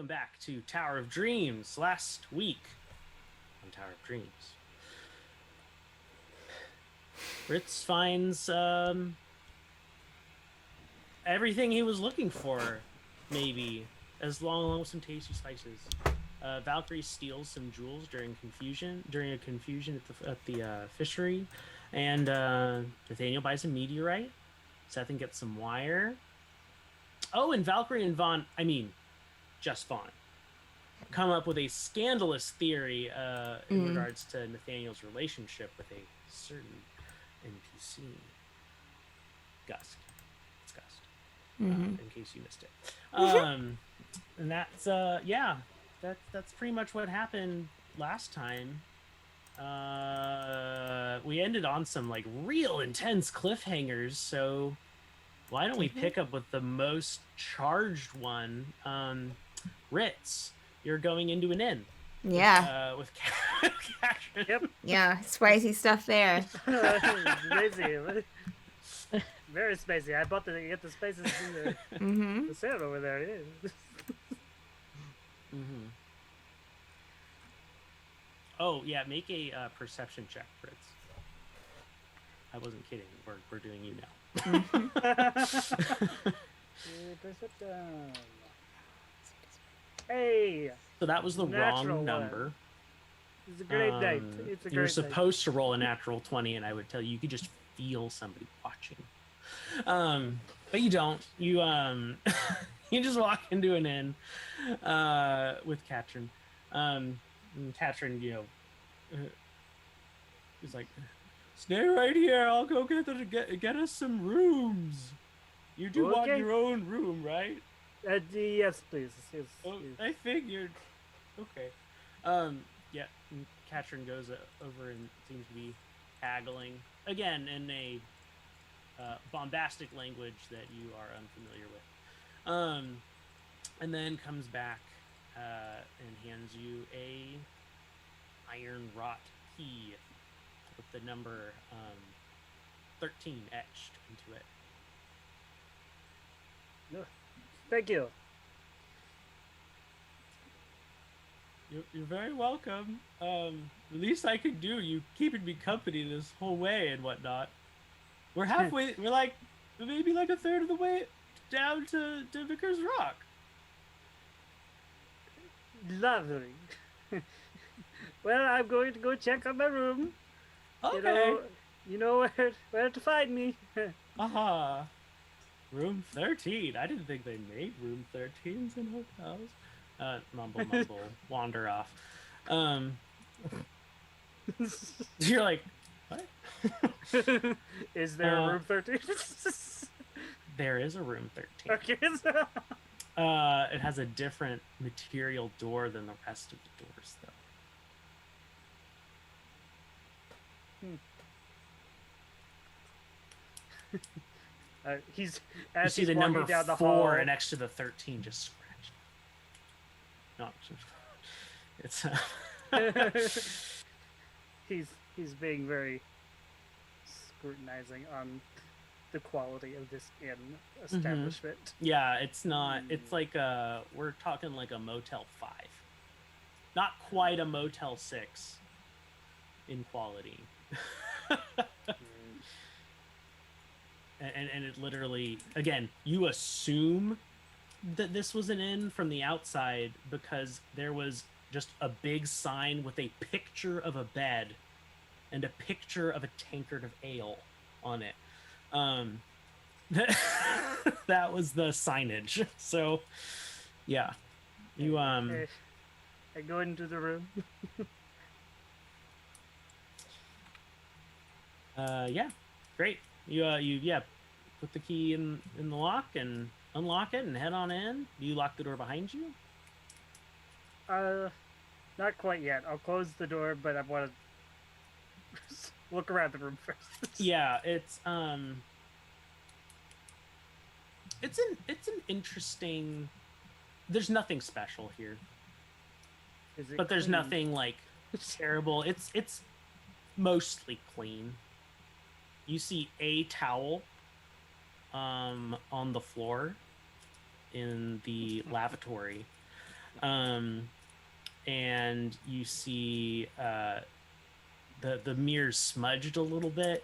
welcome back to Tower of Dreams. Last week on Tower of Dreams, Ritz finds everything he was looking for, maybe, along with some tasty spices. Valkyrie steals some jewels during a confusion at the fishery, and Nathaniel buys a meteorite. Ceth gets some wire. Oh, and Valkyrie and Vaughan, just Vaughan, come up with a scandalous theory in regards to Nathaniel's relationship with a certain NPC. Gust. It's Gust. In case you missed it. And that's, that's pretty much what happened last time. We ended on some, like, real intense cliffhangers, so why don't we pick up with the most charged one? Ritz, you're going into an inn. Yeah. With Katran. Yep. Yeah, spicy stuff there. Spicy. Very spicy. I bought get the spices in the sale over there. Yeah. Oh, yeah, make a perception check, Ritz. I wasn't kidding. We're doing you now. Perception. Hey! So that was the wrong number. It's a great night. It's a great You're supposed to roll a natural 20, and I would tell you could just feel somebody watching. But you don't. You you just walk into an inn with Katran. And Katran, is like, stay right here. I'll go get us some rooms. You do want your own room, right? Yes, please. Yes, oh, please. I figured. Okay. Yeah. And Katran goes over and seems to be haggling again in a bombastic language that you are unfamiliar with. And then comes back and hands you a iron wrought key with the number 13 etched into it. Thank you. You're very welcome. The least I could do, you keeping me company this whole way and whatnot. We're halfway. We're like maybe like a third of the way down to Vickers Rock. Lovely. Well, I'm going to go check on my room. Okay. You know where to find me. Aha. Room 13. I didn't think they made room 13s in hotels. Mumble, wander off. You're like, what? Is there a room 13? There is a room 13. Okay. It has a different material door than the rest of the doors, though. He's you see the number down the 4 hall. next to the 13 just scratched. No, it's he's being very scrutinizing on the quality of this inn establishment. Yeah, it's not. It's like we're talking like a Motel 5, not quite a Motel 6 in quality. And it literally, again, you assume that this was an inn from the outside because there was just a big sign with a picture of a bed and a picture of a tankard of ale on it. That was the signage. So, yeah, you I go into the room. Yeah, great. You put the key in the lock and unlock it and head on in. Do you lock the door behind you? Not quite yet. I'll close the door, but I want to look around the room first. Yeah, it's an interesting. There's nothing special here, but there's nothing like terrible. It's mostly clean. You see a towel on the floor in the lavatory. And you see the mirror's smudged a little bit,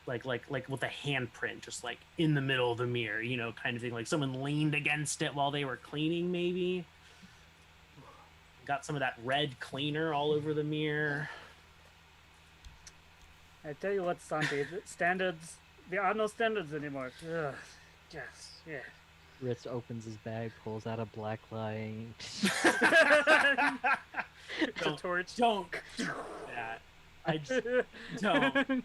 like with a handprint just like in the middle of the mirror, you know, kind of thing, like someone leaned against it while they were cleaning, maybe. Got some of that red cleaner all over the mirror. I tell you what, Santi, the standards, there are no standards anymore. Ugh. Yes, yeah. Ritz opens his bag, pulls out a black light. It's a torch. Don't do that. I just don't.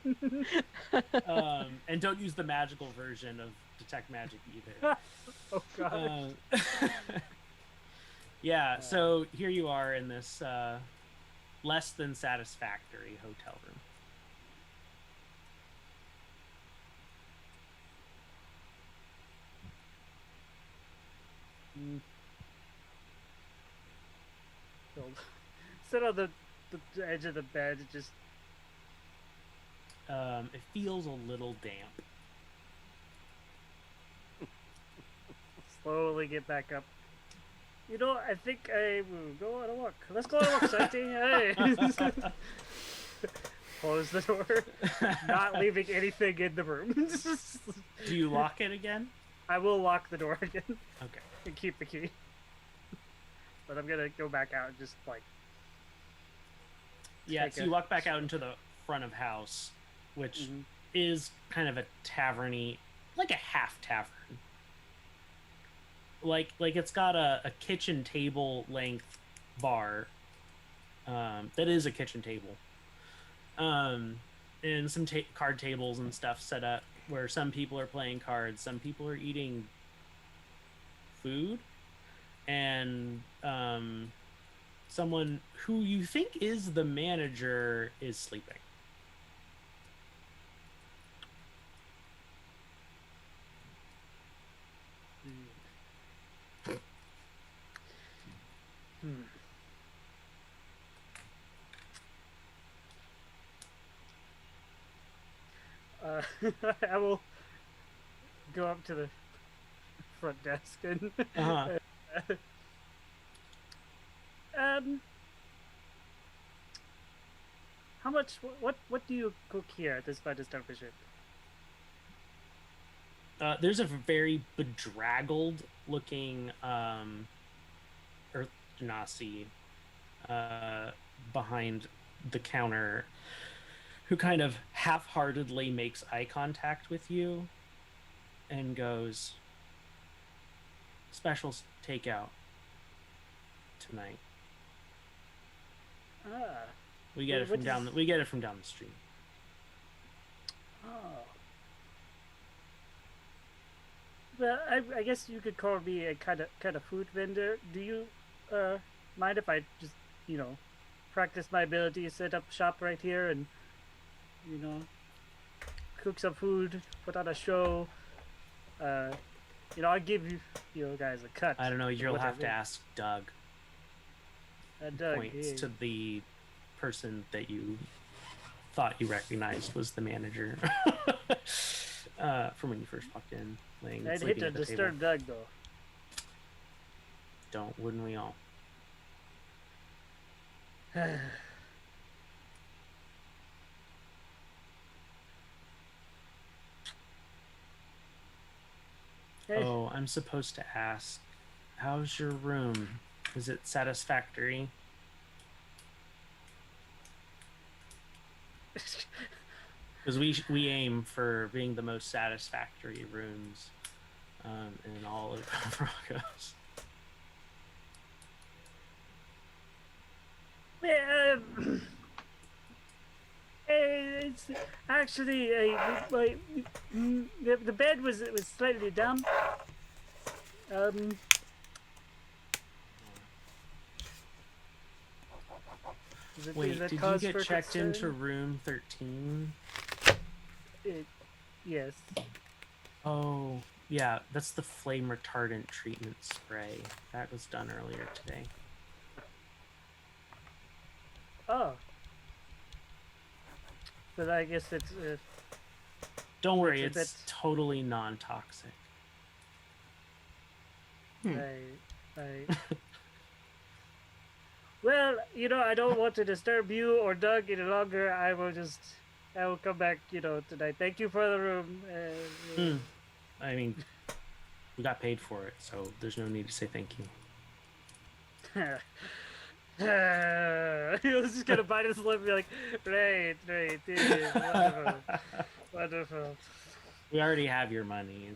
And don't use the magical version of detect magic either. Oh god. Yeah, so here you are in this less than satisfactory hotel room. Sit on the edge of the bed, just it feels a little damp. slowly get back up. You know, I think I will go on a walk. Let's go on a walk, Santi. Hey. Close the door. Not leaving anything in the room. Do you lock it again? I will lock the door again. Okay. And keep the key. But I'm gonna go back out and just like. Yeah, so you walk back out into the front of house, which is kind of a taverny, like a half tavern. Like it's got a kitchen table length bar. That is a kitchen table. And some card tables and stuff set up where some people are playing cards, some people are eating food, and someone who you think is the manager is sleeping. I will go up to the front desk and how much? What do you cook here at this establishment? There's a very bedraggled looking Earth Genasi behind the counter, who kind of half-heartedly makes eye contact with you and goes, "Special takeout tonight." We get it from down the street. Oh. Well, I guess you could call me a kind of food vendor. Do you mind if I just, practice my ability to set up shop right here and, cook some food, put on a show? I'll give you guys a cut. I don't know. You'll have to ask Doug. Doug Points to the person that you thought you recognized was the manager from when you first walked in. I'd hate to disturb Doug, though. Wouldn't we all? Oh, I'm supposed to ask, how's your room? Is it satisfactory? Because we aim for being the most satisfactory rooms in all of Broncos. It's actually the bed was slightly down. Wait, did you get checked into room 13? Yes. Oh, yeah, that's the flame retardant treatment spray. That was done earlier today. Oh. But I guess it's... Don't worry, it's totally non-toxic. Well, I don't want to disturb you or Doug any longer. I will come back, tonight. Thank you for the room. I mean, we got paid for it, so there's no need to say thank you. He was just gonna bite his lip and be like, right, dude, wonderful, wonderful. We already have your money.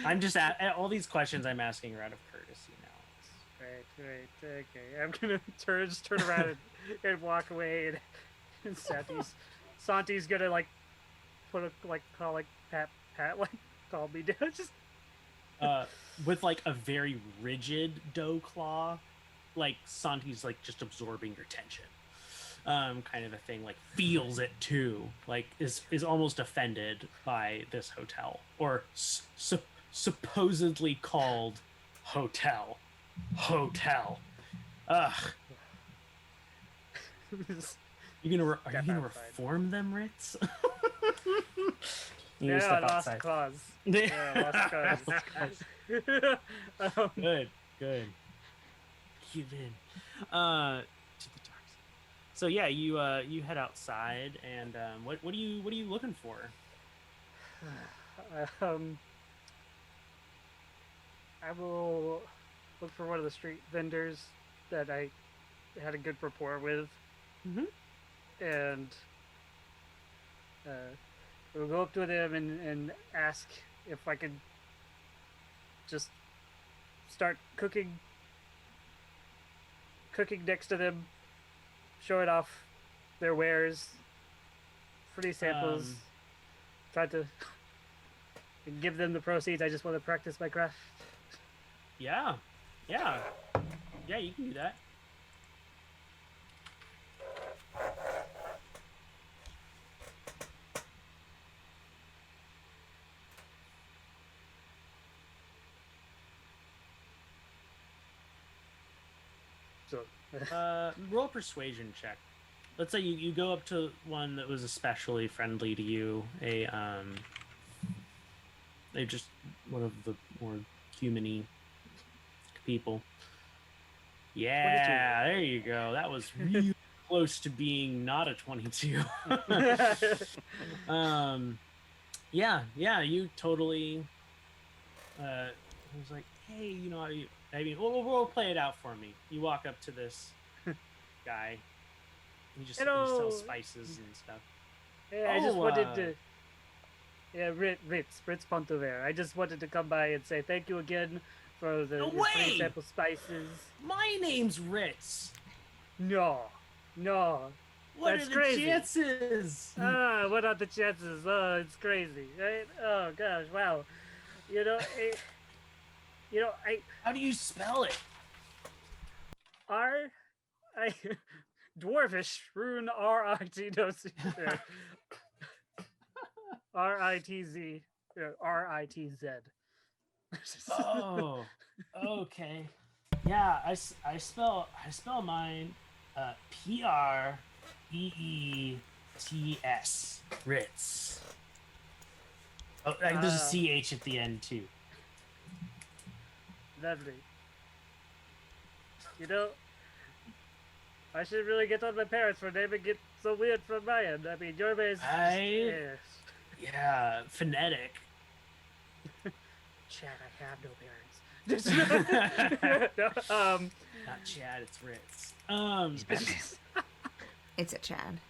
I'm just all these questions I'm asking are out of courtesy now. Right, okay. I'm gonna turn around and walk away, and Santi's gonna like call Pat calm me down. Just with like a very rigid dough claw, like Santi's like just absorbing your tension, kind of a thing. Like feels it too. Like is almost offended by this hotel or supposedly called hotel. Ugh. Are you gonna reform them, Ritz? Yeah, lost cause. Yeah, lost cause. Good. Give in. To the dark side. So yeah, you head outside, and what are you looking for? I will look for one of the street vendors that I had a good rapport with, and we'll go up to them and ask if I could just start cooking next to them, showing off their wares, free samples, try to give them the proceeds. I just want to practice my craft. Yeah, you can do that. So, roll a persuasion check. Let's say you go up to one that was especially friendly to you. They're just one of the more human-y people. Yeah, 22. There you go. That was really close to being not a 22. Yeah, you totally. I was like, hey, we'll play it out for me. You walk up to this guy. He just sells spices and stuff. Yeah, I just wanted to. Yeah, Ritz Pontover. I just wanted to come by and say thank you again for the free sample spices. My name's Ritz. No. What That's are the crazy. chances? What are the chances? Oh, it's crazy, right? Oh gosh, wow. How do you spell it? Dwarvish rune R-I-T R-I-T-Z R-I-T-Z. Oh, okay. Yeah, I spell mine P-R-E-E-T-S. Ritz. Oh, there's a C-H at the end too. Lovely. I should really get on my parents for naming it so weird from my end. I mean, your base. Yes. Yeah, phonetic. Chad, I have no parents. Not Chad, it's Ritz. It's a Chad.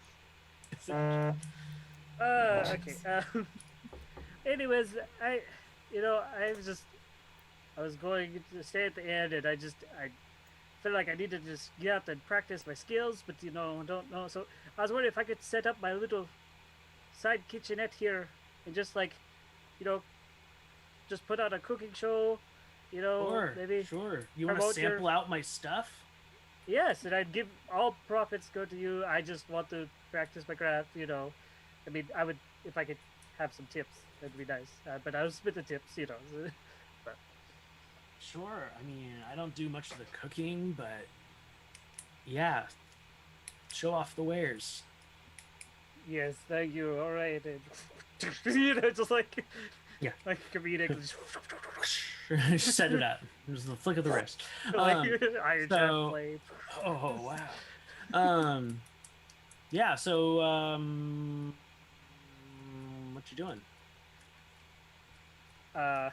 Okay. Anyways, I was going to stay at the end, and I feel like I need to just get out and practice my skills, but don't know. So I was wondering if I could set up my little side kitchenette here and just just put on a cooking show. Maybe. Sure. You want to sample out my stuff? Yes, and I'd give all profits go to you. I just want to practice my craft. I mean, I would if I could have some tips. That'd be nice. But I would split the tips. But. Sure. I mean, I don't do much of the cooking, but yeah, show off the wares. Yes, thank you. All right. Just like Yeah. Like comedic. Just set it up. It was the flick of the wrist. Like iron so- shaft blade. Oh wow. Yeah. So what you doing? I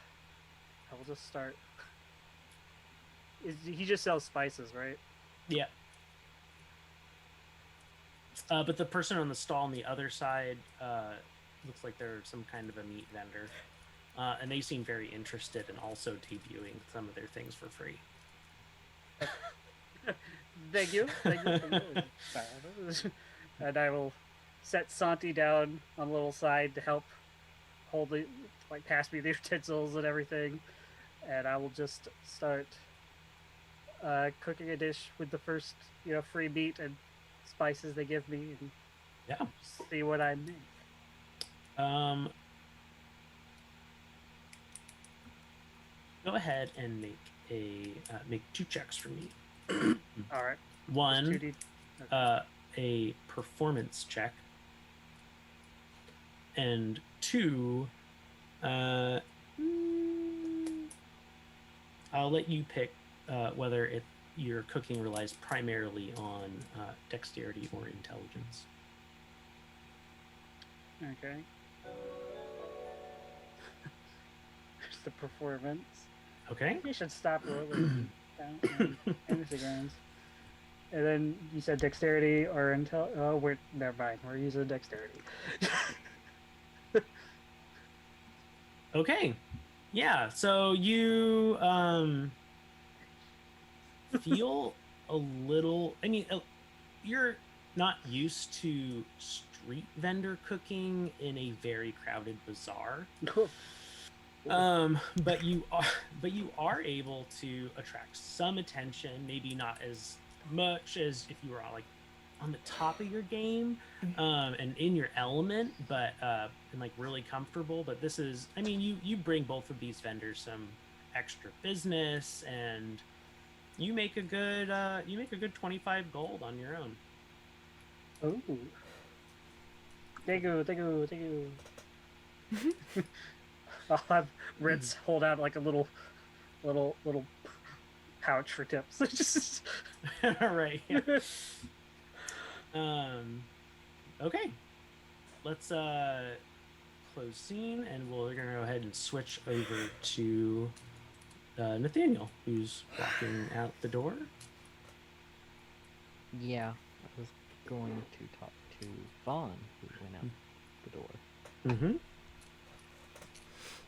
will just start. He just sells spices, right? Yeah. But the person on the stall on the other side looks like they're some kind of a meat vendor. And they seem very interested in also debuting some of their things for free. Thank you. Thank you. And I will set Santi down on a little side to help hold the, like, pass me the utensils and everything. And I will just start cooking a dish with the first, free meat and spices they give me, and Yeah. see what I make. Go ahead and make 2 checks for me. All right. One, 2D. a performance check, and 2, I'll let you pick whether your cooking relies primarily on dexterity or intelligence. Okay. There's the performance. Okay. You should stop rolling down Instagrams. And then you said dexterity or intel. Oh, never mind. We're using dexterity. Okay. Yeah. So you feel a little. I mean, you're not used to street vendor cooking in a very crowded bazaar. But you are able to attract some attention, maybe not as much as if you were on the top of your game, and in your element, but and like really comfortable. But this is, I mean, you bring both of these vendors some extra business, and you make a good 25 gold on your own. Oh. Thank you. I'll have Ritz hold out like a little pouch for tips. Just Right. Yeah. Okay. Let's close scene, and we're gonna go ahead and switch over to Nathaniel, who's walking out the door. Yeah, I was going to talk to Vaughn, who went out the door. Mm-hmm.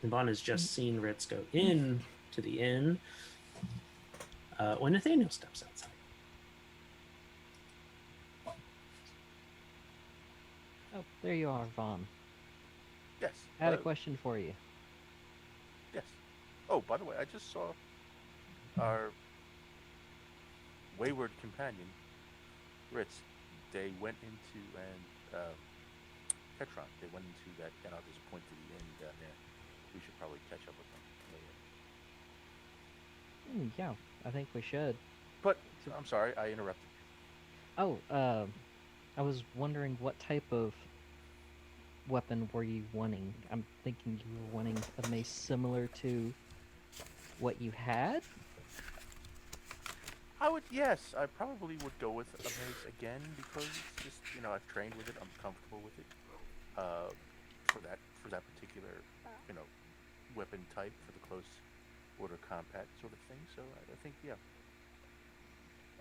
And Vaughn has just seen Ritz go in to the inn when Nathaniel steps outside. Oh, there you are, Vaughn. Yes. I had a question for you. Yes. Oh, by the way, I just saw our wayward companion, Ritz. They went into Katran. They went into that disappointed inn down there. We should probably catch up with them later. Yeah, I think we should. But I'm sorry, I interrupted. Oh, I was wondering what type of weapon were you wanting? I'm thinking you were wanting a mace similar to what you had? Yes, I probably would go with a mace again because it's just, I've trained with it, I'm comfortable with it. For that particular, weapon type for the close order combat sort of thing. So I think, yeah.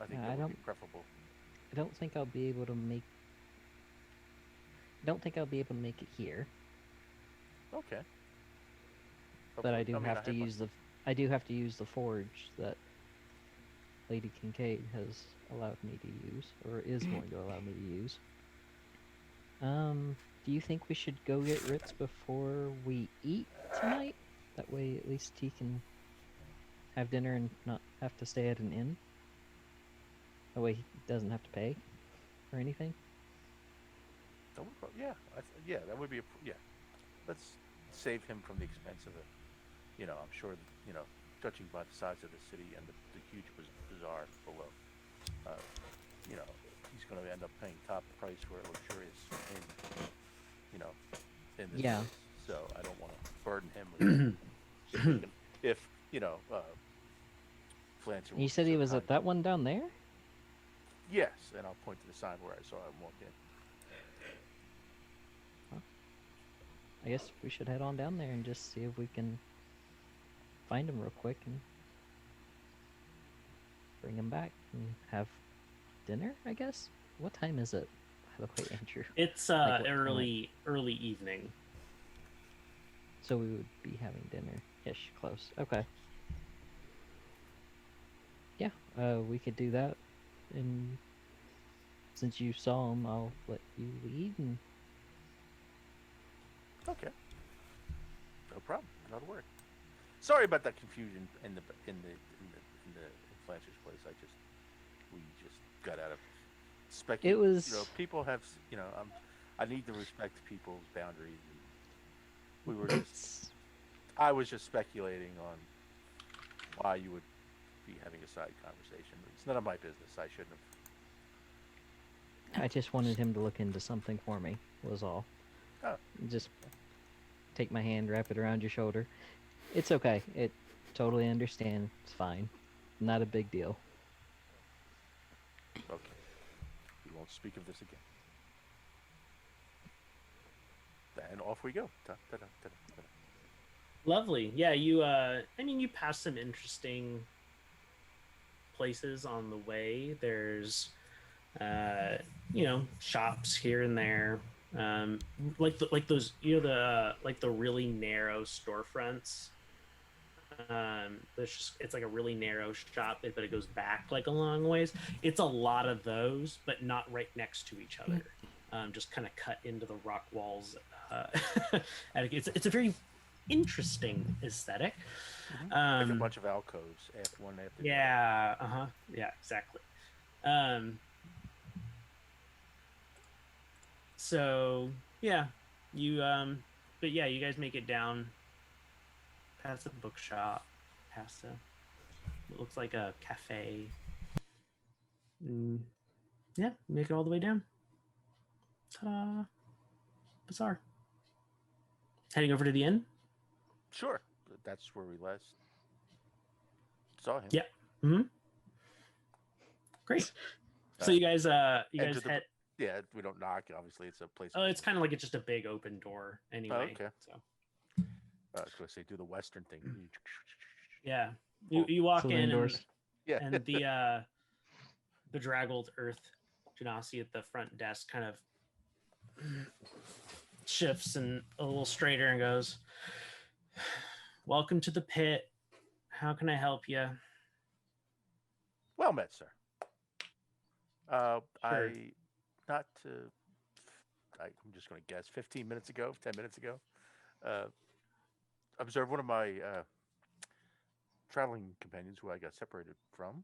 I think that would be preferable. I don't think I'll be able to make it here. Okay. But I do mean, have to use the forge that Lady Kincaid has allowed me to use, or is going to allow me to use. Do you think we should go get Ritz before we eat tonight? That way at least he can have dinner and not have to stay at an inn. That way he doesn't have to pay or anything. Yeah, that would be Let's save him from the expense of it. I'm sure that, judging by the size of the city and the huge bazaar below, he's going to end up paying top price for a luxurious inn, in this place. so I don't want to burden him with if Flancer. You said he was at that one down there? Yes, and I'll point to the sign where I saw him walk in. I guess we should head on down there and just see if we can find him real quick and bring him back and have dinner, I guess? What time is it, by the way, Andrew? It's Like what early evening. So we would be having dinner-ish close. Okay. Yeah, we could do that. And since you saw him, I'll let you lead. And Okay. No problem. That'll work. Sorry about that confusion in Flancer's place. We just got out of speculating. It was. People have. I need to respect people's boundaries. And we were just. I was just speculating on why you would be having a side conversation. It's none of my business. I shouldn't have. I just wanted him to look into something for me, was all. Oh. Just take my hand, wrap it around your shoulder. It's okay. It totally understand. It's fine. Not a big deal. Okay. We won't speak of this again. And off we go. Ta-da-da-da-da-da. Lovely. Yeah, you pass some interesting places on the way. There's shops here and there. Like those, the really narrow storefronts. It's like a really narrow shop, but it goes back like a long ways. It's a lot of those, but not right next to each other. Just kind of cut into the rock walls. And it's a very interesting aesthetic. Like a bunch of alcoves, one after the other. Yeah. Yeah, exactly. So yeah, you guys make it down past the bookshop, past what looks like a cafe. Yeah, make it all the way down. Ta-da! Bizarre. Heading over to the inn. Sure. That's where we last saw him. Yeah. Mm-hmm. Great. So you guys head. Yeah, we don't knock. Obviously, it's a place. Oh, it's kind of like it's just a big open door anyway. Oh, okay. So. I was going to say, do the Western thing. Yeah, you walk in yeah, and the bedraggled Earth Genasi at the front desk kind of shifts and a little straighter and goes, "Welcome to the pit. How can I help you?" Well met, sir. Sure. I'm just going to guess, 10 minutes ago, observed one of my traveling companions who we got separated from,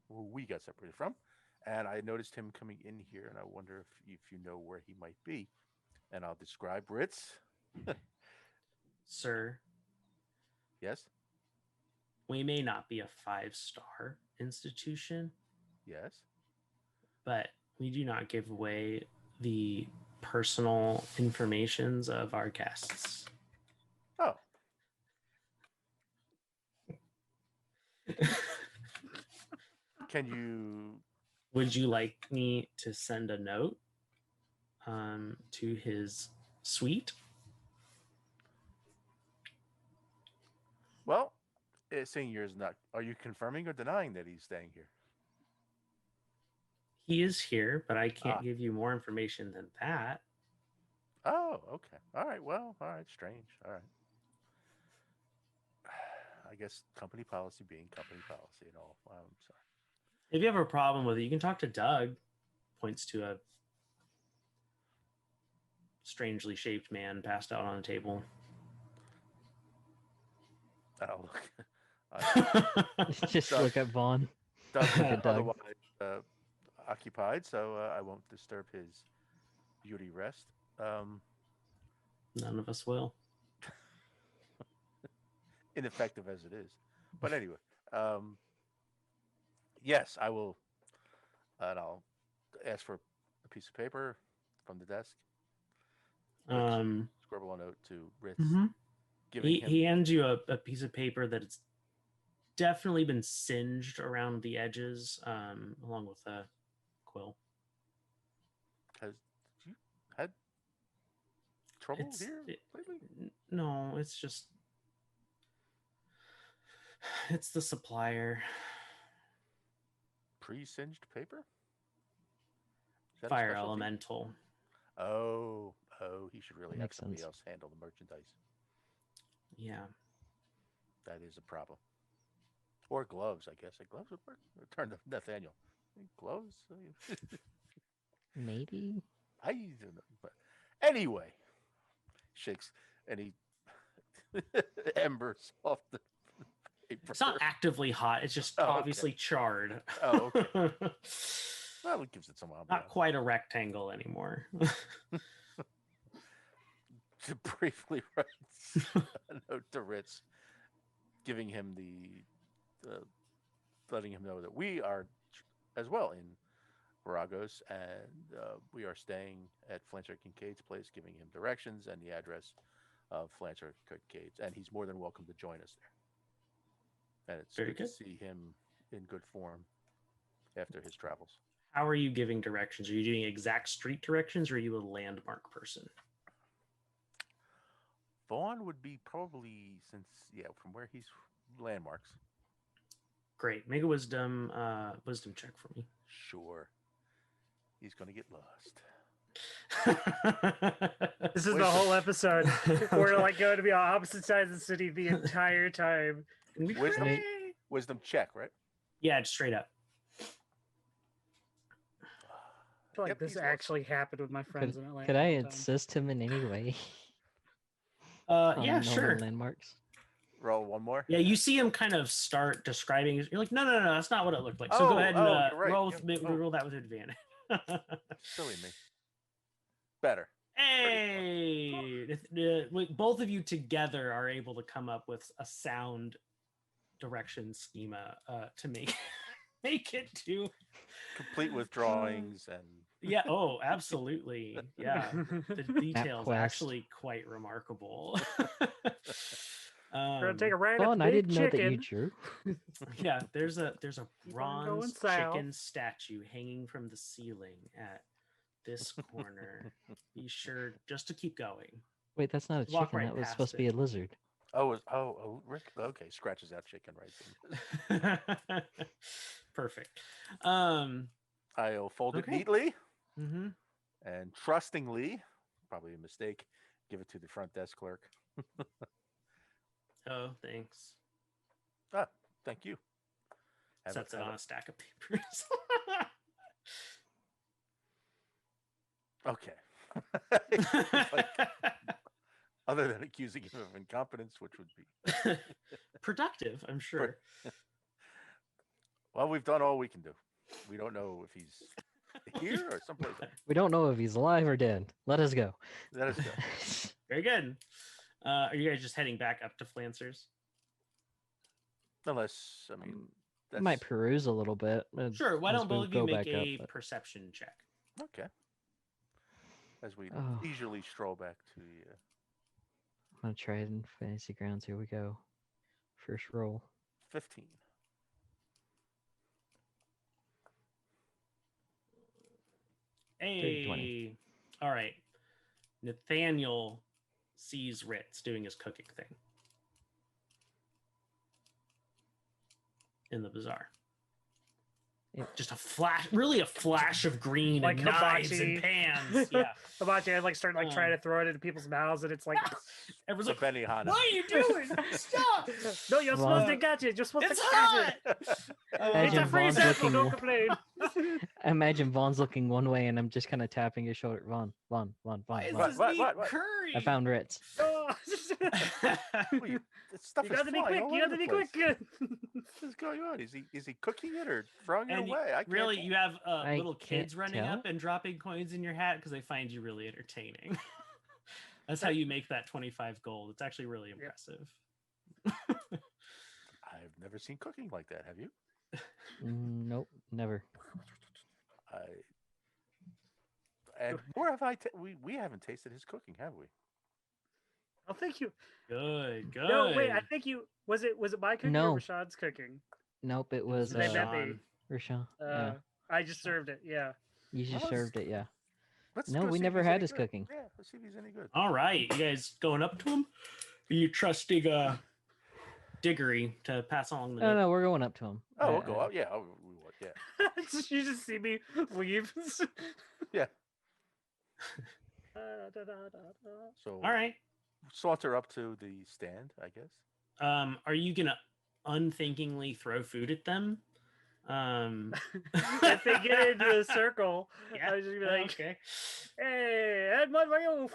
and I noticed him coming in here, and I wonder if you know where he might be. And I'll describe Ritz. Sir, Yes? we may not be a 5-star institution, Yes? but we do not give away the personal informations of our guests. Oh. Can you... Would you like me to send a note to his suite? Well, seeing yours not... Are you confirming or denying that he's staying here? He is here, but I can't give you more information than that. Oh, okay. All right. Well, all right. Strange. All right. I guess company policy being company policy and all. I'm sorry. If you have a problem with it, you can talk to Doug. Points to a strangely shaped man passed out on a table. Oh, look. Just look at Vaughn. Doug's Doug. otherwise occupied, so I won't disturb his beauty rest. None of us will. Ineffective as it is. But anyway, yes, I will. And I'll ask for a piece of paper from the desk. Scribble a note to Ritz. Mm-hmm. giving He, him. he hands you a piece of paper that it's definitely been singed around the edges, along with a quill. Has you had trouble It's here lately? no, it's just it's the supplier. Pre-singed paper? Is that a Fire specialty? elemental. Oh, he should really have Makes somebody sense. else handle the merchandise. Yeah. That is a problem. Or gloves, I guess. Gloves would work. Turn to Nathaniel. Gloves? Maybe. I don't know. But anyway, shakes and he embers off the paper. It's not actively hot. It's just Oh, okay. obviously charred. Oh, okay. Well, it gives it some ambiance. Not quite a rectangle anymore. To briefly writes a note to Ritz, giving him letting him know that we are as well in Varagos, and we are staying at Flancer Kincaid's place, giving him directions and the address of Flancer Kincaid's, and he's more than welcome to join us there. And it's Very good to good. see him in good form after his travels. How are you giving directions? Are you doing exact street directions, or are you a landmark person? Vaughn would be probably, from where he's landmarks. Great. Make a wisdom check for me. Sure. He's going to get lost. This is the whole episode. We're like going to be on opposite sides of the city the entire time. Wisdom check, right? Yeah, just straight up. I feel like Yep, this he's lost. actually happened with my friends in Atlanta. Could I all the time. assist him in any way? On Yeah, knowing sure. Landmarks. Roll one more. Yeah, you see him kind of start describing. You're like, no, that's not what it looked like. So go ahead and you're right. roll, Yep. roll that with advantage. Silly me. Better. Hey, both of you together are able to come up with a sound direction schema to make it to Complete with drawings and yeah. Oh, absolutely. Yeah, the details are quest. actually quite remarkable. We're gonna take a ride Oh, at and the I big didn't know that you chicken. drew. Yeah, there's a Keep on bronze going south. chicken statue hanging from the ceiling at this corner. Be sure just to keep going. Wait, that's not a Walk chicken. right That was past supposed to be it. a lizard. Rick. Okay, scratches out chicken right there. Perfect. I'll fold it Okay. neatly Mm-hmm. and trustingly, probably a mistake, give it to the front desk clerk. Oh, thanks. Thank you. Have Sets it have on a stack of papers. Okay. Other than accusing him of incompetence, which would be Productive, I'm sure. well, we've done all we can do. We don't know if he's here or someplace else. We don't know if he's alive or dead. Let us go. Let us go. Very good. Are you guys just heading back up to Flancer's? Unless, I mean, that's Might peruse a little bit. Sure. Why as don't we both of you go make back a up, but- perception check? okay. As we Oh. leisurely stroll back to the. I'm gonna try it in Fantasy Grounds. Here we go. First roll. 15. Hey. 20. All right. Nathaniel sees Ritz doing his cooking thing in the bazaar. Yeah. Just a flash of green Like and knives hibachi. and pans. Yeah. Hibachi, I like start like trying to throw it into people's mouths, and it's like, Everyone's The like, Benihana. what are you doing? Stop! no, you're supposed to Well, catch it. You're supposed It's to catch hot! it. It's Imagine a free Vaughn's sample. looking. Don't complain. Imagine Vaughn's looking one way, and I'm just kind of tapping his shoulder. Vaughn. Why is What, this what, meat what, what? curry? I found Ritz. Oh. Wait, this stuff You is got to be flying quick. all You got over to be the place. quick. What's going on? Is he cooking it or throwing it And away? I can't really, tell. you have I little kids can't running tell. up and dropping coins in your hat because they find you really entertaining. That's how you make that 25 gold. It's actually really impressive. I've never seen cooking like that. Have you? Nope, never. And more have I. We haven't tasted his cooking, have we? Oh, thank you. Good, good. No, wait. I think you was it my cooking No. or Rashad's cooking? Nope, it was They met me. Rashawn. Yeah, I just served it. Yeah. you just Well, served it. Yeah. Let's No, go we see if never he's had any his good. cooking. Yeah, let's see if he's any good. All right, you guys going up to him? Are you trusting Diggory to pass along the No, note? no, we're going up to him. Oh, we'll go out. Yeah, we would. Yeah. You just see me leave. Yeah. Da, da, da, da. So All right. saunter up to the stand, I guess. Are you gonna unthinkingly throw food at them? If they get into a circle, Yeah. I was just be like, Okay. "Hey, and what were you?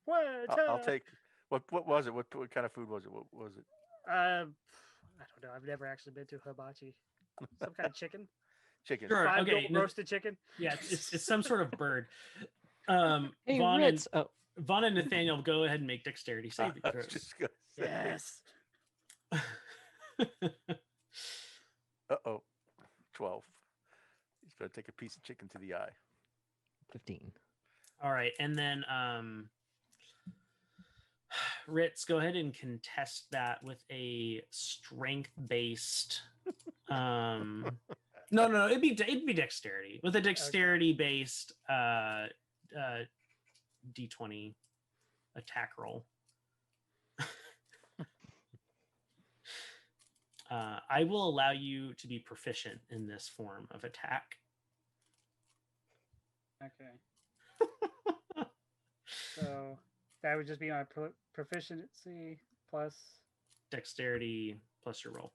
What? I'll take. What was it? What kind of food was it? What was it? I don't know. I've never actually been to hibachi. Some kind of chicken. Chicken. Sure. Five Okay. gold roasted chicken. Yeah, it's some sort of bird. Hey, Vaughn Ritz. and Vaughn and Nathaniel, go ahead and make dexterity saving I was throws. just gonna say. Yes. Uh-oh. 12. He's gonna take a piece of chicken to the eye. 15. All right, and then Ritz, go ahead and contest that with a strength-based. No, it'd be dexterity with a dexterity-based D20 attack roll. I will allow you to be proficient in this form of attack. Okay. So that would just be my proficiency plus. Dexterity plus your roll.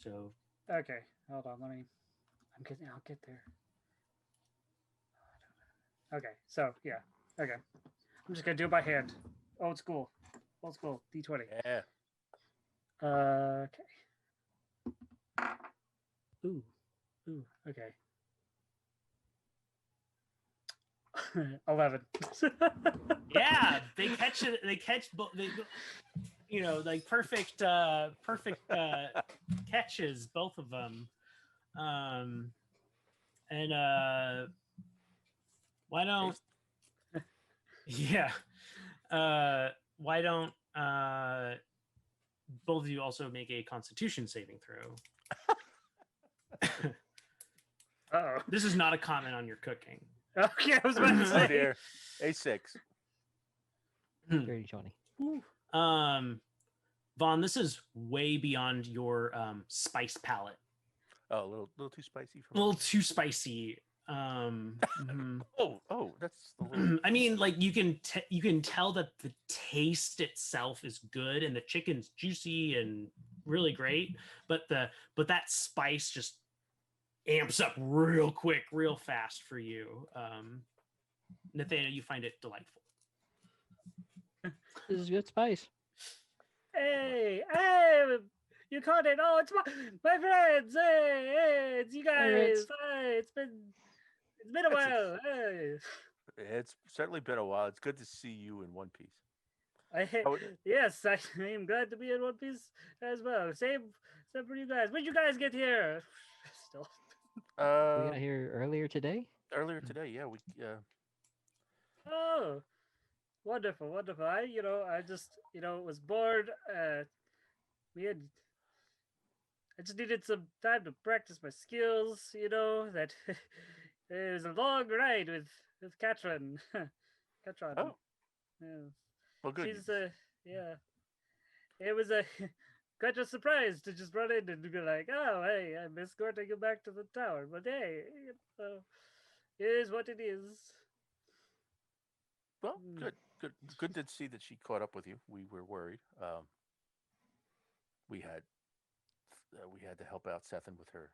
So Okay, hold on. I'll get there. Okay, so yeah. Okay, I'm just gonna do it by hand. Old school. D20. Yeah. Okay. Ooh. Okay. 11. yeah, they catch it. They catch both. Like perfect catches, both of them. And why don't? Yeah. Why don't both of you also make a Constitution saving throw? Uh-oh. This is not a comment on your cooking. Okay, I was about to Oh say. dear. A6. Dirty 20. Vaughn, this is way beyond your spice palette. Oh, a little too spicy for A me. little too spicy. Mhm. Oh, that's a little... I mean, like you can tell that the taste itself is good and the chicken's juicy and really great, but that spice just amps up real quick, real fast for you. Nathaniel, you find it delightful. This is good spice. Hey, you caught it. Oh, it's my friends. Hey, it's you guys. Ritz. Hey, it's been a while. Hey. It's certainly been a while. It's good to see you in one piece. Yes, I am glad to be in One Piece as well. Same for you guys. When did you guys get here? Still. We got here earlier today. Earlier today, yeah. We Oh, wonderful. I just was bored. I just needed some time to practice my skills. That it was a long ride with Katran. Katran. Oh. Yeah. well, good. She's yeah. It was quite a surprise to just run in and be like, "Oh, hey, I'm escorting you back to the tower." But hey, it is what it is. Well, good to see that she caught up with you. We were worried. We had to help out Ceth with her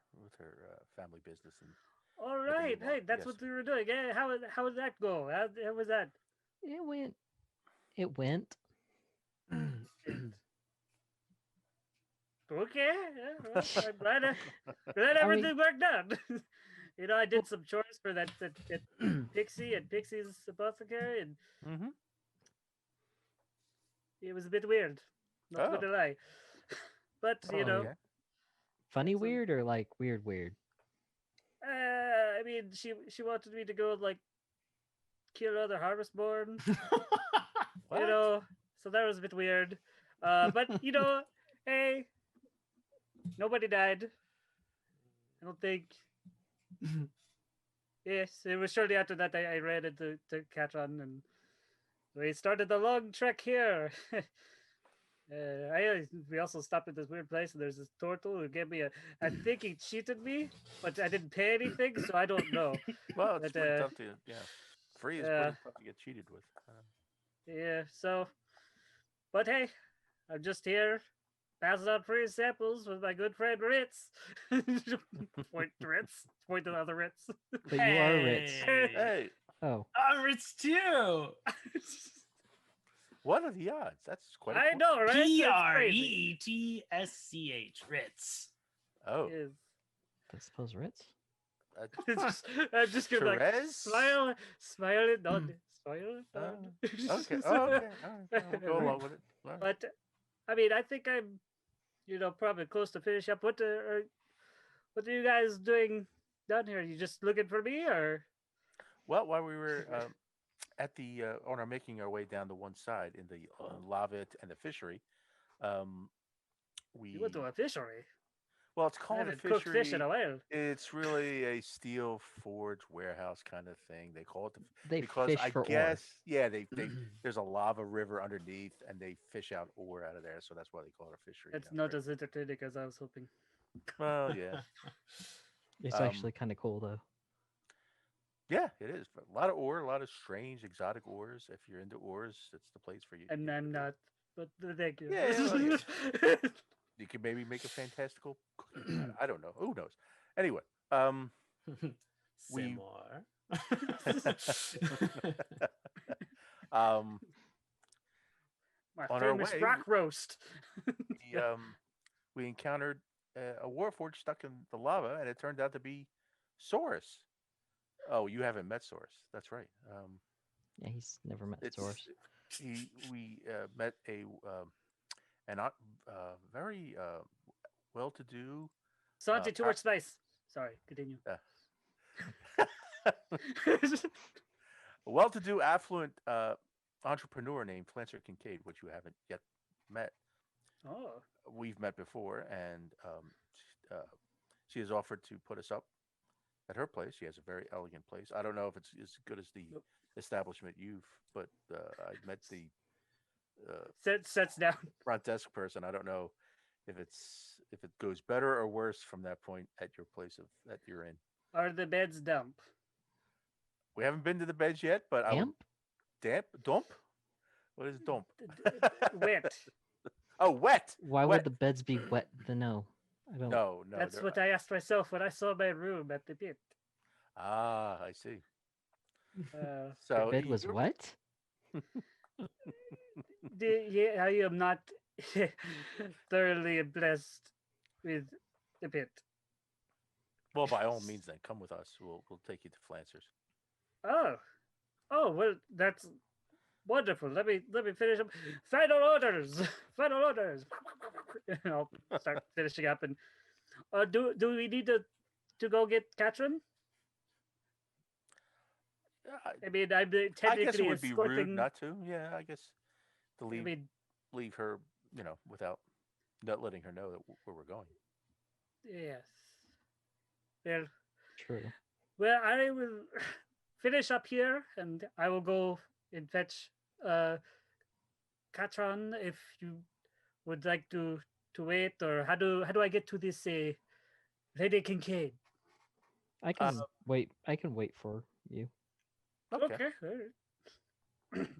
family business and. All right, hey, that's yes. what we were doing. Hey, how did that go? How was that? It went. Okay, yeah, well, I'm glad everything worked out. I did some chores for that Pixie and Pixie's apothecary, and Mm-hmm. it was a bit weird. Not gonna lie, but Yeah. Funny Some- weird or like weird? I mean, she wanted me to go like kill other Harvestborn. What? so that was a bit weird. But hey, nobody died. I don't think. Yes, it was shortly after that I ran into Katran, and we started the long trek here. We also stopped at this weird place, and there's this turtle who gave me I think he cheated me, but I didn't pay anything, so I don't know. Well, it's But pretty tough to free is pretty tough to get cheated with. yeah. So, but hey, I'm just here passing out free samples with my good friend Ritz. Point to Ritz. Point to the other Ritz. But you are Ritz. Hey, Oh, I'm Ritz too. what are the odds? That's quite. I know, right? P-R-E-E-T-S-C-H. Ritz. Oh, Yes. I suppose Ritz. I'm just gonna be like, Therese? smile it, nod, smile it, nod. Okay. Okay. All right. We'll go along with it. All right. But I mean, I think I'm, probably close to finish up. What are you guys doing down here? You just looking for me, or? Well, while we were at the making our way down to one side in the lava and the fishery, we You went to a fishery. well, it's I called a haven't cooked fishery. fish in a while. It's really a steel forge warehouse kind of thing. They call it They because fish I for guess ore. yeah they there's a lava river underneath and they fish out ore out of there, so that's why they call it a fishery. It's down not there. as entertaining as I was hoping. Well, yeah, It's actually kind of cool though. yeah, it is. A lot of ore, a lot of strange exotic ores. If you're into ores, it's the place for you. And I'm not, but thank you. Yeah, well, you could maybe make a fantastical cookie. I don't know. Who knows? Anyway, we Seymour. My on our famous way, rock roast. we encountered a warforged stuck in the lava, and it turned out to be Sorris. Oh, you haven't met Sorris. That's right. Yeah, he's never met It's Source. we met an very well-to-do Santi, too much spice. Sorry, continue. well-to-do affluent entrepreneur named Flancer Kincaid, which you haven't yet met. Oh, We've met before, and she has offered to put us up at her place. She has a very elegant place. I don't know if it's as good as the establishment but I met the sets down. front desk person. I don't know if it goes better or worse from that point at your place that you're in. Are the beds damp? We haven't been to the beds yet, but dump. What is dump? Wet. Oh, wet. Why wet. would the beds be wet? No, I don't. No. That's what I asked myself when I saw my room at the pit. Ah, I see. So the bed was wet. I am not thoroughly impressed with the pit. Well, by all means, then come with us. We'll take you to Flancer's. Oh, well, that's wonderful. Let me finish up. Final orders. I'll start finishing up. And do we need to go get Katran? I mean, I'm technically I guess it would be escorting... rude not to. Yeah, I guess to leave her, without not letting her know where we're going. Yes. Well, true. Well, I will finish up here, and I will go and fetch Katran if you would like to wait, or how do I get to this Lady Kincaid? I can wait. I can wait for you. Okay.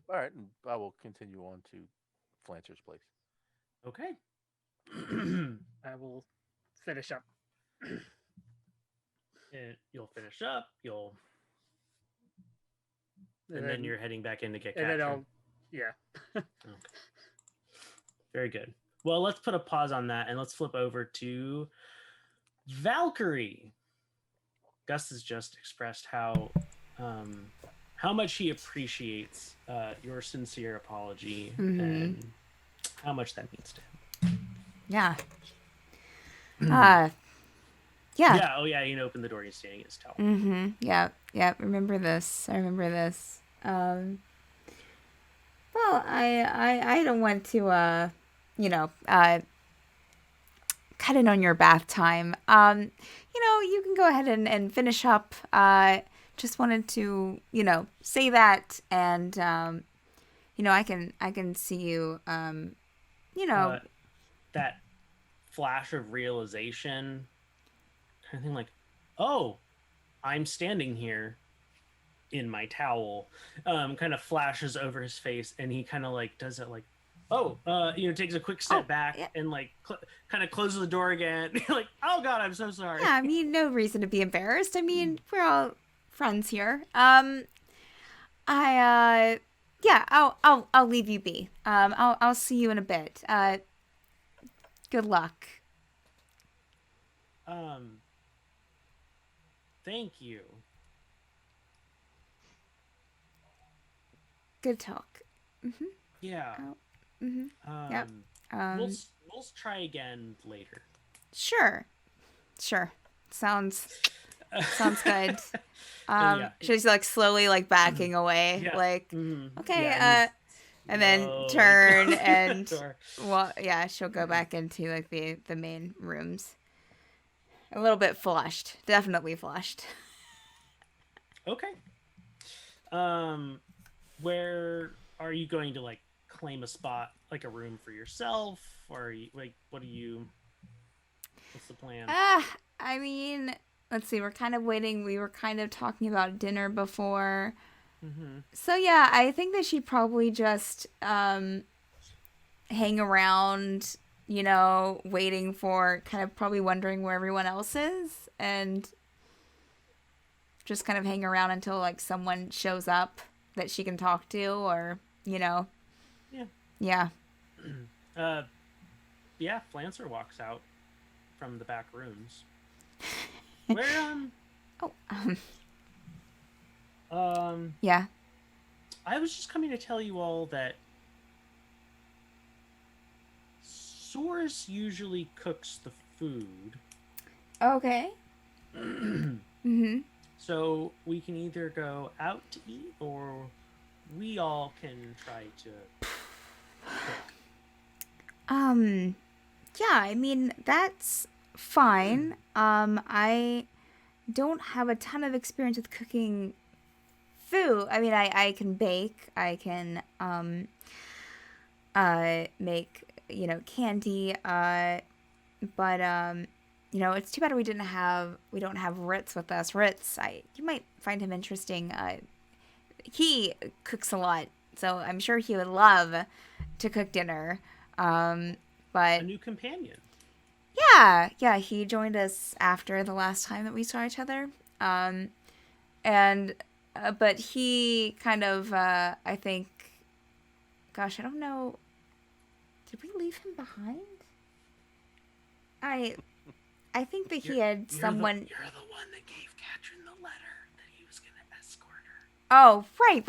All right, and I will continue on to Flancer's place. Okay. I will finish up. And you'll finish up. And then you're heading back in to get Katran. And then yeah. Okay. Very good. Well, let's put a pause on that and let's flip over to Valkyrie. Gust has just expressed how much he appreciates your sincere apology and how much that means to him. Yeah. Yeah. Oh, yeah. You open the door. He's standing at his towel. Yeah. Remember this. I remember this. Well, I don't want to, cut in on your bath time. You can go ahead and finish up. Just wanted to, say that, and I can see you, That flash of realization, kind of thing, like, oh, I'm standing here in my towel, kind of flashes over his face, and he kind of like does it like, oh, takes a quick step back yeah. and like kind of closes the door again. Like, oh God, I'm so sorry. Yeah, I mean, no reason to be embarrassed. I mean, we're all friends here. I'll leave you be. I'll see you in a bit. Good luck. Thank you. Good talk. Yeah. Yep. We'll try again later. Sure. Sounds good. Yeah. She's like slowly like backing away, Yeah. like Mhm. okay, Yeah, and then slowly turn closing the and door. she'll go back into like the main rooms. A little bit flushed, definitely flushed. Okay. Where are you going to like claim a spot, like a room for yourself, or are you, like, what's the plan? I mean, let's see. We're kind of waiting. We were kind of talking about dinner before. So yeah, I think that she'd probably just hang around, waiting for, kind of probably wondering where everyone else is, and just kind of hang around until like someone shows up that she can talk to, or Yeah. Yeah. Yeah, Flancer walks out from the back rooms. Where Yeah. I was just coming to tell you all that Sorris usually cooks the food. Okay. So we can either go out to eat, or we all can try to cook. Yeah, I mean, that's fine. I don't have a ton of experience with cooking food. I mean, I can bake. I can make, candy. But it's too bad we don't have Ritz with us. Ritz, you might find him interesting. He cooks a lot, so I'm sure he would love to cook dinner. But A new companion. yeah, he joined us after the last time that we saw each other. But he kind of, I think, gosh, I don't know. Did we leave him behind? I think that he had someone. You're the one that gave Katran the letter that he was going to escort her. Oh, right.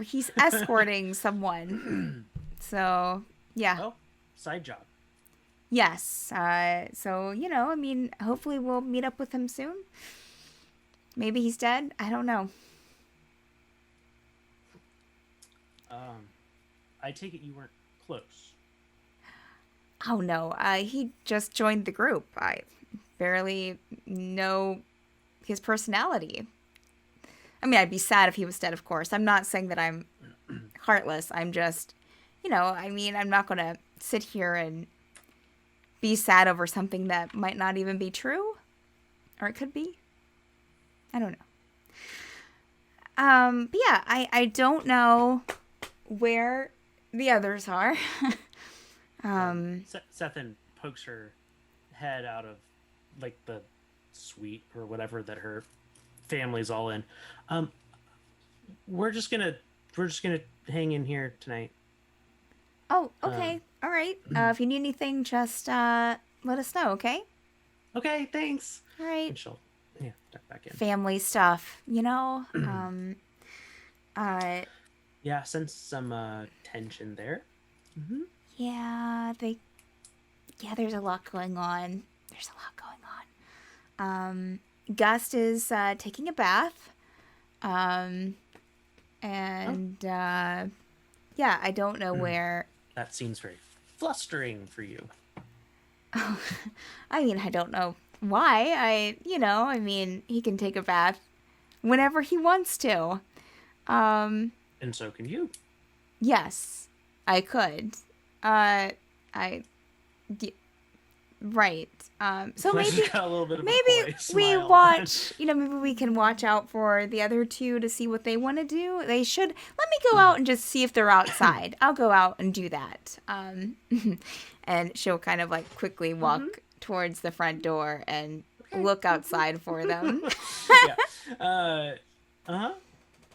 He's escorting someone. So, yeah. Oh, side job. Yes. So, I mean, hopefully we'll meet up with him soon. Maybe he's dead. I don't know. I take it you weren't close. Oh, no. He just joined the group. I barely know his personality. I mean, I'd be sad if he was dead, of course. I'm not saying that I'm heartless. I'm just, I mean, I'm not going to sit here and be sad over something that might not even be true. Or it could be. I don't know. But yeah, I don't know where the others are. Ceth pokes her head out of like the suite or whatever that her family's all in. We're just gonna hang in here tonight. Oh, okay. All right. If you need anything, just let us know, okay? Okay, thanks. All right. And she'll duck back in. Family stuff, Yeah, sense some tension there. Yeah, there's a lot going on. Gust is taking a bath. Yeah, I don't know where. That seems very flustering for you. I mean, I don't know why. I mean, he can take a bath whenever he wants to. And so can you. Yes, I could. I, d- right. So She's maybe, got a little bit of a maybe coy we smile. watch. Maybe we can watch out for the other two to see what they want to do. They should let me go out and just see if they're outside. I'll go out and do that. And she'll kind of like quickly walk towards the front door and look outside for them. Yeah.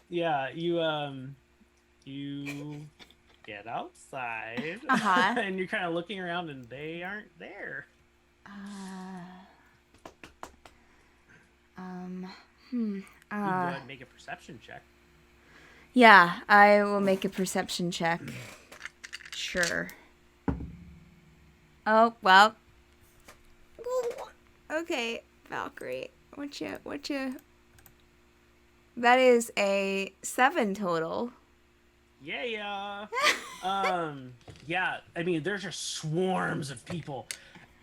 Yeah, you get outside. And you're kind of looking around and they aren't there. You can go ahead and make a perception check. Yeah, I will make a perception check. Sure. Oh, well. Okay, Valkyrie. What you... That is a 7 total. Yeah. Yeah, I mean, there's just swarms of people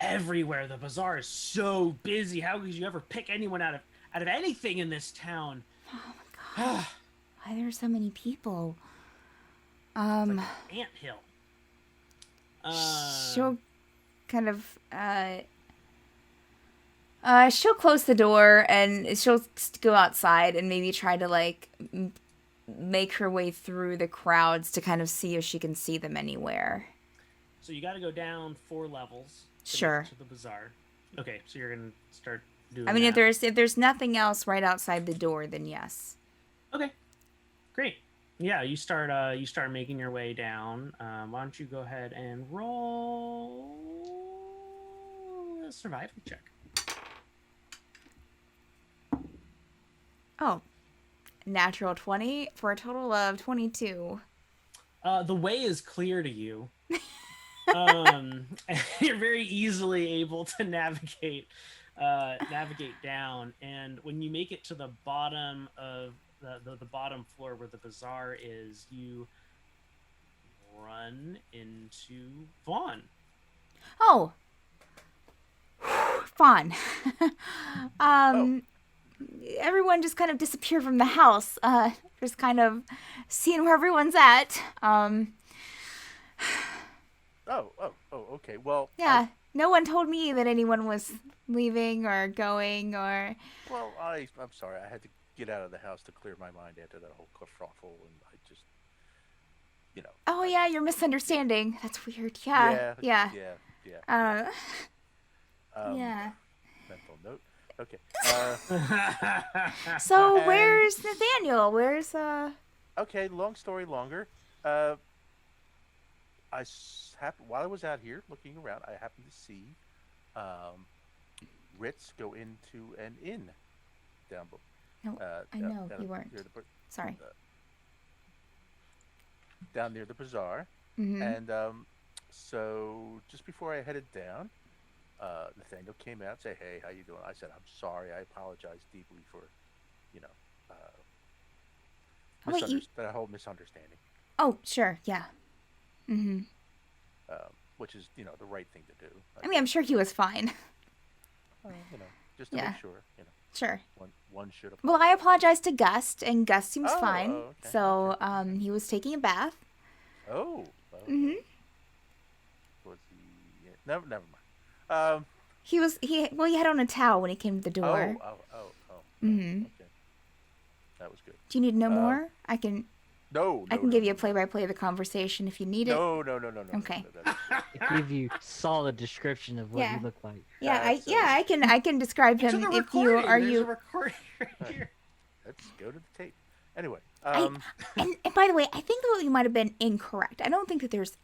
everywhere. The bazaar is so busy. How could you ever pick anyone out of anything in this town? Oh my god. Why are there so many people? It's like an anthill. She'll kind of she'll close the door and she'll go outside and maybe try to like make her way through the crowds to kind of see if she can see them anywhere. So you got to go down 4 levels. Sure. To the bazaar. Okay, so you're gonna start doing. I mean, that. if there's nothing else right outside the door, then yes. Okay, great. Yeah, you start making your way down. Why don't you go ahead and roll a survival check? Oh, natural 20 for a total of 22. The way is clear to you. You're very easily able to navigate down, and when you make it to the bottom of the bottom floor where the bazaar is, you run into Vaughn. Oh, Fawn. Everyone just kind of disappeared from the house. Just kind of seeing where everyone's at. Okay. Well, Yeah, no one told me that anyone was leaving or going or... Well, I'm sorry. I had to get out of the house to clear my mind after that whole kerfuffle, and I just, Oh, yeah, you're misunderstanding. That's weird. Yeah. Yeah. Yeah. Mental note. Okay. So and- where's Nathaniel? Where's Okay. Long story longer. While I was out here looking around, I happened to see Ritz go into an inn down. No, I know you weren't. Sorry. Down near the bazaar, Mm-hmm. and so just before I headed down, Nathaniel came out and said, "Hey, how you doing?" I said, "I'm sorry. I apologize deeply for, that whole misunderstanding." Oh, sure. Yeah. Mm-hmm. Which is, the right thing to do. I mean, I'm sure he was fine. Just to Yeah. make sure, Sure. one should apologize. Well, I apologized to Gust, and Gust seems fine. Okay, So, he was taking a bath. Oh. Mm-hmm. Was he? Never mind. He had on a towel when he came to the door. Oh. Mm-hmm. Okay. That was good. Do you need to know more? I can No. give you a play-by-play of the conversation if you need it. No. Okay. Give you solid description of what Yeah. he looked like. Yeah, That's I can describe There's him a if you recording. are There's you. a recording right here. Let's go to the tape. Anyway. And by the way, I think that you might have been incorrect. I don't think that there's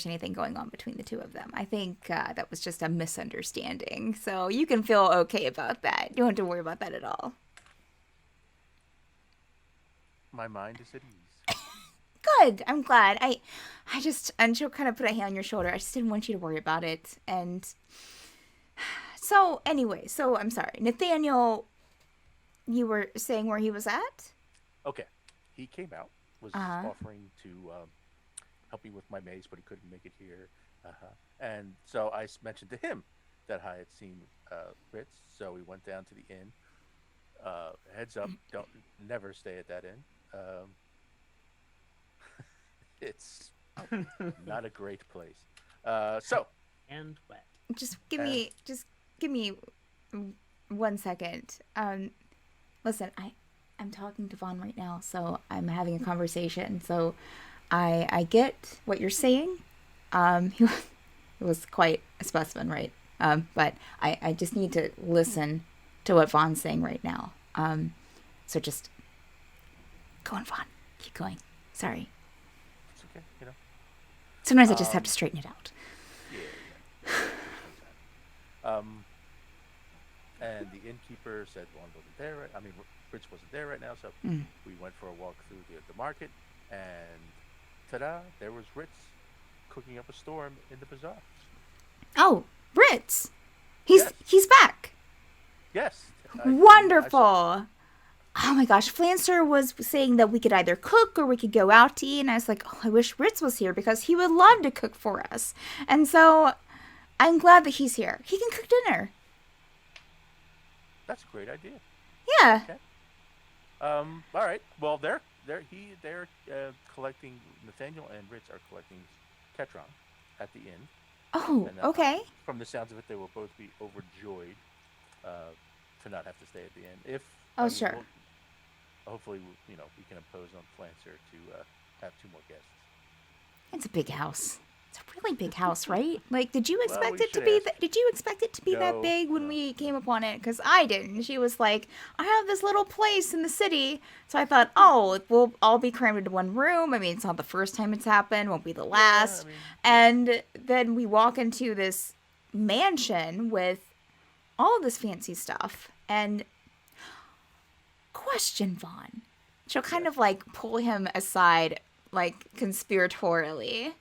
anything going on between the two of them. I think that was just a misunderstanding. So you can feel okay about that. You don't have to worry about that at all. My mind is at ease. Good. I'm glad. And she'll kind of put a hand on your shoulder. I just didn't want you to worry about it. And so anyway, I'm sorry. Nathaniel, you were saying where he was at? Okay. He came out was Uh-huh. offering to help me with my maze, but he couldn't make it here. And so mentioned to him that I had seen Ritz, so we went down to the inn. Heads up, don't never stay at that inn. It's not a great place. So And wet. Just give and me 1 second. Listen, I'm talking to Vaughn right now, so I'm having a conversation. So I get what you're saying. He was quite a specimen, right? But I just need to listen to what Vaughn's saying right now. So just go on, Vaughn. Keep going. Sorry. it's okay, you know. Sometimes I just have to straighten it out. Yeah. And the innkeeper said one wasn't there. I mean, Ritz wasn't there right now, so we went for a walk through the market, and ta-da! There was Ritz cooking up a storm in the bazaar. Oh, Ritz. Yes. He's back. Yes. Wonderful. Oh my gosh, Flancer was saying that we could either cook or we could go out to eat, and I was like, oh, I wish Ritz was here because he would love to cook for us. And so I'm glad that he's here. He can cook dinner. That's a great idea. Yeah. Okay. All right. Well, they're collecting. Nathaniel and Ritz are collecting Katran at the inn. Oh, And, okay. From the sounds of it, they will both be overjoyed to not have to stay at the inn. Oh, sure. Hopefully, we can impose on Flancer to have 2 more guests. It's a big house. It's a really big house, right? Like, did you expect we it to should be? ask. Did you expect it to be that No, big when no. we came upon it? Because I didn't. She was like, "I have this little place in the city," so I thought, "Oh, we'll all be crammed into one room." I mean, it's not the first time it's happened. Won't be the last. I mean, And then we walk into this mansion with all this fancy stuff. And question, Vaughn. She'll kind of like pull him aside, like conspiratorially.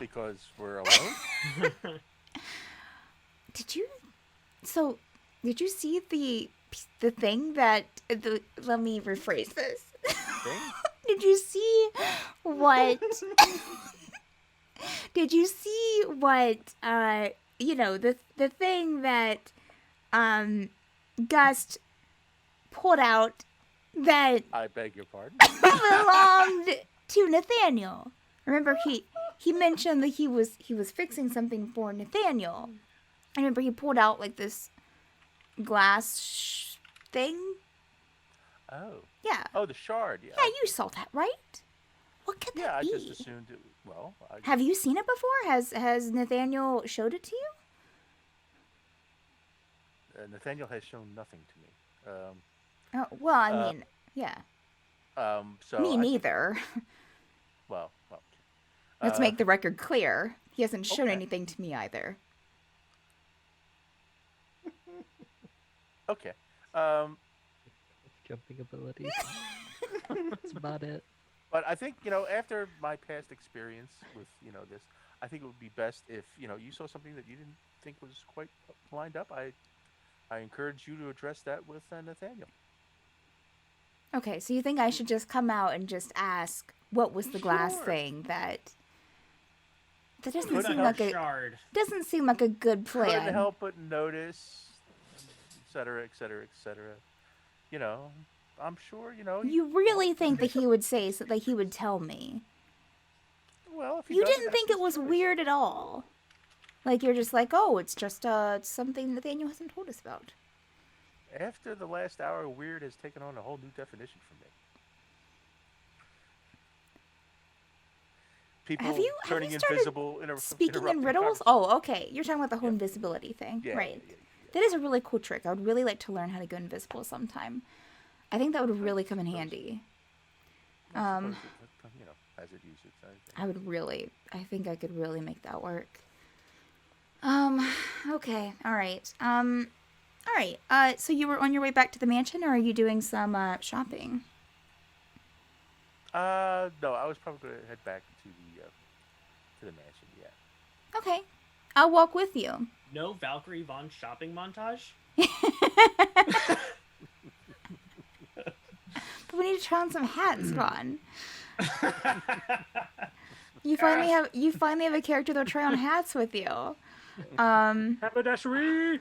because we're alone. Did you see the thing that let me rephrase this. Thing? Did you see what did you see what the thing that Gust pulled out that I beg your pardon. belonged to Nathaniel? Remember he mentioned that he was fixing something for Nathaniel. I remember he pulled out like this glass thing. Oh. Yeah. Oh, the shard. Yeah. Yeah, you saw that, right? What could Yeah, that I be? just assumed it. Well, Have you seen it before? Has Nathaniel showed it to you? Nathaniel has shown nothing to me. Oh, well, I Uh, mean, yeah. So Me I think- neither. well. Let's make the record clear. He hasn't shown okay. anything to me either. Okay. Jumping abilities. That's about it. But I think after my past experience with this, I think it would be best if you saw something that you didn't think was quite lined up. I encourage you to address that with Nathaniel. Okay, so you think I should just come out and just ask what was the glass Sure. thing that doesn't Put seem a like a shard. doesn't seem like a good plan. Couldn't help but notice, etc., etc., etc. I'm sure You really think that he would say so, that he would tell me? Well, if he You doesn't, didn't that's think it his was choice. weird at all. Like you're just like, oh, it's just something Nathaniel hasn't told us about. After the last hour, weird has taken on a whole new definition for me. People Have you turning started invisible, Speaking in interrupting riddles? conversation. Oh, okay. You're talking about the whole Yeah. invisibility thing, Yeah, right? yeah. That is a really cool trick. I would really like to learn how to go invisible sometime. I think that would really come in suppose. handy. I suppose as it uses. I think I could really make that work. Okay. All right. All right. So you were on your way back to the mansion, or are you doing some shopping? No, I was probably going to head back to the mansion. Yeah. Okay. I'll walk with you. No Valkyrie Vaughn shopping montage? We need to try on some hats, Vaughn. You finally have a character that'll try on hats with you. Haberdashery!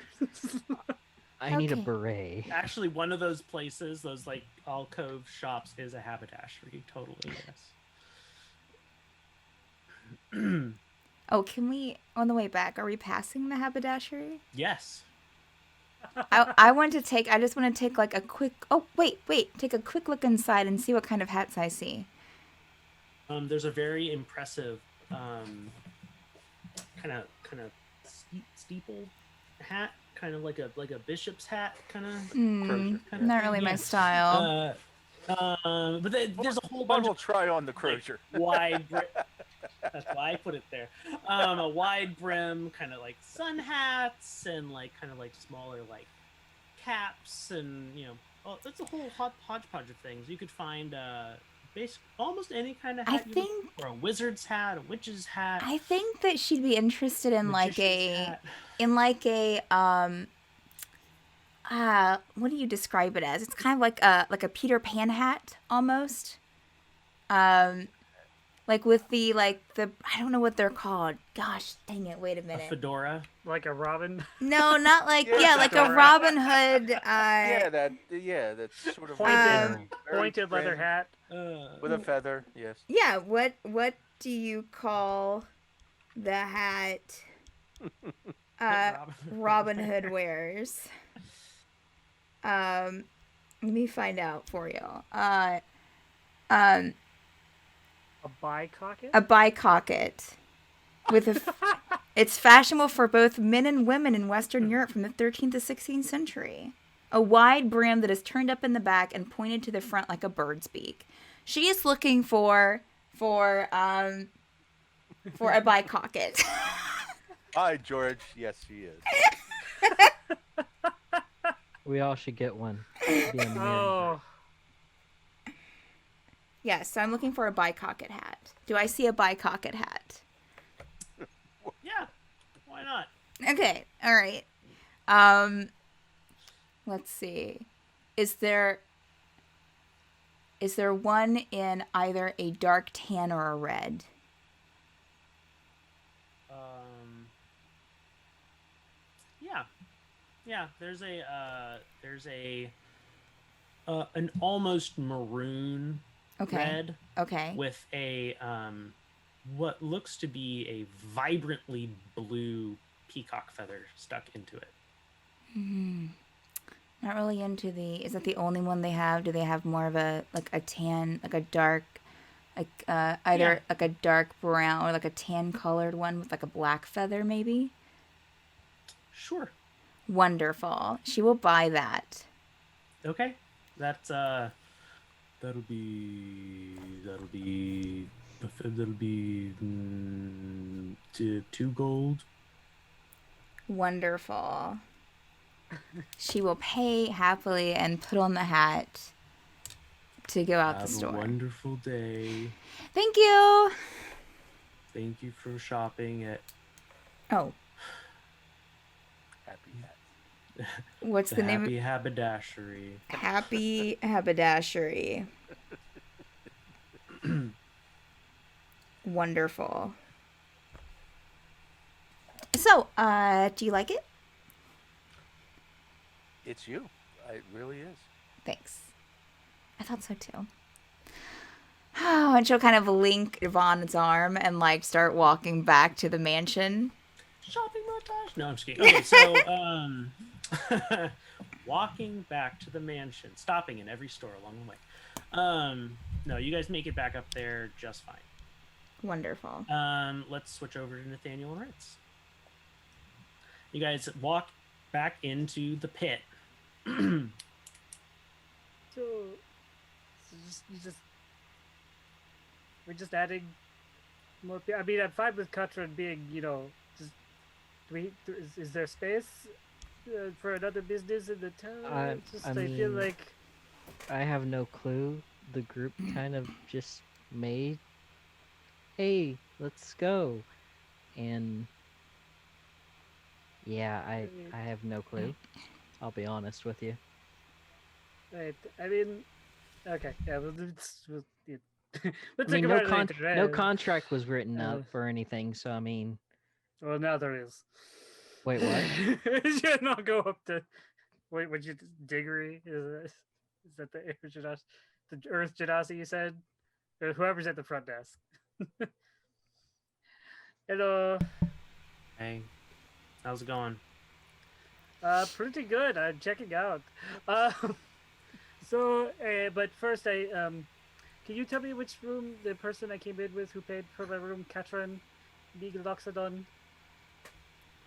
I need a Okay. beret. Actually, one of those places, those like alcove shops, is a haberdashery. Totally, yes. Oh, can we, on the way back, are we passing the haberdashery? Yes. I just want to take like a quick, take a quick look inside and see what kind of hats I see. There's a very impressive kind of steeple hat, kind of like a bishop's hat, kind of. Crozier, yeah. Not really my Yeah. style. But there's a whole But bunch we'll of try on the crozier. wide. That's why I put it there. A wide brim, kind of like sun hats, and like kind of like smaller like caps, and it's a whole hodgepodge of things. You could find almost any kind of hat. Or a wizard's hat, a witch's hat. I think that she'd be interested in like magician's hat. What do you describe it as? It's kind of like a Peter Pan hat almost. Like with the I don't know what they're called. Gosh, dang it! Wait a a minute. fedora. Like a robin. No, not like Yeah, like a fedora. Robin Hood. That's sort of Pointed, very pointed leather trim, hat. with a feather. Yes. Yeah. What do you call the hat? Robin Hood wears. Let me find out for you. A bicocket? A bicocket with it's fashionable for both men and women in Western Europe from the 13th to 16th century. A wide brim that is turned up in the back and pointed to the front like a bird's beak. She is looking for a bicocket. Hi, George. Yes, she is. We all should get one. Be a man. Oh, Yes, so I'm looking for a bicocket hat. Do I see a bicocket hat? Yeah, why not? Okay, all right. Let's see. Is there one in either a dark tan or a red? Yeah. There's an almost maroon Okay. red Okay. with a what looks to be a vibrantly blue peacock feather stuck into it. Not really into the. Is that the only one they have? Do they have more of a tan, like a dark, either like a dark brown or like a tan colored one with like a black feather maybe? Sure. Wonderful. She will buy that. Okay. That's that'll be 2 gold. Wonderful. She will pay happily and put on the hat to go out the Have a store. wonderful day. Thank you. Thank you for shopping at Oh, Happy hat. what's the name? Happy Haberdashery. Happy Haberdashery. Wonderful. So, do you like it? It's you. It really is. Thanks. I thought so too. Oh, and she'll kind of link Yvonne's arm and like start walking back to the mansion. Shopping montage? No, I'm just kidding. Okay, so walking back to the mansion, stopping in every store along the way. No, you guys make it back up there just fine. Wonderful. Let's switch over to Nathaniel and Ritz. You guys walk back into the pit. so we're just adding more people. I mean, I'm fine with Katran being, just is there space for another business in the town? I feel mean, like I have no clue. The group kind of just made, hey, let's go. And yeah, I have no clue. I'll be honest with you. right. I mean, Okay, yeah, well, yeah. We'll I mean, think no about it later. no contract was written Uh, up or anything. So I mean, Well, now there is. wait, what? Should not go up to. Wait, would you Diggory? Is that the the Earth Genasi you said? Or whoever's at the front desk. Hello. Hey, how's it going? Pretty good. I'm checking out. But first, can you tell me which room the person I came in with who paid for my room, Katran Beagloxodon?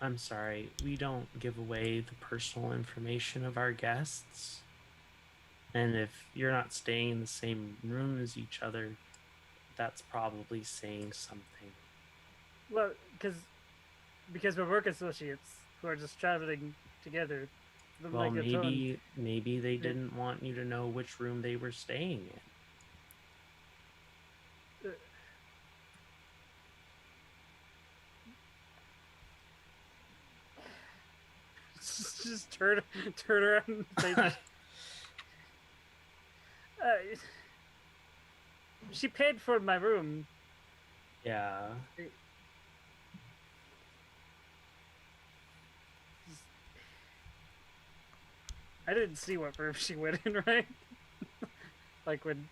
I'm sorry, we don't give away the personal information of our guests. And if you're not staying in the same room as each other, that's probably saying something. Well, because we're work associates who are just traveling together. Well, like your tone. maybe they didn't want you to know which room they were staying in. Just turn around and say, she paid for my room. Yeah. I didn't see what room she went in, right? Like when,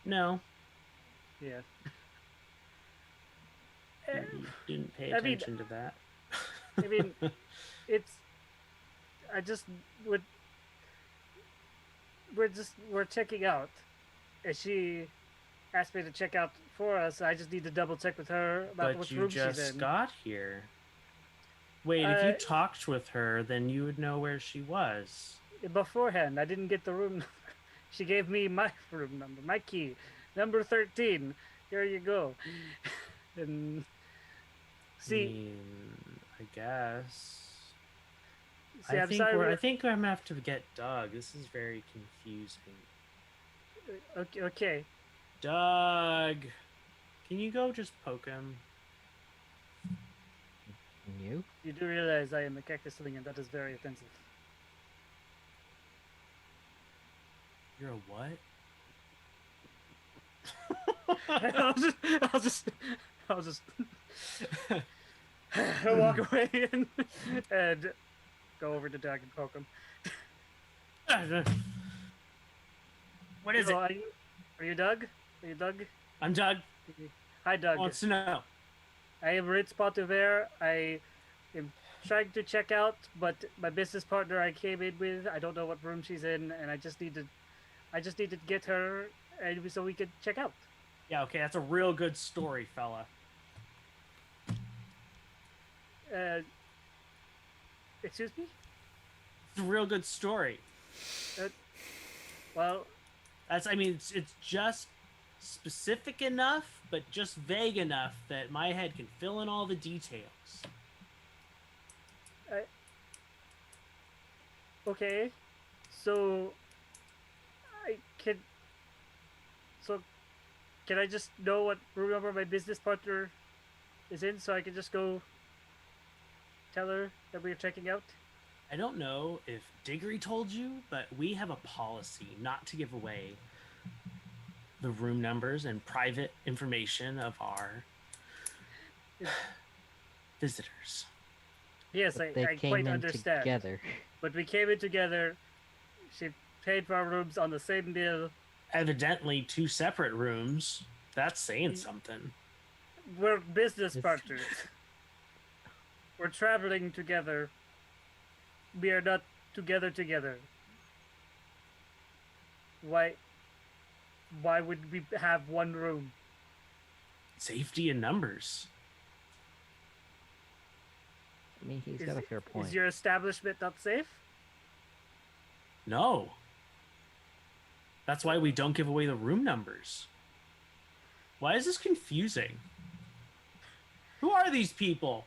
No, yeah. you didn't pay I mean- attention to that. I mean, it's. I just would. We're checking out, and she asked me to check out for us. I just need to double check with her about But which you room she's just in. got here. Wait, if you Uh, talked with her, then you would know where she was. Beforehand, I didn't get the room number. She gave me my room number, my key, number 13. Here you go. And I see, mean, I guess. see, I'm sorry. I think I'm gonna have to get Doug. This is very confusing. Okay. Doug, can you go just poke him? And you? You do realize I am a cactusling, and that is very offensive. You're a what? I'll just walk away and go over to Doug and poke him. What is it? Are you Doug? Are you Doug? I'm Doug. Hi, Doug. Wants to know. I am Ritz Potiver. I am trying to check out, but my business partner I came in with, I don't know what room she's in, and I just need to get her, and so we could check out. Yeah, okay, that's a real good story, fella. Excuse me? It's a real good story. Well, I mean, it's just specific enough, but just vague enough that my head can fill in all the details. okay. So, can I just know what room number my business partner is in, so I can just go tell her that we're checking out? I don't know if Diggory told you, but we have a policy not to give away the room numbers and private information of our visitors. Yes, But I they quite came in understand. together. But we came in together. She paid for our rooms on the same bill. Evidently, 2 separate rooms. That's saying something. We're business It's- partners. We're traveling together. We are not together. Why would we have one room? Safety in numbers. I mean, he's got a fair point. Is your establishment not safe? No. That's why we don't give away the room numbers. Why is this confusing? Who are these people?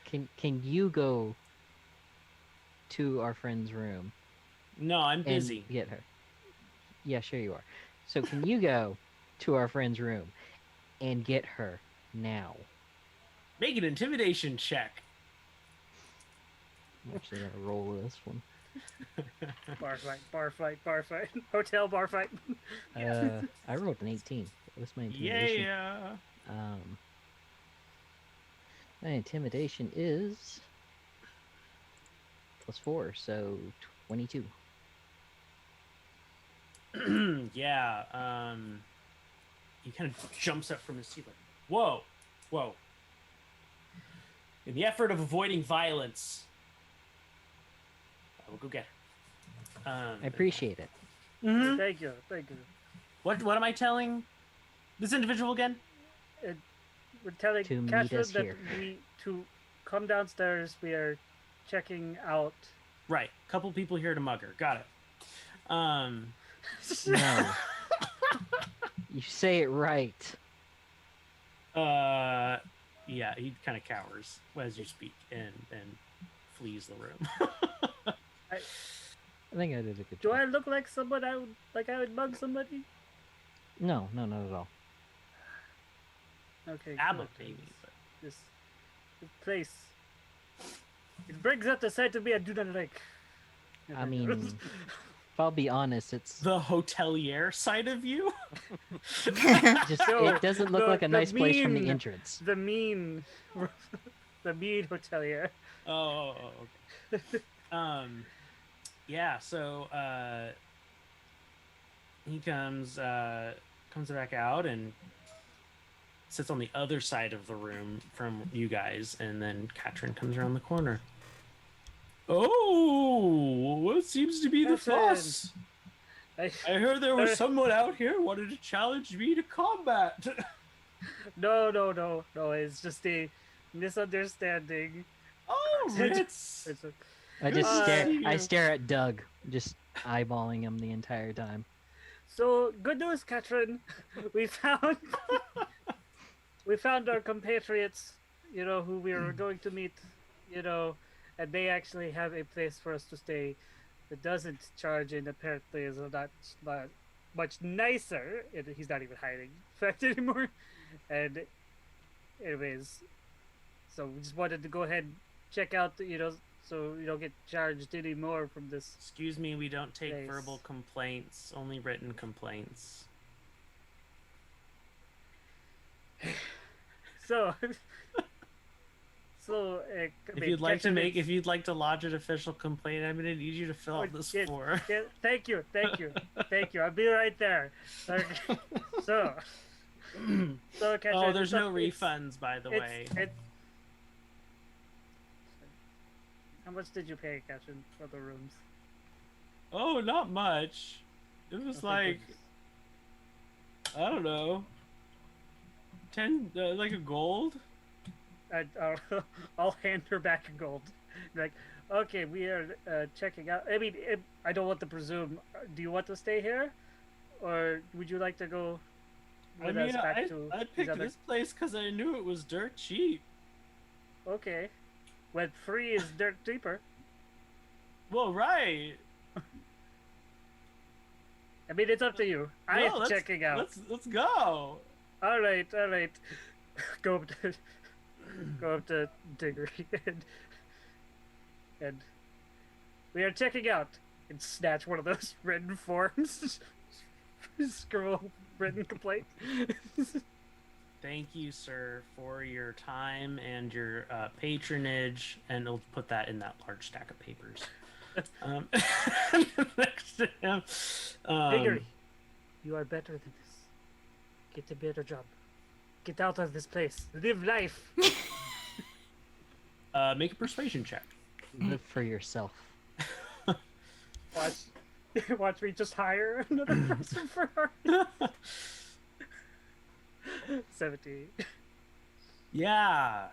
Can you go to our friend's room No, I'm and busy. get her? Yeah, sure you are. So can you go to our friend's room and get her now? Make an intimidation check. I'm actually gonna roll this one. Bar fight. Hotel bar fight. I rolled an 18. What's my intimidation? Yeah. My intimidation is +4, so 22. Yeah. He kind of jumps up from his seat like, whoa. In the effort of avoiding violence, I will go get her. I appreciate it. Mhm. Thank you. What am I telling this individual again? We're telling To meet Katran us that here. we to come downstairs. We are checking out. Right. Couple people here to mug her. Got it. No. You say it right. Yeah, he kind of cowers as you speak and flees the room. I think I did a good Do job. I look like someone I would mug somebody? No, not at all. Okay. Abbott, good. maybe. But... This place. It brings out the side of me I do not like. I mean, if I'll be honest, it's The hotelier side of you? just No, it doesn't look like a the nice place from the mean- entrance. the mean hotelier. Oh, okay. Yeah, so he comes back out and sits on the other side of the room from you guys, and then Katran comes around the corner. Oh, what seems to be the Katran. fuss? I, I heard there was Uh, someone out here who wanted to challenge me to combat. no. It's just a misunderstanding. Oh, Ritz! It's a, I just Uh, stare at Doug, just eyeballing him the entire time. so good news, Katran. We found our compatriots. You know who we were going to meet. You know, and they actually have a place for us to stay that doesn't charge and apparently is not much nicer. And he's not even hiding the fact anymore. And anyways, so we just wanted to go ahead and check out, so you don't get charged anymore from this. Excuse me, we don't take Nice. verbal complaints, only written complaints. So, If you'd like to lodge an official complaint, I'm gonna need you to fill out this yes, form. yeah, thank you. I'll be right there. Okay. So, Oh, Katran, there's it's no up- it's- refunds, by the way. How much did you pay, Katran, for the rooms? Oh, not much. It was Okay, like, good. I don't know, 10, like a gold. I'll hand her back a gold. Like, okay, we are checking out. I mean, I don't want to presume. Do you want to stay here, or would you like to go I with mean, us back to I these picked other? this place because I knew it was dirt cheap. Okay, when free is dirt cheaper. Well, right. I mean, it's up to you. I No, am checking out. Let's go. All right. Go up to Diggory and we are checking out. And snatch one of those written forms. Scribble written complaint. Thank you, sir, for your time and your patronage, and we'll put that in that large stack of papers. Next to him. Diggory, you are better than this. Get a better job. Get out of this place. Live life. Make a persuasion check. Live for yourself. Watch me just hire another person for her. 17. Yeah,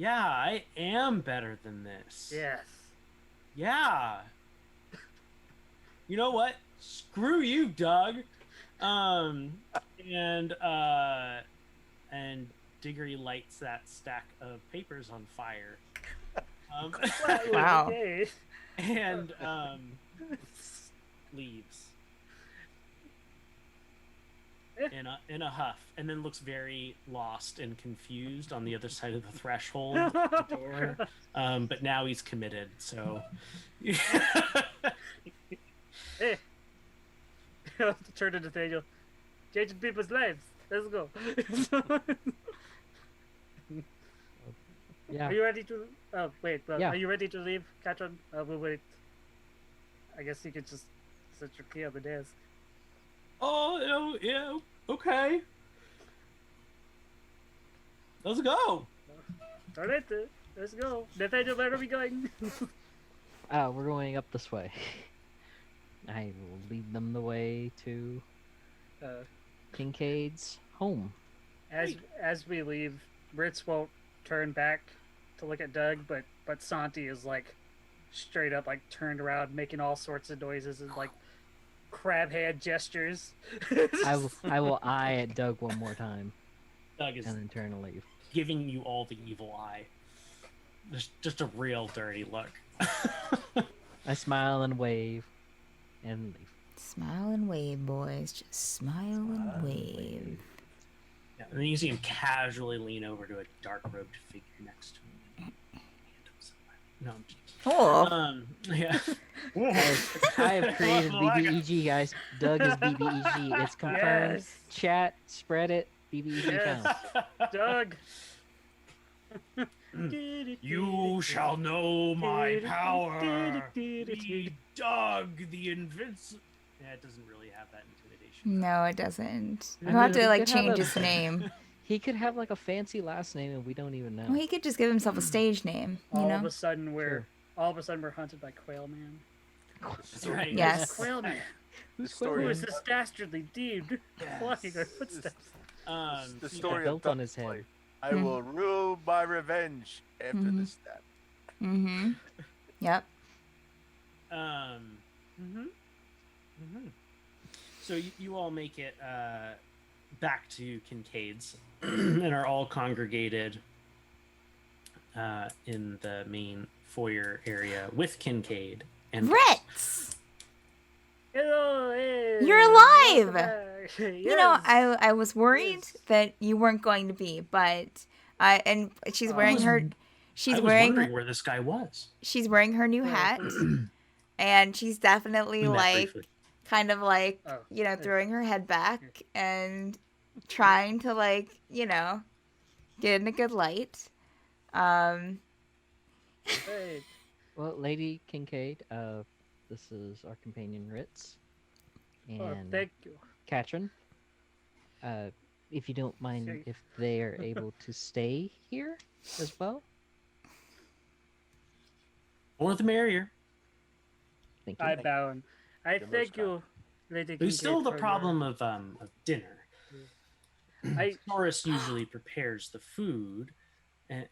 I am better than this. Yes. Yeah. You know what? Screw you, Doug. And Diggory lights that stack of papers on fire. Wow. Okay. And leaves. in a huff, and then looks very lost and confused on the other side of the threshold of the door. But now he's committed, so. Hey, turn to Nathaniel. Changing people's lives. Let's go. Yeah. Are you ready to? Oh wait, well, Yeah. are you ready to leave, Katran? We'll wait. I guess you could just set your key on the desk. Oh, yeah, okay. Let's go. All right, let's go. Nathaniel, where are we going? We're going up this way. I will lead them the way to uh, Kincaid's home. as we leave, Ritz won't turn back to look at Doug, but Santi is like straight up like turned around, making all sorts of noises and like crab hand gestures. I will eye at Doug one more time Doug is and then turn to leave. giving you all the evil eye. Just a real dirty look. I smile and wave and leave. Smile and wave, boys. Just smile and wave. Yeah, and then you see him casually lean over to a dark-robed figure next to him. No, I'm just... Oh, Yeah. I have created BBEG, guys. Doug is BBEG. It's confirmed. Yes. Chat, spread it. BBEG Yes. found. Doug. You shall know my power. Be Doug the Invincible. Yeah, it doesn't really have that intimidation. no, it doesn't. I We'll have mean, to we like could have change a- his name. He could have like a fancy last name and we don't even know. Well, he could just give himself a stage name, you All of know? a sudden we're Sure. hunted by Quail Man. That's right. Yes. Quail Man. Who's story Who Quail is Man? this dastardly dude walking our This- footsteps? The So you story built of on his Doug's head. life. I will rule my revenge after Mhm. this step. Mm-hmm. Yep. So you all make it back to Kincaid's and are all congregated in the main foyer area with Kincaid and Ritz! Hello, hey, You're alive! welcome back. You know, Yes. I was worried Yes. that you weren't going to be, but and she's Oh. wearing I her was she's wondering wearing where this guy was. she's wearing her new hat, and she's definitely We met like briefly. kind of like Oh, you know okay. throwing her head back and trying to like you know get in a good light. Hey, Well, Lady Kincaid, this is our companion Ritz. And oh, thank you. Katran. If you don't mind Sure. if they are able to stay here as well. More the merrier. Thank you. I bow and I You're most thank you, Lady There's still Kincaid, the for problem of dinner. I- Sorris usually prepares the food, and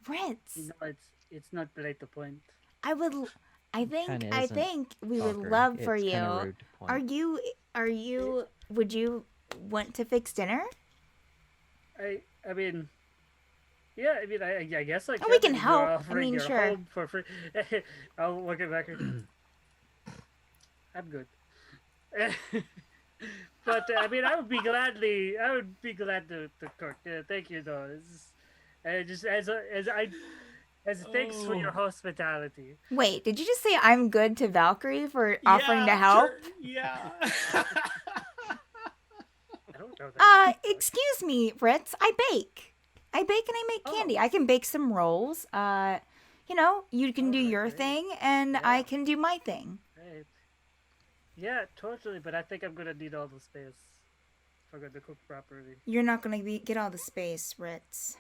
Ritz, You know, it's not like the point. I would I think Kinda I isn't think we would Conquer. love for It's kinda you. rude to point. Are you would you want to fix dinner? I mean, yeah. I mean, I guess I Oh, we can You're help. I offering mean, your sure. home for free. I'll look at back. I'm good. But I mean, I would be glad to cook. Thank you, though. Just as thanks for your Oh. hospitality. Wait, did you just say I'm good to Valkyrie for offering to help? Sure, yeah. I don't know that. Excuse me, Ritz. I bake. I bake and I make candy. Oh. I can bake some rolls. You know, you can do Alright, your great. thing and I Yeah. can do my thing. Right. Yeah, totally. But I think I'm gonna need all the space if I'm gonna cook properly. You're not gonna get all the space, Ritz.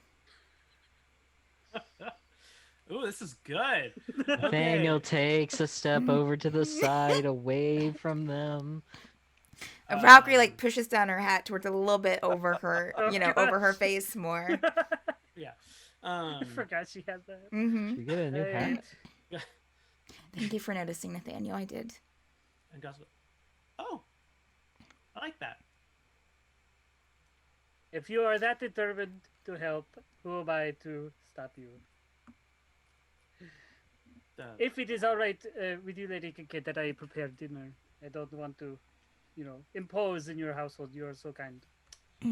Ooh, this is good. Nathaniel takes a step over to the side, away from them. Valkyrie like pushes down her hat towards a little bit over her, Oh, you know, gosh. over her face more. Yeah. I forgot she had that. Mm-hmm. Should we get a new hat? Thank you for noticing, Nathaniel. I did. And Gus goes, oh, I like that. If you are that determined to help, who am I to stop you? If it is all right with you, Lady Kincaid, that I prepare dinner, I don't want to impose in your household. You are so kind.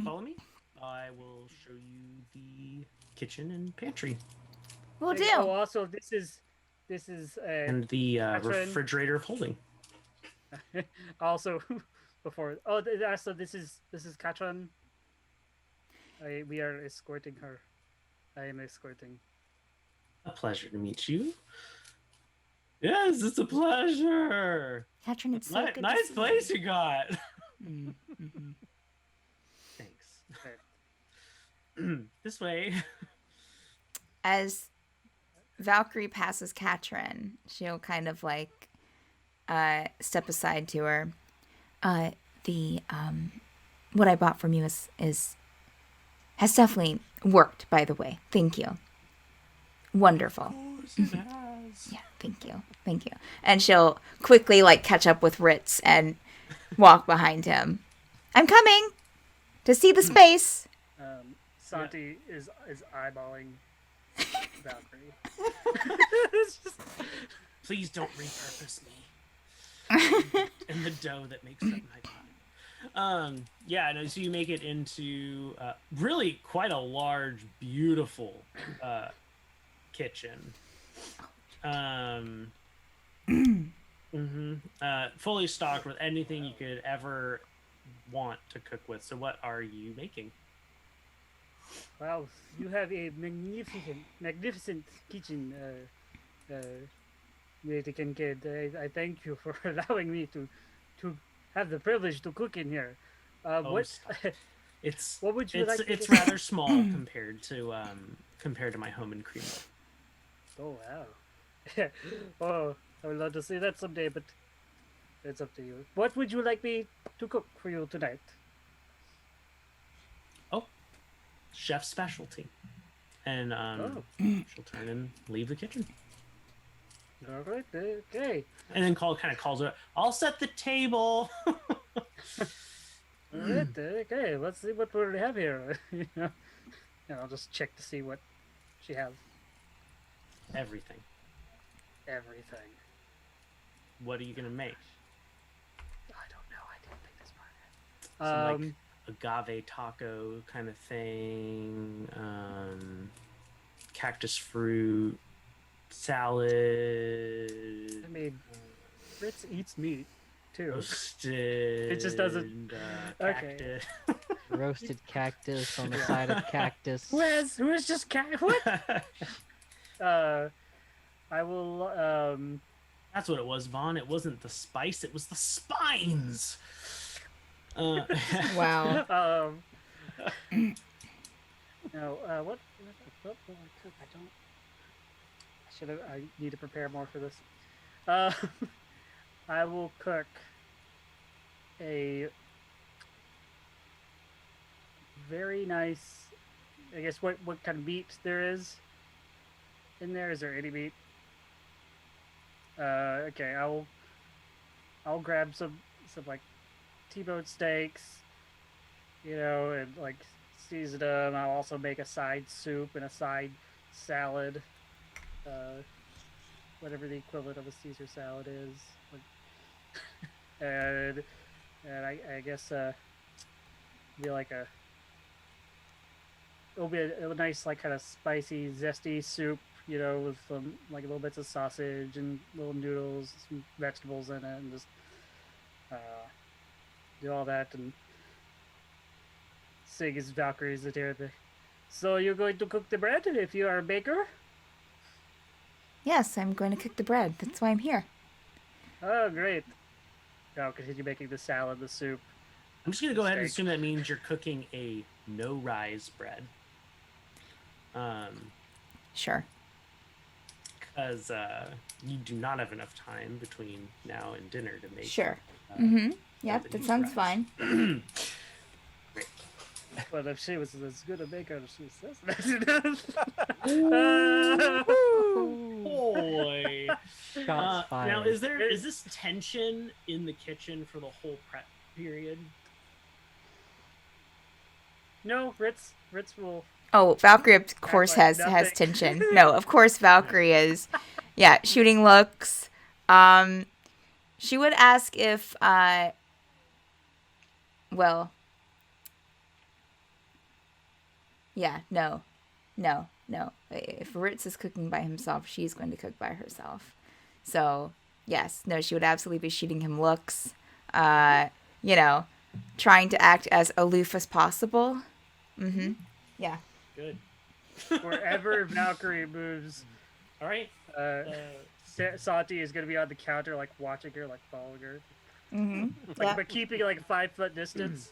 Follow me. I will show you the kitchen and pantry Will do. Oh, also this is and the Katran. refrigerator of holding. also before. So this is Katran. We are escorting her. I am escorting. A pleasure to meet you. Yes, it's a pleasure. Katrin, it's so good to Nice see place you. you got. Mm-hmm. Thanks. Okay. This way. As Valkyrie passes Katrin, she'll kind of like step aside to her. The what I bought from you is has definitely worked, by the way. Thank you. Wonderful. Yeah, thank you. And she'll quickly like catch up with Ritz and walk behind him. I'm coming to see the space. Santi is eyeballing Valkyrie. Please don't repurpose me. And the dough that makes up my pie. Yeah, no, so you make it into really quite a large, beautiful kitchen. Fully stocked with anything you could ever want to cook with. So what are you making? Wow, you have a magnificent kitchen, Mexican kid. I thank you for allowing me to have the privilege to cook in here. It's what would you like? It's rather small compared to my home in Cream. Oh wow! Oh, I would love to see that someday, but it's up to you. What would you like me to cook for you tonight? Chef's specialty. And she'll turn and leave the kitchen. All right, okay. And then calls her, I'll set the table. All right, okay. Let's see what we have here. And I'll just check to see what she has. Everything. What are you gonna make? I don't know. I didn't think this part. Some, agave taco kind of thing, cactus fruit, salad. I mean, Ritz eats meat too. Roasted. It just doesn't. Okay. Roasted cactus on the side of cactus. Who is just what? I will. That's what it was, Vaughn. It wasn't the spice; it was the spines. Wow. No. What will I cook? I need to prepare more for this. I will cook a very nice. I guess what kind of meat there is in there? Is there any meat? Okay. I'll grab some like T-bone steaks, and like season them. I'll also make a side soup and a side salad, whatever the equivalent of a Caesar salad is. and I guess be like it'll be a nice like kind of spicy, zesty soup, with some like little bits of sausage and little noodles, some vegetables in it, and just do all that and sing as Valkyrie's there. So you're going to cook the bread if you are a baker? Yes, I'm going to cook the bread. That's why I'm here. Oh, great. I'll continue making the salad, the soup. I'm just going to go ahead and assume that means you're cooking a no-rise bread. Sure. Because you do not have enough time between now and dinner to make. Sure. Yep, that sounds fine. Great. But if she was as good a baker as she says, Boy. Shots fired. Now, is this tension in the kitchen for the whole prep period? no, Ritz will. Oh, Valkyrie, of course, like has nothing. tension. No, of course, Valkyrie is, shooting looks. She would ask if well, yeah, no. If Ritz is cooking by himself, she's going to cook by herself. So, yes, no, she would absolutely be shooting him looks, trying to act as aloof as possible. Mm-hmm. Yeah. Good. Wherever Valkyrie moves, All right. Santi is gonna be on the counter, like watching her, like following her, Mm-hmm. like Yeah. but keeping like 5 foot distance.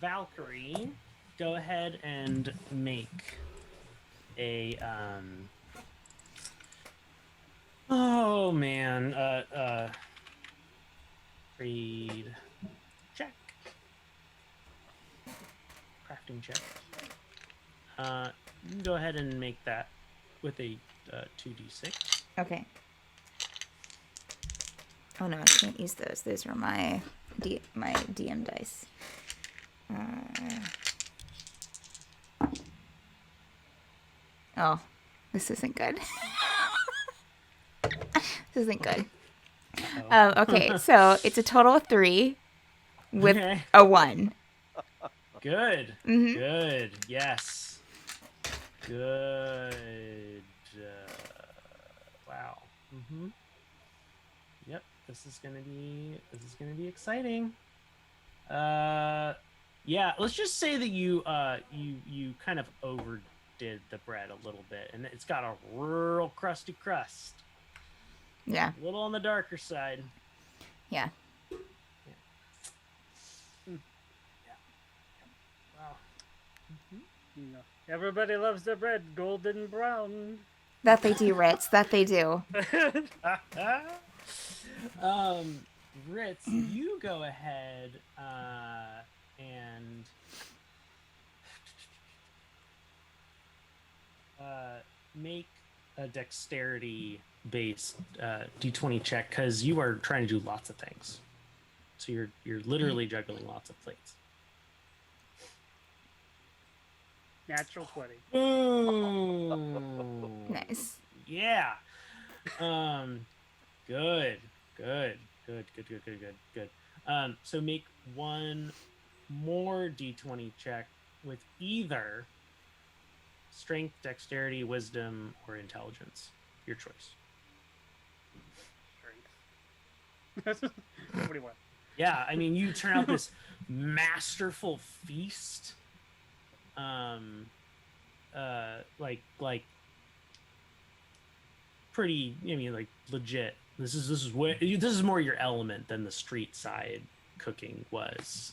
Valkyrie, go ahead and make a oh man, read check, crafting check. You can go ahead and make that with a 2d6. Okay. Oh no, I can't use those. Those are my DM dice. Oh, this isn't good. This isn't good. Okay, so it's a total of 3 with Okay. a 1. Good. Mhm. Good. Yes. Good. Wow. Mhm. Yep. This is gonna be exciting. Yeah. Let's just say that you kind of overdid the bread a little bit, and it's got a real crusty crust. Yeah, A little on the darker side. yeah. Wow. You know, everybody loves their bread golden brown. That they do, Ritz. That they do. Ritz, you go ahead and make a dexterity based d20 check, because you are trying to do lots of things. So you're literally juggling lots of plates. Natural 20. Boom. Nice. Yeah. Good. So make one more d20 check with either strength, dexterity, wisdom, or intelligence. Your choice. Strength. What do you want? Yeah, I mean, you turn out this masterful feast. Like pretty. I mean, like legit. This is more your element than the street side cooking was.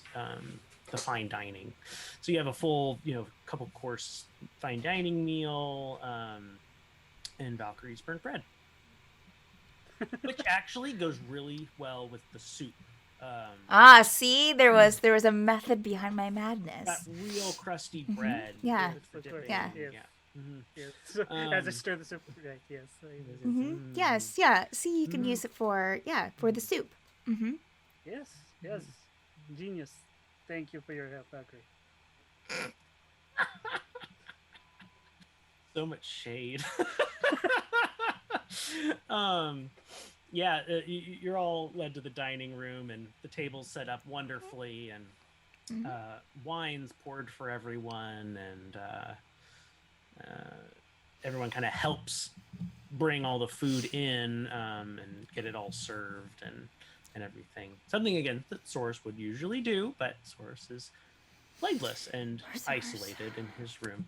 The fine dining. So you have a full, couple course fine dining meal, and Valkyrie's burnt bread, which actually goes really well with the soup. See, there was a method behind my That madness. real crusty bread. Yeah. for dipping. Yeah. Yes. Mhm. Yes. As I stir the soup. Right, yes. Yes, yeah. See, you can use it for the soup. Mm-hmm. Yes. Genius. Thank you for your help, Valkyrie. So much shade. You're all led to the dining room, and the table's set up wonderfully, and wine's poured for everyone, and everyone kind of helps bring all the food in, and get it all served and everything. Something, again, that Sorris would usually do, but Sorris is flagless and isolated in his room.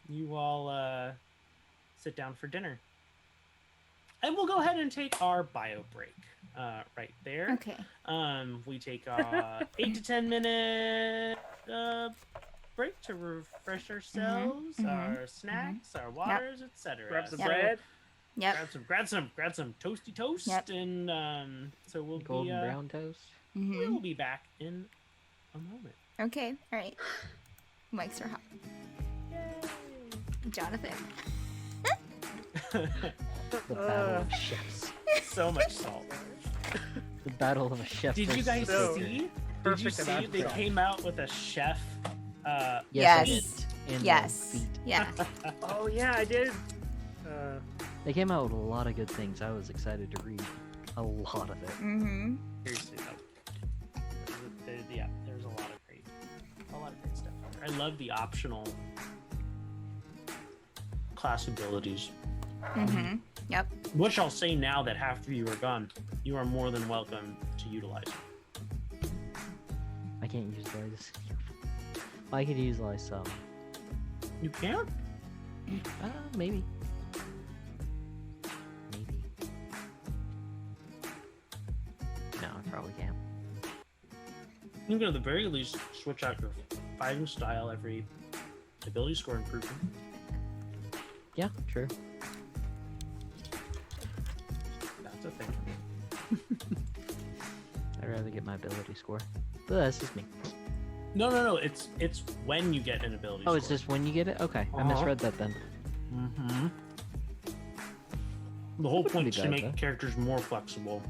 You all sit down for dinner, and we'll go ahead and take our bio break right there. Okay. We take a 8 to 10 minute break to refresh ourselves, our snacks, our waters, etc. Grab some Yep. bread. Yep. Grab some toasty toast, Yep. and so we'll Golden be brown toast. Mm-hmm. we'll be back in a moment. Okay. All right. Mics are hot. Jonathan. The battle of chefs. So much salt. The battle of a chef. Did you versus guys So- cooker. see? Did you Perfect see amount of they salt. came out with a chef? Yes. I Yes. did. In the Yes. feet. Yeah. Oh yeah, I did. They came out with a lot of good things. I was excited to read a lot of it. Mm-hmm. Seriously though. Yeah, there's a lot of great stuff out there. I love the optional class abilities. Mm-hmm. Yep. Which I'll say now that half of you are gone, you are more than welcome to utilize. I can't utilize. I could utilize some. You can? Maybe. Maybe. No, I probably can't. You can at the very least switch out your fighting style every ability score improvement. Yeah, true. That's a thing. I'd rather get my ability score. But that's just me. No. It's when you get an ability Oh, score. it's just when you get it? Okay, I Uh-huh. misread that then. Mm-hmm. The whole Pretty point is to bad, make though. characters more flexible,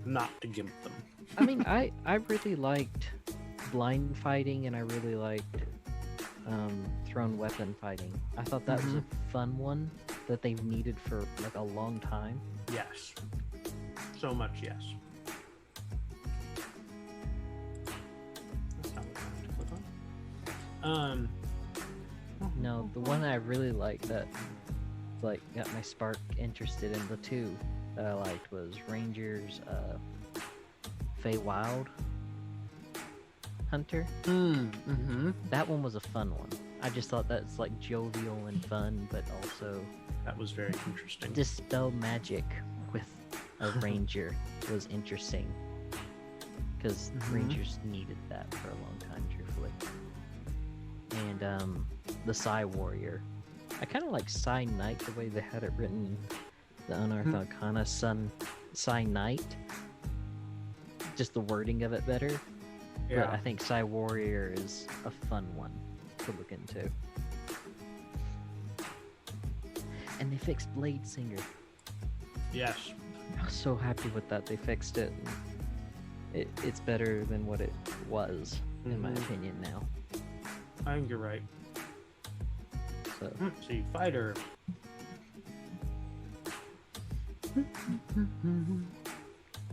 not to gimp them. I mean, I really liked blind fighting, and I really liked thrown weapon fighting. I thought that was a fun one that they've needed for like a long time. Yes. So much yes. That's not what I wanted to click on. No, the one I really liked that like got my spark interested in the two that I liked was Ranger's Feywild Hunter. Mm-hmm. That one was a fun one. I just thought that's like jovial and fun, but also That was very interesting. dispel magic with a ranger was interesting because rangers needed that for a long time, truthfully. And the Psy Warrior, I kind of like Psy Knight the way they had it written, the Unearthed Arcana Psy Knight. Just the wording of it better. But I think Psy Warrior is a fun one to look into. And they fixed Blade Singer. Yes. I was so happy with that. They fixed it. And it's better than what it was, in my opinion, now. I think you're right. So, See, fighter. I'm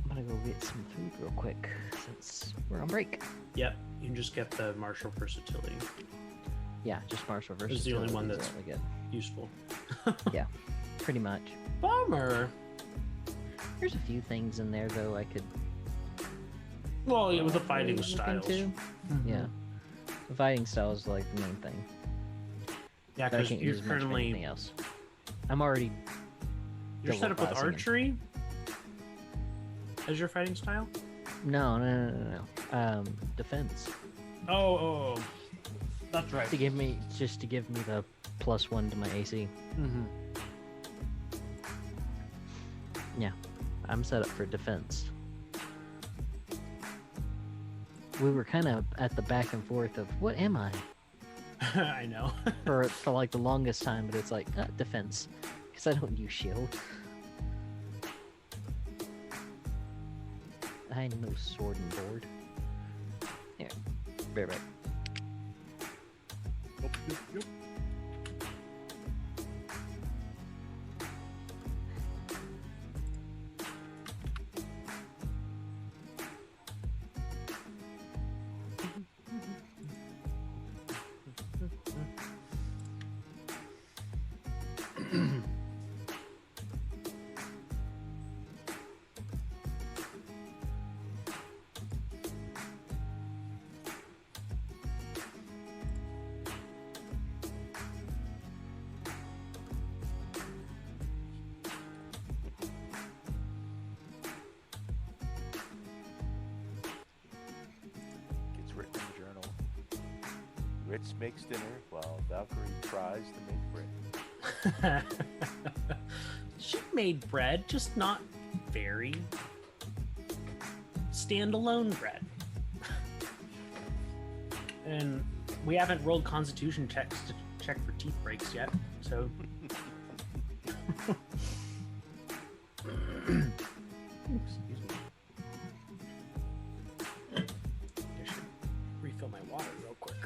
gonna go get some food real quick since we're on break. Yep. You can just get the martial versatility. Yeah, just martial This versus is the only one that's good. useful. Yeah, pretty much. Bummer. There's a few things in there though I could. Well, yeah, with the fighting look styles. into. Yeah, the fighting style is like the main thing. Yeah, But I because can't you're use much of currently anything else. I'm already. you're set up with double-classing him. archery as your fighting style. No. Defense. Oh, that's right. To give me the +1 to my AC. Mm-hmm. Yeah, I'm set up for defense. We were kind of at the back and forth of what am I I know. for like the longest time, but it's like defense because I don't use shield. I know sword and board. Here, right. Gets written in the journal. Ritz makes dinner while Valkyrie tries to make bread. She made bread, just not very standalone bread. And we haven't rolled Constitution checks to check for teeth breaks yet, so. Excuse me. I should refill my water real quick.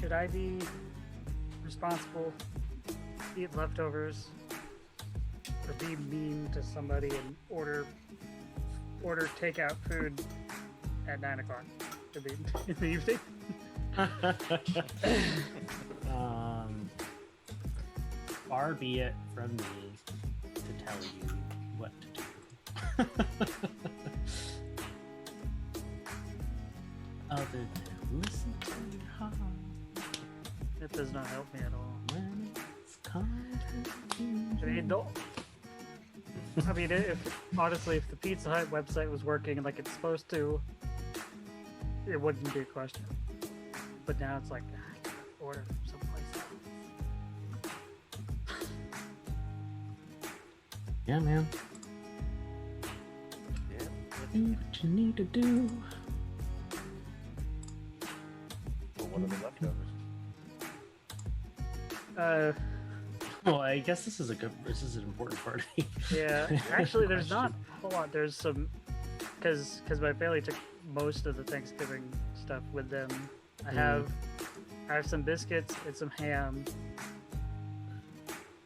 should I be responsible, eat leftovers, or be mean to somebody and order takeout food at 9 o'clock in the evening? Far be it from me to tell you what to do. Other than listen to your heart It does not help me at all. when it's come to I mean, honestly, if the Pizza Hut website was working like it's supposed to, it wouldn't be a question. But now it's like, I gotta order from someplace else. Yeah, man. Yeah. Do what you need to do. Well, what are the leftovers? Well, I guess this is an important part. Yeah, actually, there's not a whole lot. There's some, because my family took most of the Thanksgiving stuff with them. I have some biscuits and some ham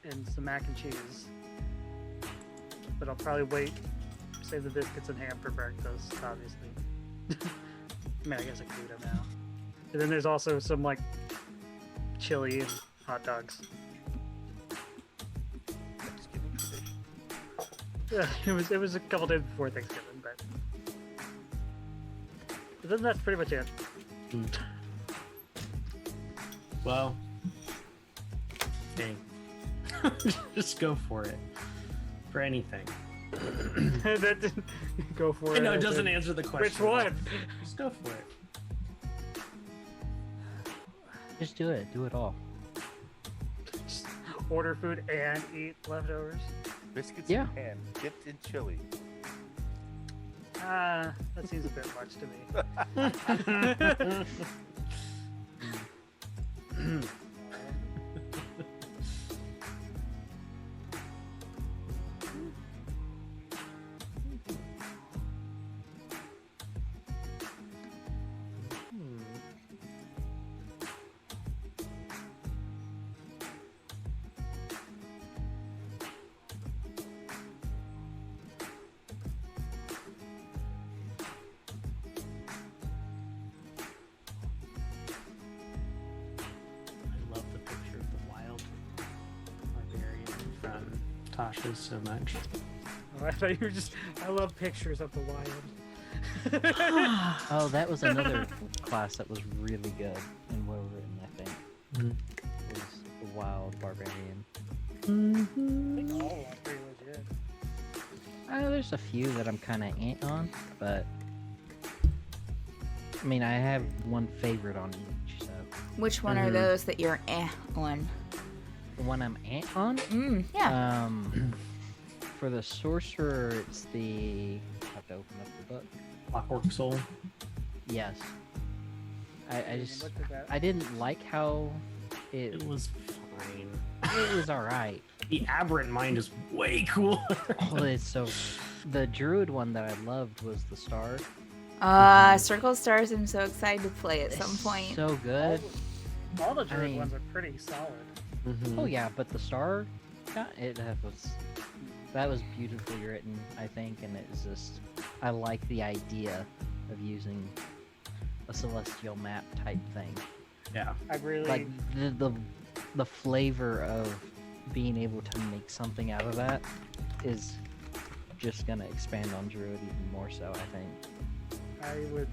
and some mac and cheese. But I'll probably save the biscuits and ham for breakfast, obviously. I mean, I guess I can do that now. And then there's also some like chili and hot dogs. Thanksgiving tradition. Yeah, it was a couple days before Thanksgiving, but then that's pretty much it. Well, dang. Just go for it. For anything. That didn't go for I it. know it as doesn't in, answer the question. Which one? Just go for it. Just do it. Do it all. Just order food and eat leftovers. Biscuits Yeah. and ham dipped in chili. That seems a bit much to me. I love the picture of the wild barbarian from Tasha's so much. Oh, I thought you were just. I love pictures of the wild. Oh, that was another class that was really good and well written, I think. Mhm. It was the Wild Barbarian. I think all are pretty legit. There's a few that I'm kind of on, but I mean, I have one favorite on each, so Which one are those that you're on? the one I'm on. Yeah. For the sorcerer, it's the. I have to open up the book. Clockwork Soul. Yes. I just Looked at that. I didn't like how It it was fine. it was all right. The Aberrant Mind is way cooler. Oh, it's so. The druid one that I loved was the star. Circle Stars, I'm so excited to play at some It's point. so good. All the druid mean- ones are pretty solid. Oh yeah, but the star, that was beautifully written, I think, and it was just I like the idea of using a celestial map type thing. Yeah. I really Like the flavor of being able to make something out of that is just gonna expand on druid even more so, I think. I would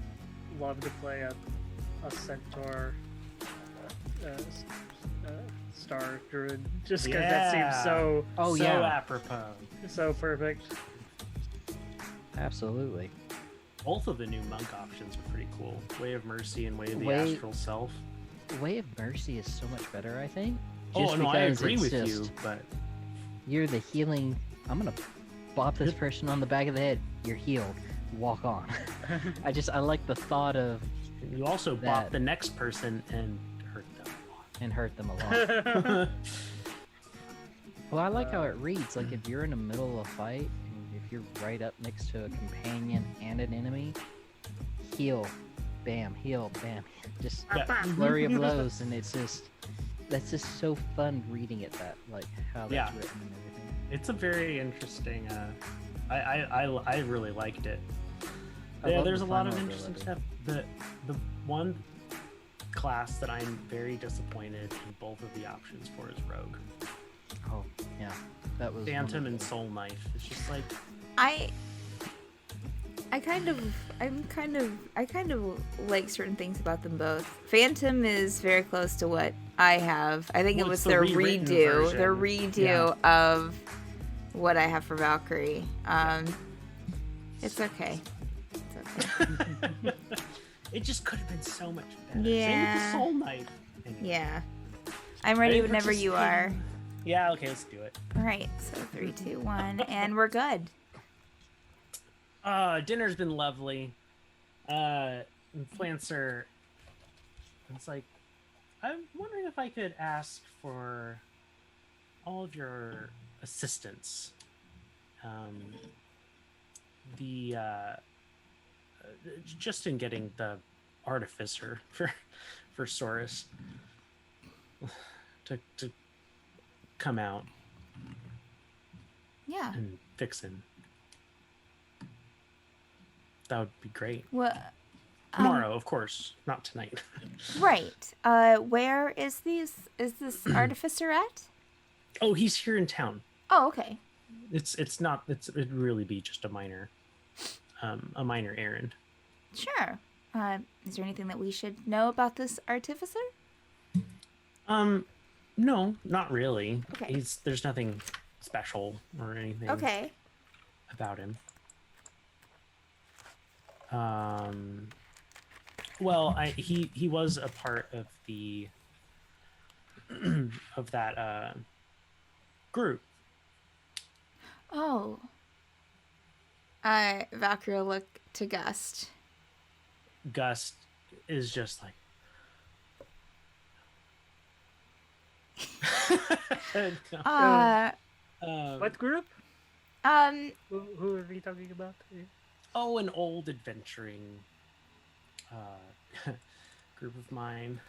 love to play a centaur star druid just because that Yeah. seems so Oh so yeah, apropos. so perfect. absolutely. Both of the new monk options are pretty cool. Way of Mercy and Way of the Way- Astral Self. Way of Mercy is so much better, I think. Oh, Just no, I because agree it's with just- you, but You're the healing. I'm gonna bop this person on the back of the head. You're healed. Walk on. I like the thought of you also bop That- the next person and hurt them and hurt them a lot. a lot. Well, I like how it reads. Like if you're in the middle of a fight, and if you're right up next to a companion and an enemy, heal, bam, heal, bam, just Yeah. flurry of blows, and that's just so fun reading it. That like how that's Yeah. written and everything. It's a very interesting. I really liked it. I Yeah, love there's the a lot of final interesting ability. stuff. The one class that I'm very disappointed in both of the options for is Rogue. Oh yeah, that was one of Phantom and the- Soul Knife. It's just like I kind of like certain things about them both. Phantom is very close to what I have. I think it Well, was it's the their rewritten redo, version. of what I have for Valkyrie. It's okay. It's okay. it just could have been so much better. Same with Yeah. the Soul Knife. Anyway, Yeah. I'm I ready didn't whenever you are. participate. Yeah. Okay. Let's do it. All right. So 3, 2, 1, and we're good. Dinner's been lovely. And Flancer, it's like, I'm wondering if I could ask for all of your assistance. Just in getting the artificer for Sorris to come out Yeah. and fix him. That would be great. Well, Tomorrow, of course, not tonight. right. Where is this artificer at? Oh, he's here in town. Oh, okay. It'd really be just a minor errand. Sure. Is there anything that we should know about this artificer? No, not really. Okay. There's nothing special or anything Okay. about him. Well, he was a part of the of that group. Oh. Valkyrie will look to Gust. Gust is just like What group? Um, Who are we talking about? an old adventuring group of mine.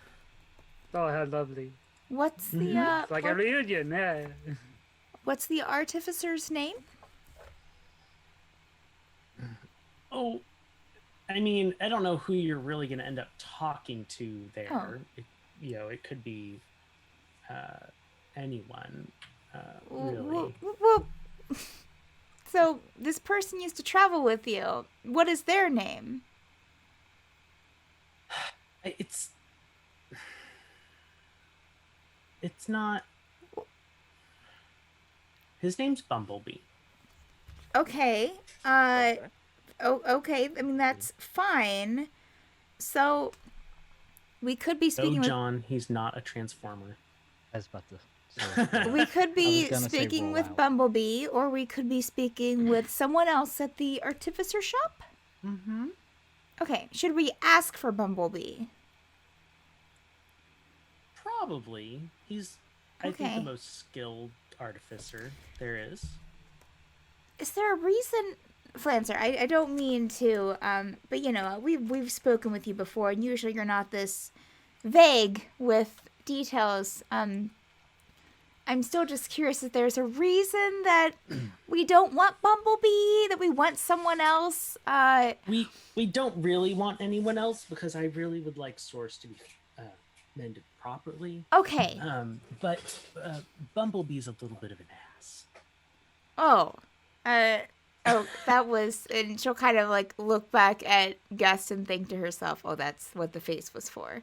Oh, how lovely! what's the It's like a reunion. Yeah. what's the artificer's name? Oh, I mean, I don't know who you're really going to end up talking to there. Oh. It could be anyone, Well, really. so this person used to travel with you. What is their name? It's not. His name's Bumblebee. Okay. Okay. I mean, that's fine. So we could be Oh, speaking with John, he's not a transformer. I was about to. Say, we could be gonna say speaking roll with out. Bumblebee, or we could be speaking with someone else at the artificer shop. Mm-hmm. Okay. Should we ask for Bumblebee? Probably. He's, I think, Okay. the most skilled artificer there is. Is there a reason, Flancer? I don't mean to, but we've spoken with you before, and usually you're not this vague with details. I'm still just curious if there's a reason that we don't want Bumblebee, that we want someone else. We don't really want anyone else because I really would like Sorris to be mended properly. Okay. But Bumblebee's a little bit of an ass. Oh, that was, and she'll kind of like look back at Gust and think to herself, "Oh, that's what the face was for."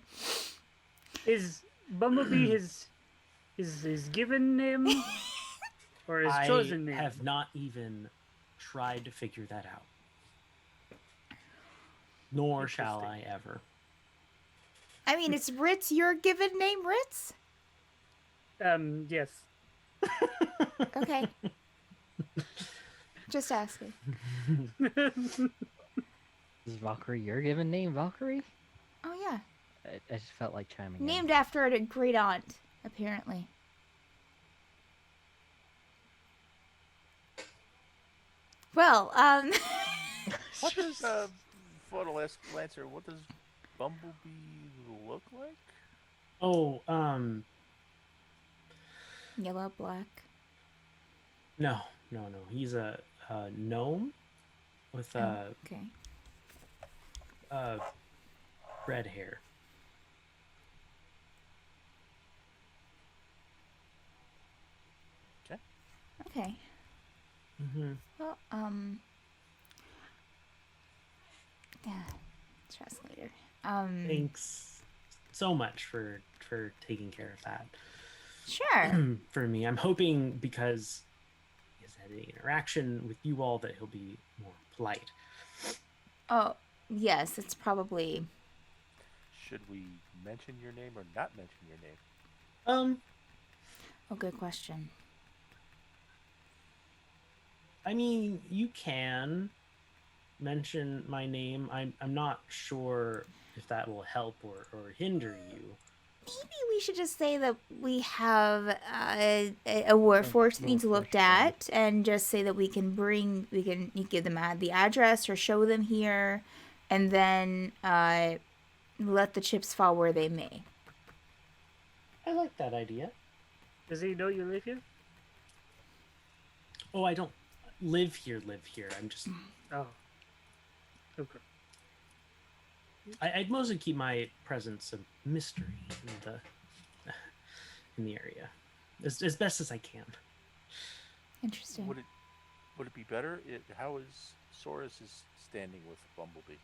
Is Bumblebee his given name or his chosen I name? have not even tried to figure that out. Nor shall I ever. I mean, it's Ritz. Your given name, Ritz? Yes. Okay. Just asking. is Valkyrie your given name, Valkyrie? Oh yeah, I just felt like chiming named after a great aunt, apparently. Well, What does for the last Lancer? What does Bumblebee look like? Oh, Yellow, black. no. He's a gnome with Oh, okay. uh, red hair. Okay. Okay. Mm-hmm. Well, yeah, translator. Thanks so much for taking care of that. Sure. For me, I'm hoping because he's had any interaction with you all that he'll be more polite. Oh, yes, it's probably. Should we mention your name or not mention your name? Oh, good question. I mean, you can mention my name. I'm not sure if that will help or hinder you. Maybe we should just say that we have a warforged that needs looked at, and just say that we can you give them the address or show them here, and then let the chips fall where they may. I like that idea. Does he know you live here? Oh, I don't live here. I'm just. Oh. Okay. I'd mostly keep my presence a mystery in the area, as best as I can. Interesting. Would it be better? How is Sorris is standing with Bumblebee?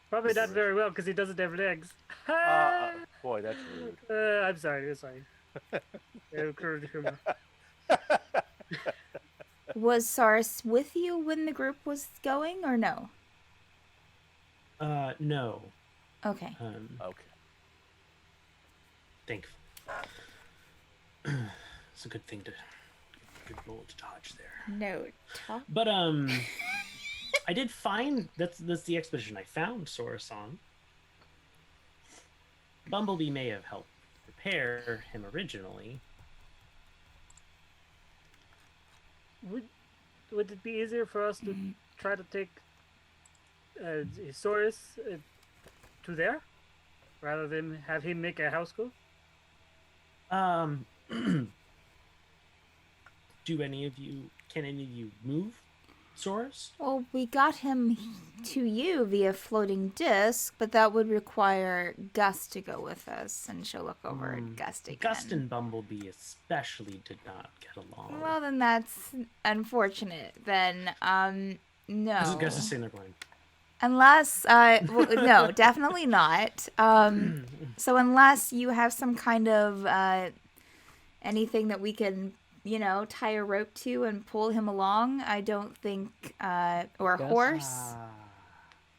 Probably not very well because he doesn't have legs. Boy, that's rude. I'm sorry. Crude humor. Was Sorris with you when the group was going, or no? No. Okay. Okay. Thankfully. It's a good thing good roll to dodge there. No talk. But I did find that's the expedition I found Sorris on. Bumblebee may have helped prepare him originally. Would it be easier for us to try to take Sorris to there, rather than have him make a house call? Can any of you move Sorris? Well, we got him to you via floating disc, but that would require Gust to go with us, and she'll look over at Gust again. Gust and Bumblebee especially did not get along. Well, then that's unfortunate. Then, no. Gust is sitting there going, Unless, no, definitely not. So unless you have some kind of anything that we can, tie a rope to and pull him along, I don't think, or a Gus? horse.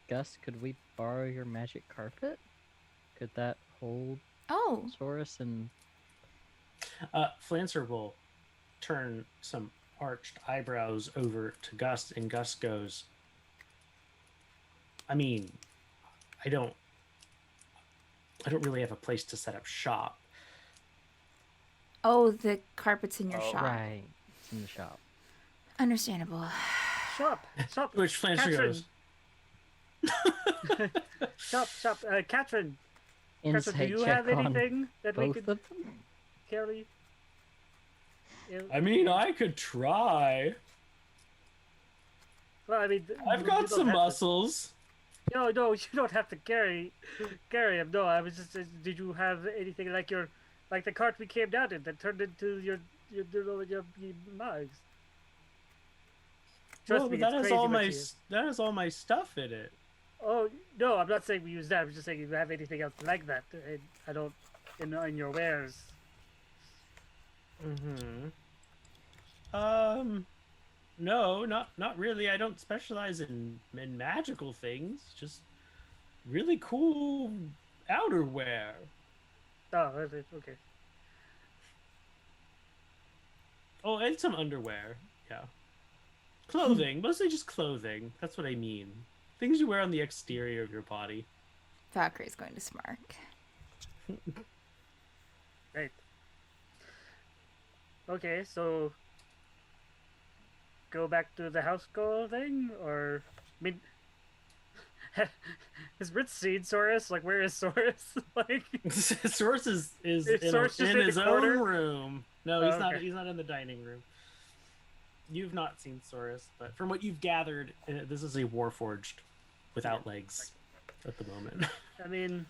Gus, could we borrow your magic carpet? Could that hold Oh, Sorris and... Flancer will turn some arched eyebrows over to Gust, and Gust goes, I mean, I don't really have a place to set up shop. oh, the carpet's in your shop. Right, it's in the shop. Understandable. Shop. Which Flancer Katran. goes, Shop. Katran. Katran, do Insight you check have on anything that we both could of them? carry? I mean, I could try. Well, I mean, I've you got don't some have to- muscles. No, you don't have to carry him. No, I was just. Did you have anything like the cart we came down in that turned into your mugs? Trust Well, me, but it's crazy that has all my stuff in it. Oh no, I'm not saying we use that. I'm just saying if you have anything else like that. I don't in your wares. No, not really. I don't specialize in magical things. Just really cool outerwear. Oh, okay. Oh, and some underwear. Yeah. Clothing, mostly just clothing. That's what I mean. Things you wear on the exterior of your body. Valkyrie's going to smirk. Right. Okay, so go back to the house call thing, or I mean, has Ritz seen Sorris? Like, where is Sorris? Like, Sorris is Sorris just in in his the own corner? room. No, Oh, he's not. okay. He's not in the dining room. You've not seen Sorris, but from what you've gathered, this is a warforged without legs at the moment. I mean,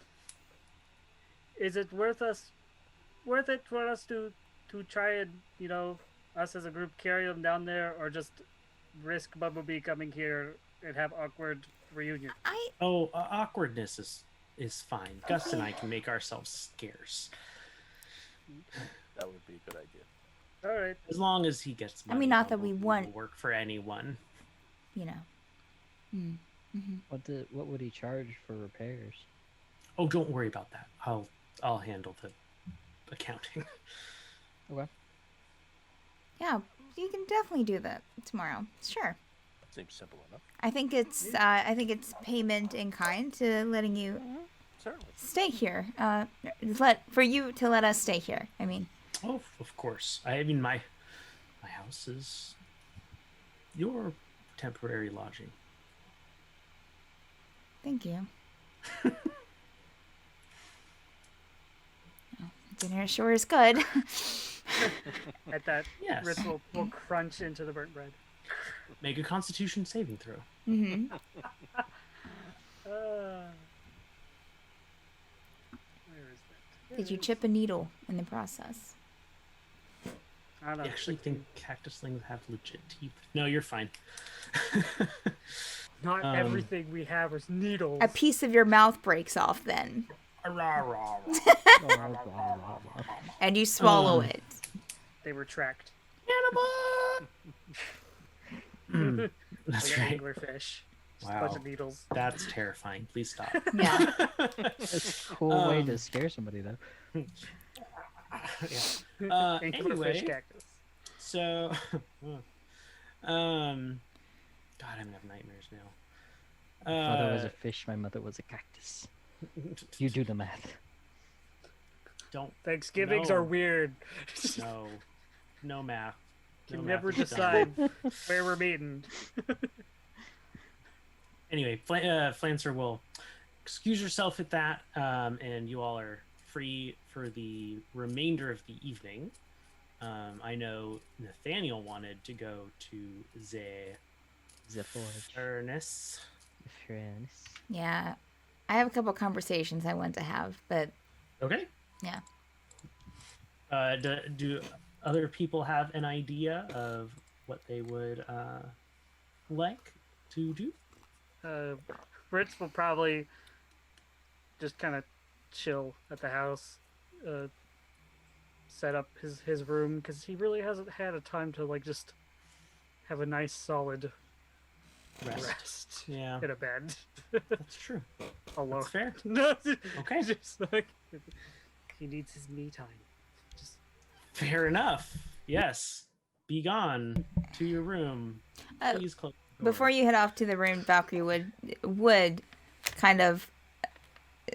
is it worth it for us to try and us as a group carry them down there, or just risk Bumblebee coming here and have awkward reunion? Awkwardness is fine. Gust and I can make ourselves scarce. That would be a good idea. All right. As long as he gets money. I mean, not that we Bumblebee want- will work for anyone. You know. What would he charge for repairs? Oh, don't worry about that. I'll handle the accounting. Okay. Yeah, you can definitely do that tomorrow. Sure. Seems simple enough. I think it's payment in kind to letting you Certainly. stay here. For you to let us stay here. I mean, Oh, of course. I mean, my house is your temporary lodging. thank you. Oh, dinner sure is good. At that, Yes. Ritz will crunch into the burnt bread. Make a Constitution saving throw. hmm Where is that? Did you chip a needle in the process? I don't know. I actually think cactus slings have legit teeth. No, you're fine. Not everything we have is needles. A piece of your mouth breaks off then, and you swallow it. They retract. That's Like an right. anglerfish. Just a Wow. bunch of needles. That's terrifying. Please stop. Yeah. That's a cool way to Um, scare somebody, though. Yeah. Anglerfish Anyway, cactus. so, God, I'm gonna have nightmares now. My father was a fish, my mother was a cactus. You do the math. Don't. Thanksgivings No. are weird. No math. Can No never math is done. decide where we're meeting. Anyway, Flancer will excuse yourself at that, and you all are free for the remainder of the evening. I know Nathaniel wanted to go to The forge. Furnace. Friends. Yeah. I have a couple conversations I want to have, but Okay. yeah. Do other people have an idea of what they would like to do? Ritz will probably just kind of chill at the house, set up his room, because he really hasn't had a time to like just have a nice solid rest Yeah, in a bed that's true. alone. That's fair. No, Okay. just like he needs his me time. Just Fair enough. Yes. Be gone to your room. Uh, Please close the door. Before you head off to the room, Valkyrie would kind of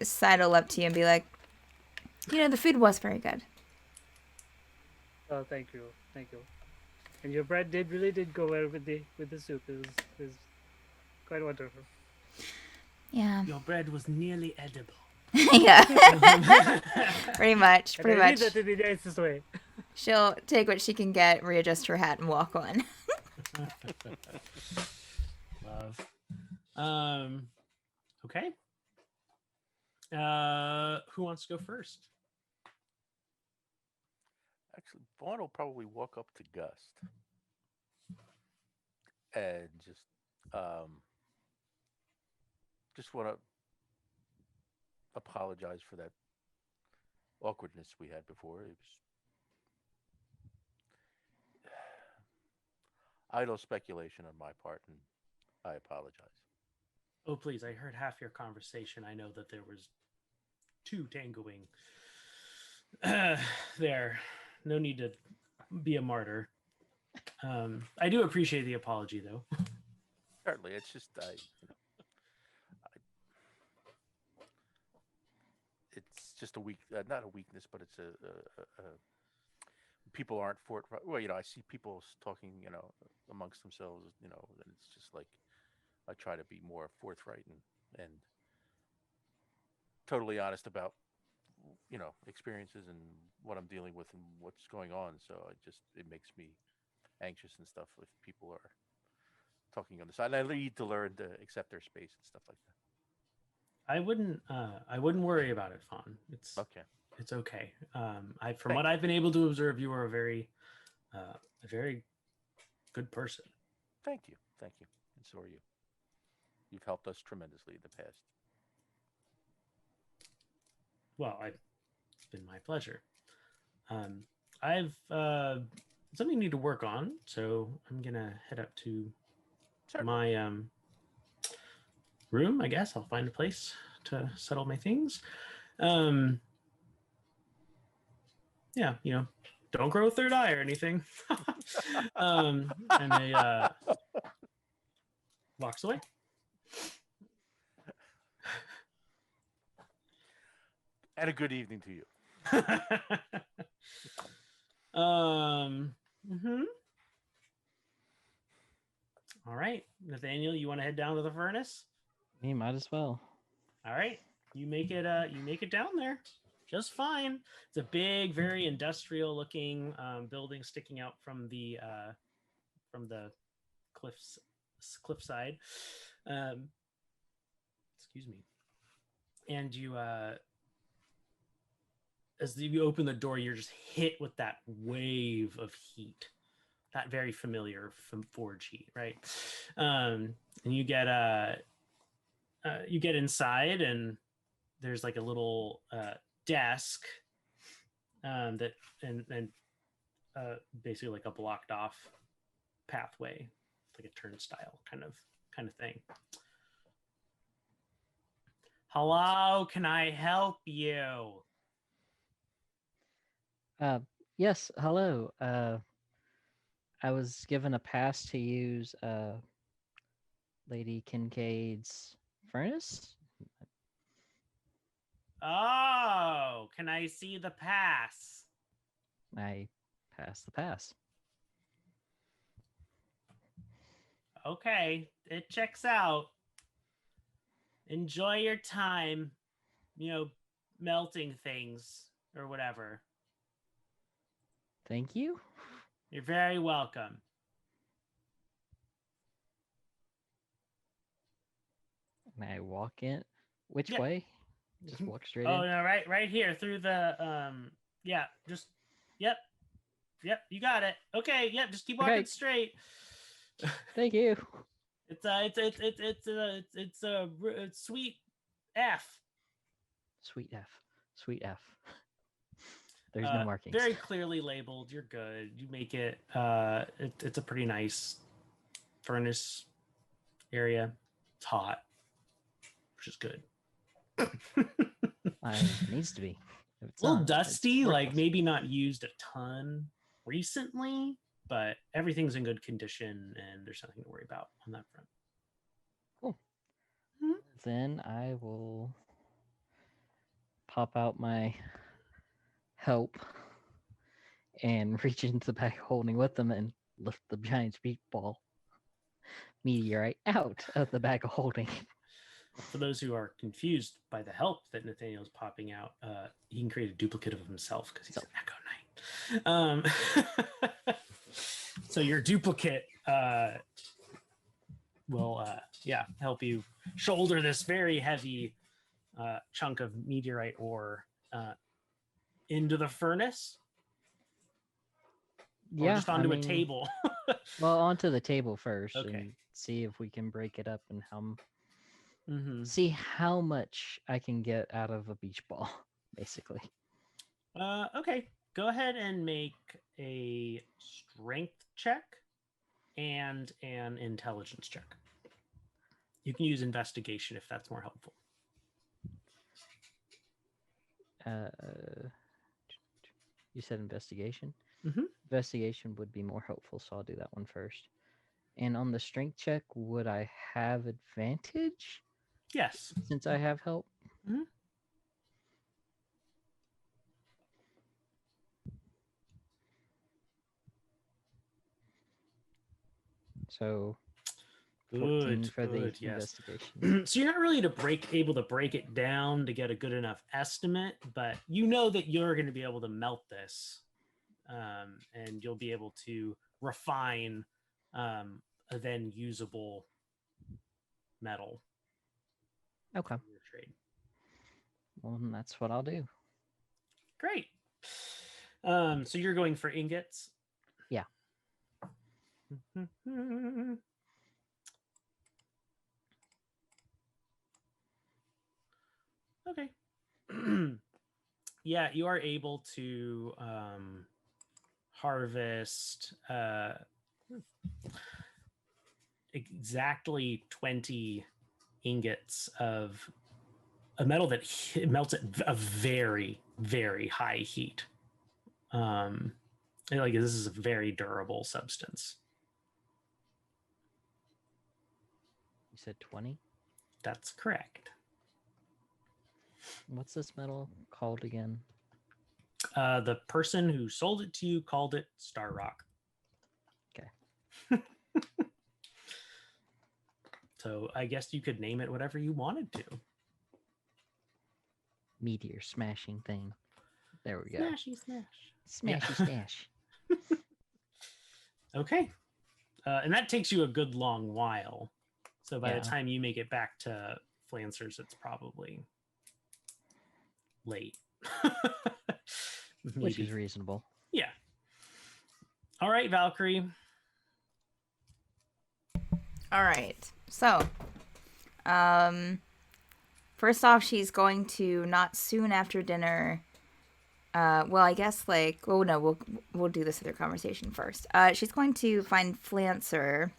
sidle up to you and be like, the food was very good. oh, thank you. And your bread really did go well with the soup. It was quite wonderful. Yeah. Your bread was nearly edible. Yeah. Pretty much. And Pretty I much. did that in the nicest way. She'll take what she can get, readjust her hat, and walk on. Love. Okay. Who wants to go first? Actually, Vaughn will probably walk up to Gust and just want to apologize for that awkwardness we had before. It was idle speculation on my part, and I apologize. Oh, please. I heard half your conversation. I know that there was two tangoing there. No need to be a martyr. I do appreciate the apology, though. Certainly, it's just it's just a weak, not a weakness, but it's a people aren't forthright. Well, I see people talking, amongst themselves, and it's just like I try to be more forthright and totally honest about, experiences and what I'm dealing with and what's going on. So it makes me anxious and stuff if people are talking on the side. And I need to learn to accept their space and stuff like that. I wouldn't worry about it, Fawn. Okay. It's okay. From Thank what you. I've been able to observe, you are a very good person. Thank you. And so are you. You've helped us tremendously in the past. Well, it's been my pleasure. I've something I need to work on, so I'm gonna head up to Certainly. my room. I guess I'll find a place to settle my things. Yeah, don't grow a third eye or anything. And he walks away. And a good evening to you. Mhm. All right, Nathaniel, you want to head down to the furnace? You might as well. All right, you make it down there just fine. It's a big, very industrial-looking building sticking out from the cliffside. Excuse me. And you, as you open the door, you're just hit with that wave of heat, that very familiar from forge heat, right? And you get inside, and there's like a little desk that and basically like a blocked off pathway, like a turnstile kind of thing. Hello, can I help you? Yes, hello. I was given a pass to use Lady Kincaid's furnace. Oh, can I see the pass? I passed the pass. Okay, it checks out. Enjoy your time, melting things or whatever. Thank you. You're very welcome. And I walk in. Which Yeah. way? Just walk straight Oh in. no, right here through the yeah, just yep, you got it. Okay, yep, just keep walking Okay. straight. Thank you. It's a sweet F. Sweet F. Sweet F. There's no markings. Very clearly labeled. You're good. You make it. It's a pretty nice furnace area. It's hot, which is good. It needs to be. If it's a little not, dusty, it's like worthless. maybe not used a ton recently, but everything's in good condition and there's nothing to worry about on that front. Cool. Mhm. Then I will pop out my help and reach into the bag holding with them and lift the giant speed ball meteorite out of the bag of holding. For those who are confused by the help that Nathaniel's popping out, he can create a duplicate of himself because he's an Echo Knight. So your duplicate will help you shoulder this very heavy chunk of meteorite ore into the furnace. Or just onto a table. Well, onto the table first, Okay. and see if we can break it up and Mm-hmm. see how much I can get out of a beach ball, basically. Okay. Go ahead and make a strength check and an intelligence check. You can use investigation if that's more helpful. You said investigation? Mm-hmm. Investigation would be more helpful, so I'll do that one first. And on the strength check, would I have advantage? Yes. Since I have help? Mm-hmm. So 14 Good, for the good, yes. investigation. So you're not really able to break it down to get a good enough estimate, but you know that you're going to be able to melt this, and you'll be able to refine a then usable metal Okay. for your trade. Well, then that's what I'll do. Great. So you're going for ingots? Yeah. Okay. Yeah, you are able to harvest exactly 20 ingots of a metal that melts at a very, very high heat. And like this is a very durable substance. You said 20? That's correct. What's this metal called again? The person who sold it to you called it Star Rock. Okay. So I guess you could name it whatever you wanted to. Meteor smashing thing. There we go. Smashy smash. Smashy Yeah. stash. Okay. And that takes you a good long while. So by Yeah. the time you make it back to Flancer's, it's probably late. Which is Maybe. reasonable. Yeah. All right, Valkyrie. All right. So, first off, she's going to not soon after dinner. Well, I guess we'll do this other conversation first. She's going to find Flancer.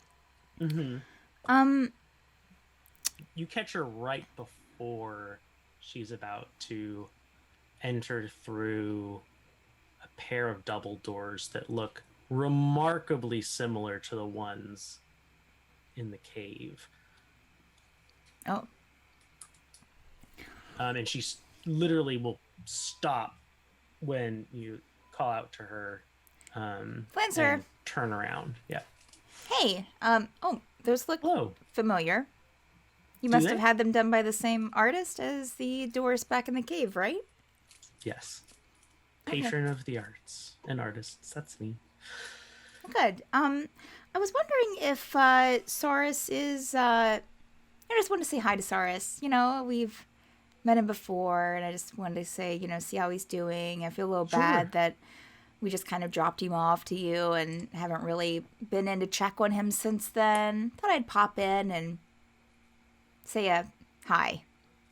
Mm-hmm. You catch her right before she's about to enter through a pair of double doors that look remarkably similar to the ones in the cave. Oh. And she literally will stop when you call out to her. Flancer. And turn around. Yeah. Hey. Oh, those look Hello. familiar. You Do must they? have had them done by the same artist as the doors back in the cave, right? Yes. Okay. Patron of the arts and artists. That's me. Good. I was wondering if Sorris is. I just wanted to say hi to Sorris. You know, we've met him before, and I just wanted to say, see how he's doing. I feel a little bad that we just kind of dropped him off to you and haven't really been in to check on him since then. Thought I'd pop in and say a hi.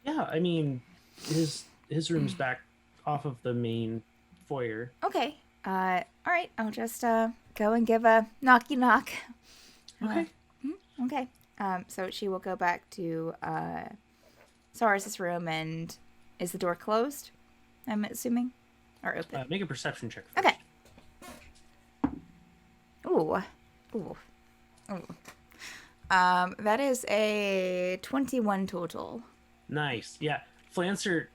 Yeah, I mean, his room's back off of the main foyer. Okay. All right. I'll just go and give a knocky knock. Okay. Okay. So she will go back to Sorris's room, and is the door closed? I'm assuming, or open. Make a perception check first. Okay. Ooh. That is a 21 total. Nice. Yeah. Flancer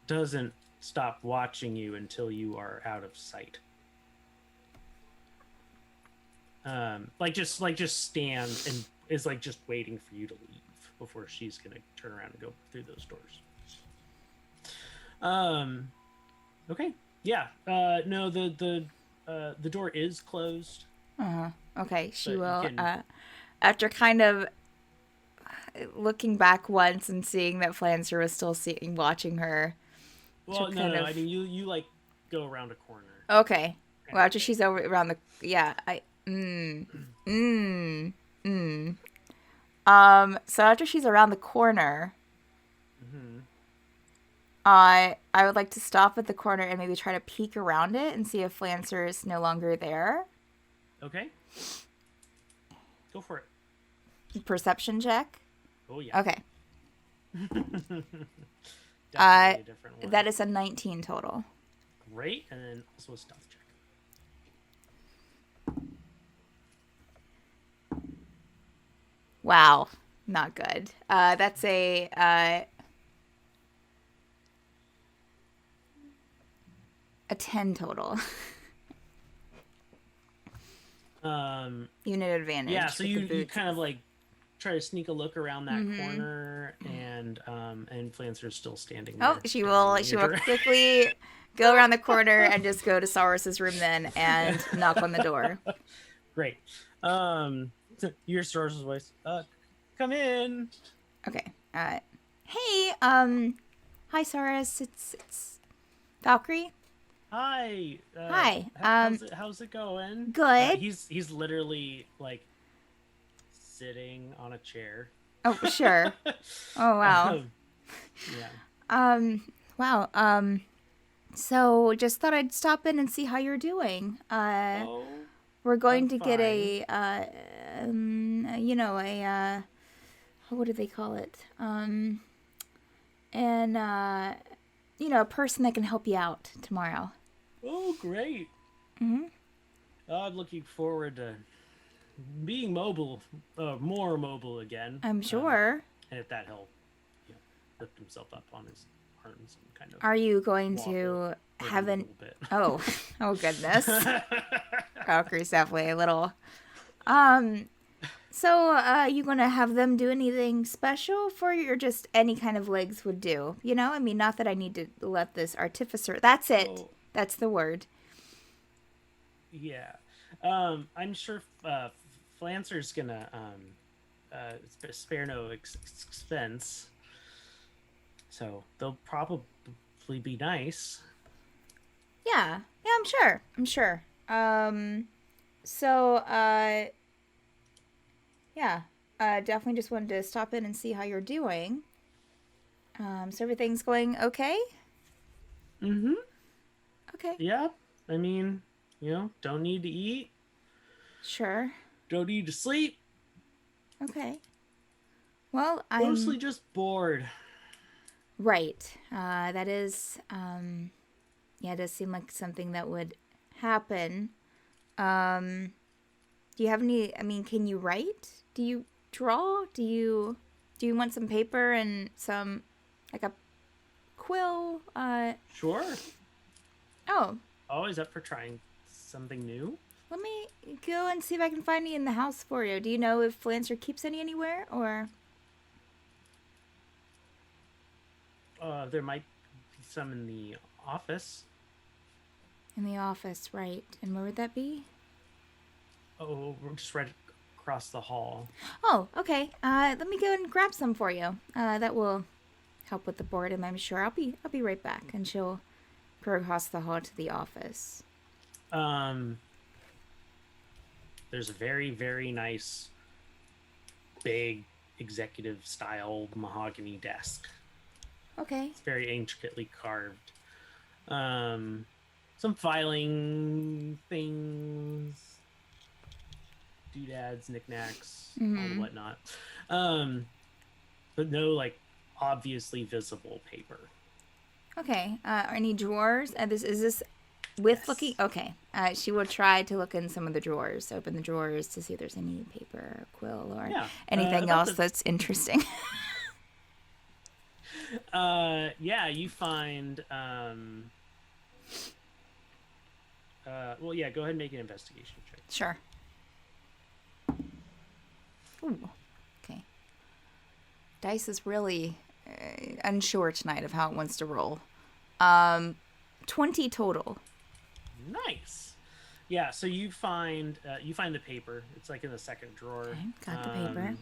doesn't stop watching you until you are out of sight. Just stands and is just waiting for you to leave before she's gonna turn around and go through those doors. Okay. Yeah. No, the door is closed. Okay. She But you will, can- after kind of looking back once and seeing that Flancer was still watching her. Well, she'll no. kind of- I mean, you go around a corner. Okay. kind Well, of after thing. she's over around the So after she's around the corner, Mm-hmm. I would like to stop at the corner and maybe try to peek around it and see if Flancer is no longer there. Okay. Go for it. Perception check. Oh yeah. Okay. Definitely a different one. That is a 19 total. Great, and then also a stealth check. Wow. Not good. That's a 10 total. Unit advantage. Yeah, so with the you boots. kind of like try to sneak a look around that Mm-hmm. corner, and Flancer's still standing there. Oh, she staring will. in She your will direction. quickly go around the corner and just go to Sorris's room then and knock on the door. Great. Your Sorris's voice. Come in. Okay. Hey. Hi, Sorris. It's Valkyrie. Hi. Hi, How's it going? good. He's literally like sitting on a chair. Oh, sure. Oh, wow. Yeah. Wow. So just thought I'd stop in and see how you're doing. Oh. We're going I'm to get fine. what do they call it? A person that can help you out tomorrow. Oh, great. Mm-hmm. I'm looking forward to being mobile, more mobile again. I'm sure. And at that, he'll lift himself up on his arms and kind of. Are you going walk to maybe have a an... little bit. Oh goodness. Valkyrie's definitely a little... So, you gonna have them do anything special for you, or just any kind of legs would do? You know, I mean, not that I need to let this artificer... That's it. Oh. That's the word. Yeah. I'm sure Flancer's gonna spare no expense. So they'll probably be nice. Yeah, I'm sure. Definitely just wanted to stop in and see how you're doing. So everything's going okay? Mm-hmm. Okay. Yeah. I mean, don't need to eat. Sure. Don't need to sleep. Okay. Well, I'm... Mostly just bored. Right. That is, it does seem like something that would happen. Do you have any, can you write? Do you draw? Do you want some paper and some, like a quill? Sure. Oh, Always up for trying something new. let me go and see if I can find any in the house for you. Do you know if Flancer keeps any anywhere, or? There might be some in the office. In the office, right. And where would that be? Oh, we're just right across the hall. Oh, okay. Let me go and grab some for you. That will help with the boredom, I'm sure. I'll be right back. And she'll go across the hall to the office. There's a very, very nice, big, executive-style mahogany desk. Okay. It's very intricately carved. Some filing things, doodads, knickknacks, all the whatnot. But no, like, obviously visible paper. Okay. Any drawers? Is this with Yes. looking? Okay. She will try to look in some of the drawers, open the drawers to see if there's any paper, quill, or anything about else that's interesting. You find go ahead and make an investigation check. Sure. Ooh. Okay. Dice is really unsure tonight of how it wants to roll. 20 total. Nice. Yeah, so you find the paper. It's like in the second drawer. Okay, got the paper.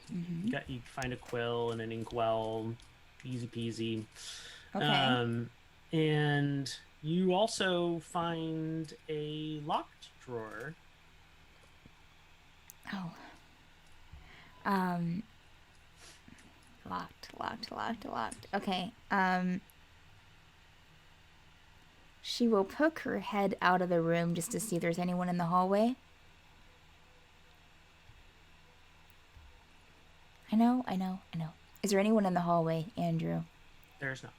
You find a quill and an inkwell. Easy peasy. Okay. And you also find a locked drawer. Oh. Locked. Okay. She will poke her head out of the room just to see if there's anyone in the hallway. I know. Is there anyone in the hallway, Andrew? There's not.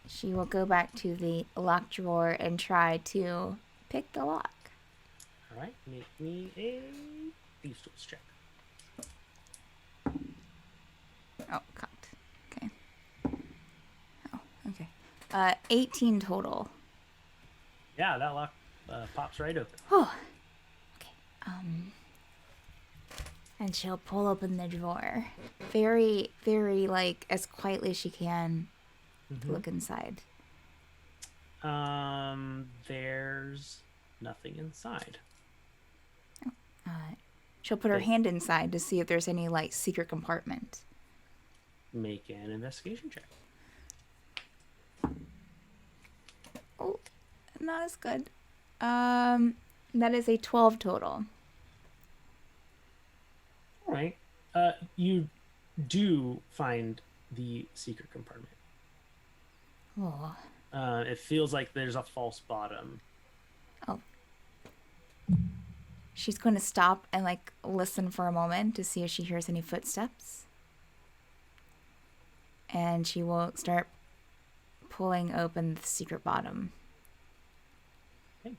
She will go back to the locked drawer and try to pick the lock. All right, make me a thieves' tools check. Oh, cocked. Okay. Oh, okay. 18 total. Yeah, that lock pops right open. Oh. Okay. And she'll pull open the drawer. Very, very, like, as quietly as she can to look inside. There's nothing inside. She'll put her hand inside to see if there's any, like, secret compartment. Make an investigation check. Oh, not as good. That is a 12 total. All right. You do find the secret compartment. Oh. It feels like there's a false bottom. Oh. She's going to stop and, like, listen for a moment to see if she hears any footsteps. And she will start pulling open the secret bottom. Okay.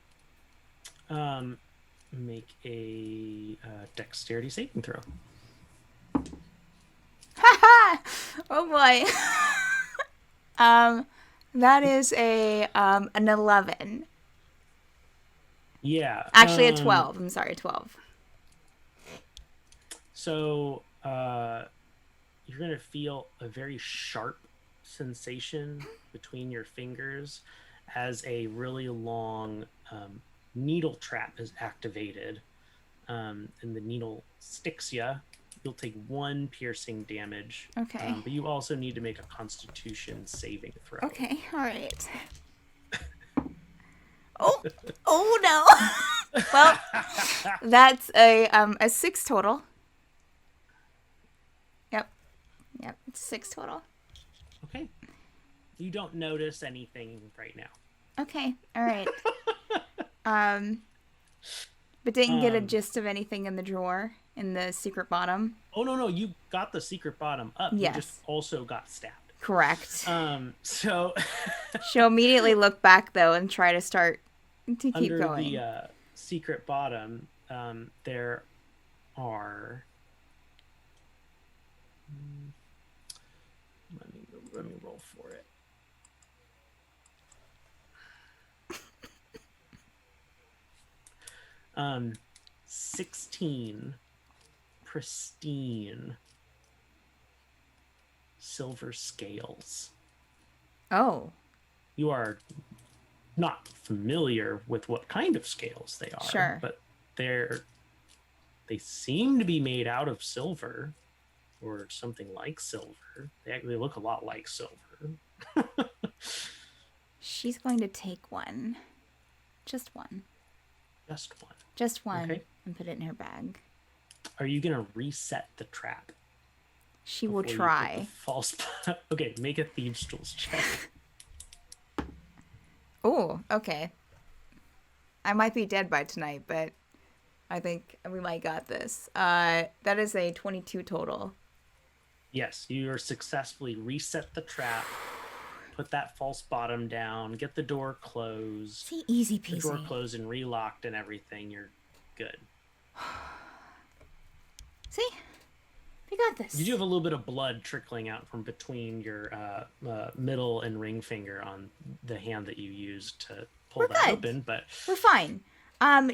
Make a dexterity saving throw. Oh boy. That is an 11. Yeah. Actually, a 12. I'm sorry, 12. So, you're going to feel a very sharp sensation between your fingers as a really long needle trap is activated. And the needle sticks you. You'll take 1 piercing damage. Okay. But you also need to make a Constitution saving throw. Okay, all right. Oh no. Well, that's a 6 total. Yep, it's 6 total. Okay. You don't notice anything right now. Okay, all right. But didn't get a gist of anything in the drawer, in the secret bottom. Oh no, you got the secret bottom up. Yes. You just also got stabbed. Correct. So She'll immediately look back though and try to start to keep under going. the secret bottom, there are. Let me roll for it. Um, 16 pristine silver scales. Oh. You are not familiar with what kind of scales they are, Sure. but they seem to be made out of silver or something like silver. They look a lot like silver. She's going to take one. Just one. Just one. Just one. Okay. And put it in her bag. Are you going to reset the trap? She will before you put try. the false. Okay, make a thieves' tools check. Oh, okay. I might be dead by tonight, but I think we might got this. That is a 22 total. Yes, you are successfully reset the trap, put that false bottom down, get the door closed. See, easy The door peasy. closed and relocked and everything. You're good. See? We got this. You do have a little bit of blood trickling out from between your middle and ring finger on the hand that you used to pull We're that good. open, but We're fine.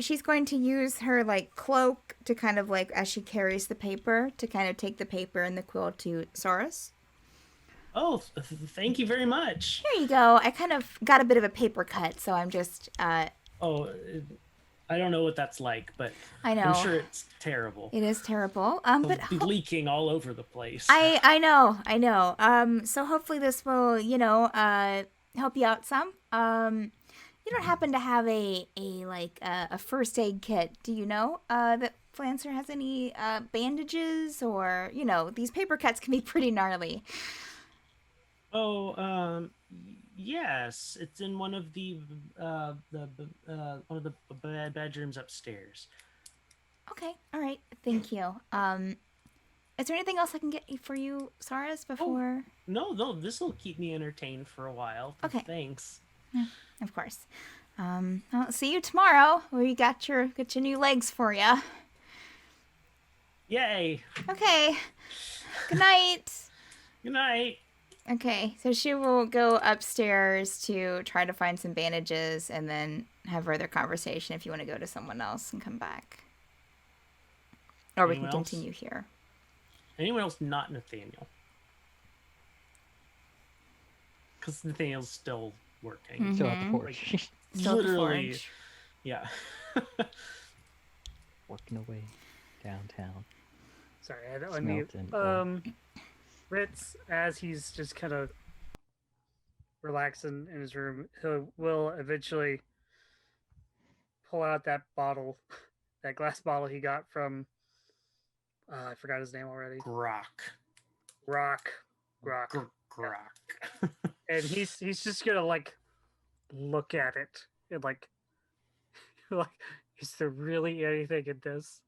She's going to use her, like, cloak to kind of, like, as she carries the paper, to kind of take the paper and the quill to Sorris. oh, thank you very much. Here you go. I kind of got a bit of a paper cut, so I'm just, Oh, I don't know what that's like, but I know. I'm sure it's terrible. It is terrible. But It'll be leaking all over the place. I know. So hopefully this will, help you out some. You don't happen to have a first aid kit, do you know? That Flancer has any bandages or, these paper cuts can be pretty gnarly. Oh, yes, it's in one of the bedrooms upstairs. Okay, all right. Thank you. Is there anything else I can get for you, Sorris, before? No, this will keep me entertained for a while. Okay. Thanks. Of course. I'll see you tomorrow. We got your new legs for you. Yay. Okay. Good night. Good night. Okay, so she will go upstairs to try to find some bandages and then have further conversation if you want to go to someone else and come back. Or we can Anyone else? continue here. Anyone else not Nathaniel? Because Nathaniel's still working. Still at the Mhm. forge. Still at the Literally, forge. yeah. Working away downtown. Sorry, I had to unmute. Smelting ore. Ritz, as he's just kind of relaxing in his room, he will eventually pull out that bottle, that glass bottle he got from. I forgot his name already. Grok. Grok. Grok. And he's just gonna like look at it and like is there really anything in this?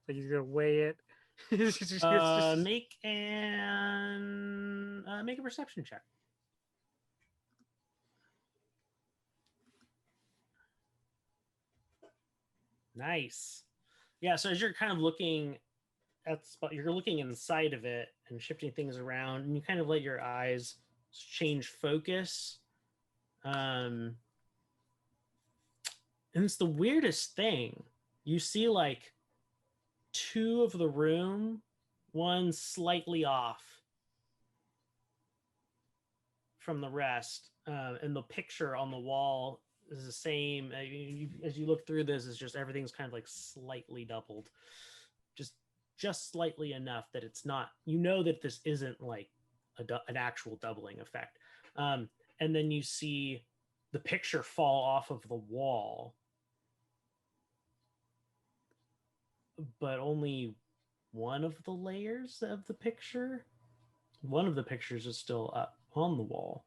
Like he's gonna weigh it. It's just- Make a perception check. Nice. Yeah, so as you're kind of looking at the spot, you're looking inside of it and shifting things around, and you kind of let your eyes change focus. And it's the weirdest thing. You see like two of the room, one slightly off from the rest, and the picture on the wall is the same. As you look through this, it's just everything's kind of like slightly doubled, just slightly enough that it's not. You know that this isn't like an actual doubling effect. And then you see the picture fall off of the wall, but only one of the layers of the picture. One of the pictures is still up on the wall.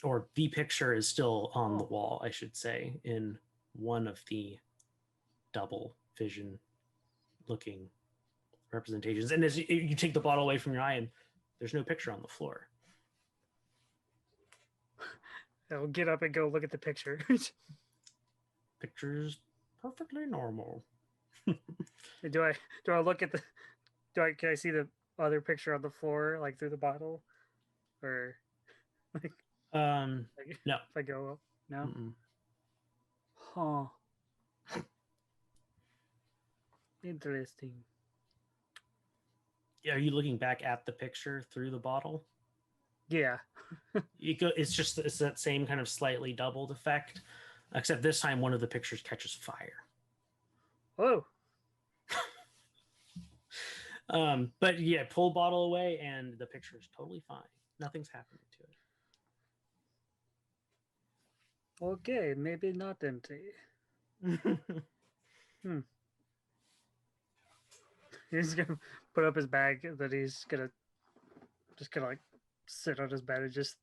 Or the picture is still on the wall, I should say, in one of the double vision looking representations. And as you take the bottle away from your eye, and there's no picture on the floor. I'll get up and go look at the picture. Picture's perfectly normal. do I look at the can I see the other picture on the floor like through the bottle? Or like No. if I go up? No. Mm-mm. Huh. Interesting. Are you looking back at the picture through the bottle? Yeah. It's that same kind of slightly doubled effect, except this time one of the pictures catches fire. Oh. But yeah, pull bottle away and the picture is totally fine. Nothing's happening to Okay, maybe not empty. it. He's gonna put up his bag that he's gonna like sit on his bed and just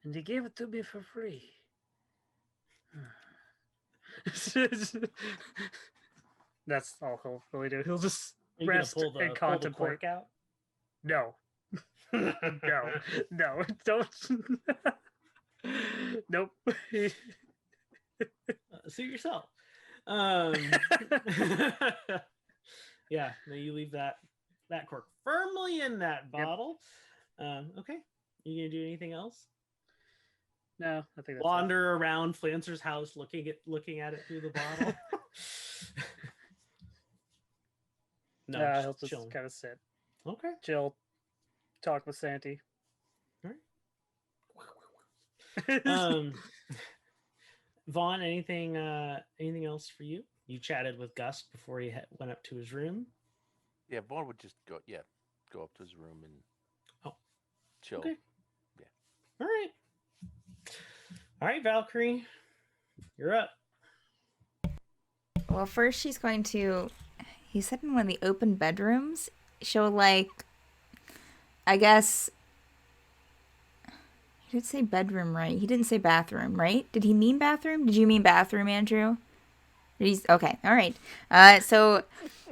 and he gave it to me for free. That's all he'll really do. He'll just Are you gonna rest pull the and contemplate. cork out? No. No, don't. Nope. Suit yourself. Yeah, no, you leave that cork firmly in that bottle. Okay, you gonna do anything else? No, I think that's Wander around Flancer's house, looking at it through the bottle. No, he'll just chilling. kind of sit, Okay. chill, talk with Santy. All right. Vaughn, anything else for you? You chatted with Gust before he went up to his room. Yeah, Vaughn would just go up to his room and chill. Okay. Yeah. All right, Valkyrie, you're up. Well, first she's going to, he said in one of the open bedrooms, she'll like, I guess, he did say bedroom, right? He didn't say bathroom, right? Did he mean bathroom? Did you mean bathroom, Andrew? Okay, all right. So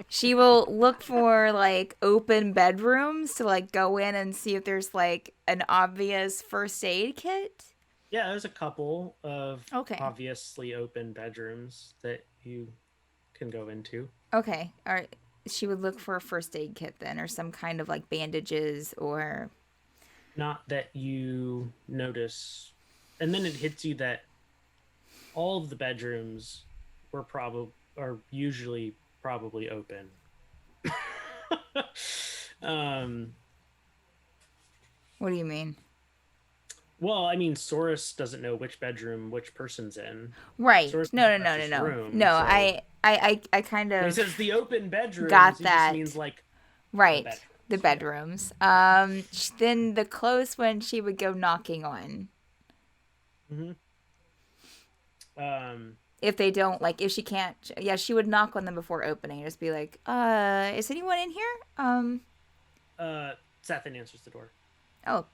she will look for like open bedrooms to like go in and see if there's like an obvious first aid kit. Yeah, there's a couple of Okay. obviously open bedrooms that you can go into. Okay, all right. She would look for a first aid kit then, or some kind of like bandages or... Not that you notice and then it hits you that all of the bedrooms are usually probably open. What do you mean? Well, I mean, Sorris doesn't know which bedroom which person's in. Right. Sorris No, left his no. room, No, so- I kind When he of says the open bedrooms, got he that. just means like right. bedrooms. The bedrooms. Then the close one she would go knocking on. If they don't, like, if she can't, yeah, she would knock on them before opening. Just be like, is anyone in here? Ceth answers the door. Oh,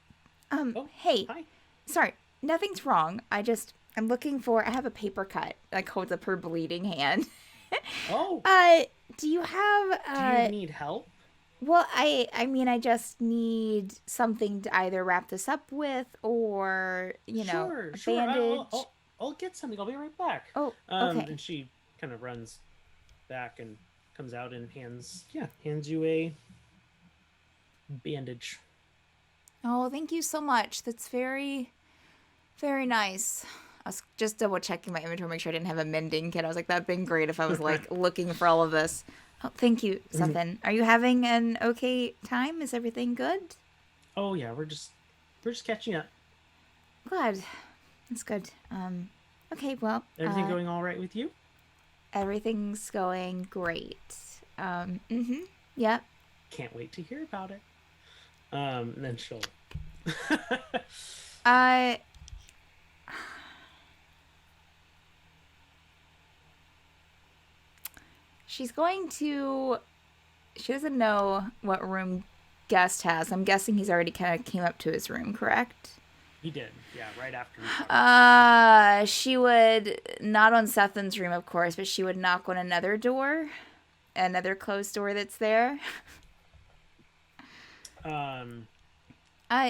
hey, Hi. sorry, nothing's wrong. I'm looking for, I have a paper cut. Like, holds up her bleeding hand. Oh, Do you have, do you need help? well, I mean, I just need something to either wrap this up with or, you know, a Sure. bandage. I'll get something. I'll be right back. Oh, okay. And she kind of runs back and comes out and hands you a bandage. Oh, thank you so much. That's very, very nice. I was just double checking my inventory, make sure I didn't have a mending kit. I was like, that'd been great if I was like looking for all of this. Oh, thank you, Sethan. Are you having an okay time? Is everything good? Oh yeah, we're just catching up. Glad. That's good. Okay, well, Everything going all right with you? everything's going great. Yep. Can't wait to hear about it. And then she'll. She's going to. She doesn't know what room Gust has. I'm guessing he's already kind of came up to his room, correct? He did, yeah, right after. We talked. She would not on Sethan's room, of course, but she would knock on another door, another closed door that's there.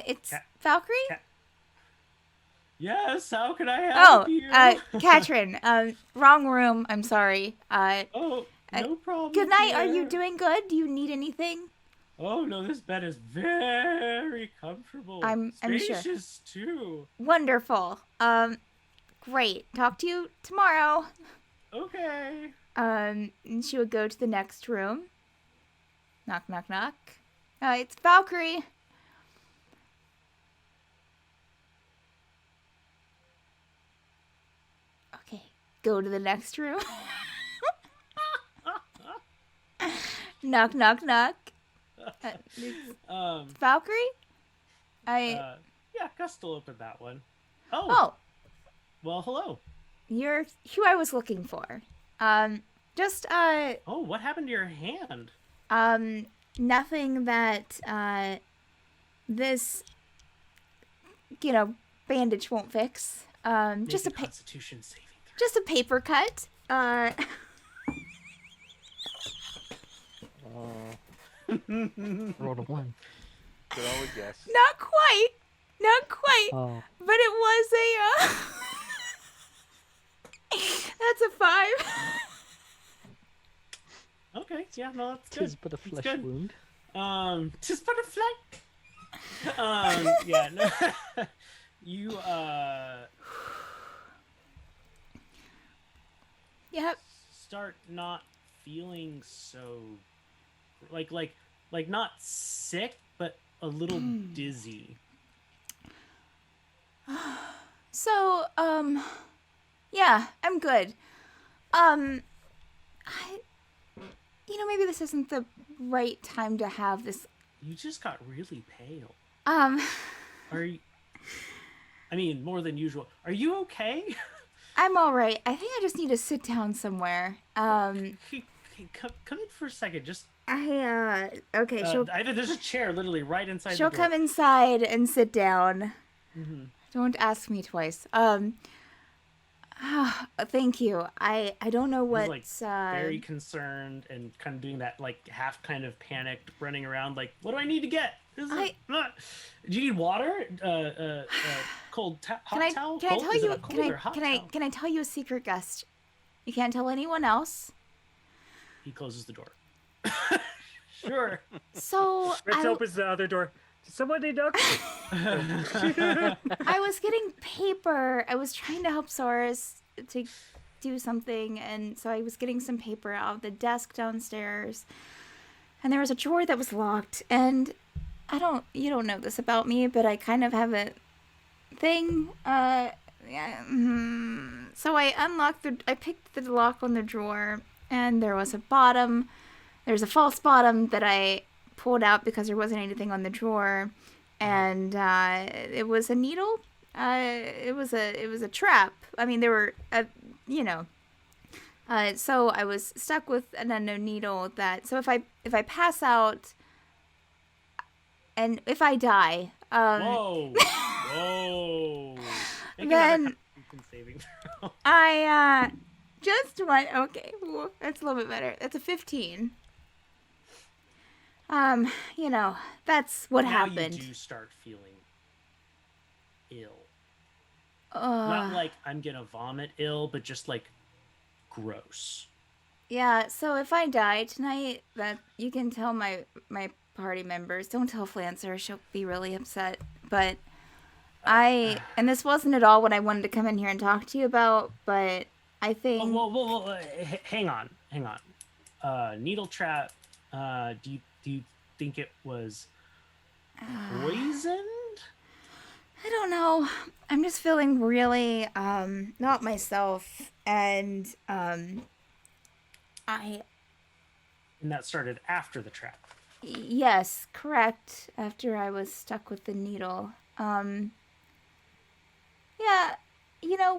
It's Valkyrie. Yes, how can I Oh, help you? Katran. Wrong room. I'm sorry. Oh, no problem. Good night. Are you there. doing good? Do you need anything? Oh no, this bed is very comfortable. I'm sure. Spacious too. Wonderful. Great. Talk to you tomorrow. Okay. And she would go to the next room. Knock, knock, knock. It's Valkyrie. Okay. Go to the next room. Knock, knock, knock. Valkyrie? Yeah, Gust will open that one. Oh, Well, hello. you're who I was looking for. Oh, what happened to your hand? Nothing that, this, bandage won't fix. Just Make a Constitution saving throw. just a paper cut. Rolled a 1. Good always guess. Not quite, Oh, but it was a, that's a 5. Okay, yeah, no, that's good. tis but a That's flesh good. wound. Just butterfly. Yeah, no. You Yep. start not feeling so like not sick, but a little dizzy. So, yeah, I'm good. Maybe this isn't the right time to have this. You just got really pale. Are you? I mean, more than usual. Are you okay? I'm all right. I think I just need to sit down somewhere. Hey, come in for a second. Just Okay, there's a chair literally right inside. she'll the door. come inside and sit down. Mm-hmm. Don't ask me twice. Thank you. I don't know He's, what's very concerned and kind of doing that half kind of panicked running around what do I need to get? Do you need water? Cold hot towel? Can I Cold? tell Is it you? a cold or hot towel? Can I tell you a secret, Gust? You can't tell anyone else. He closes the door. Sure. So Ritz opens the other door. Somebody knock. I was getting paper. I was trying to help Sorris to do something, and so I was getting some paper out of the desk downstairs. And there was a drawer that was locked, and you don't know this about me, but I kind of have a thing. So I picked the lock on the drawer, and there was a bottom. There's a false bottom that I pulled out because there wasn't anything on the drawer, and it was a needle. It was a trap. I mean, there were, so I was stuck with an unknown needle. So if I pass out, and if I die, Whoa! Whoa! Make then another Constitution saving throw. I just went. Okay, that's a little bit better. That's a 15. That's what now happened. You do start feeling ill. Not like I'm gonna vomit ill, but just like gross. Yeah, so if I die tonight, that you can tell my party members. Don't tell Flancer; she'll be really upset. But and this wasn't at all what I wanted to come in here and talk to you about. But I think. Whoa, hang on. Needle trap. Do you think it was poisoned? I don't know. I'm just feeling really not myself, and And that started after the trap. Yes, correct. After I was stuck with the needle. Yeah,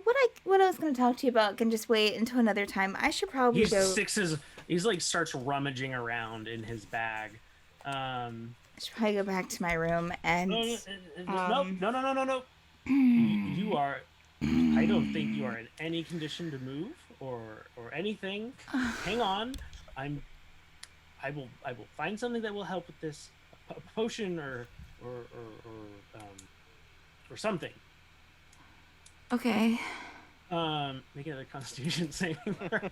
what I was going to talk to you about can just wait until another time. I should probably go. He's like starts rummaging around in his bag. I should probably go back to my room and. No. You are. I don't think you are in any condition to move or anything. Hang on. I will find something that will help with this, a potion or something. Okay. Make another Constitution saving throw.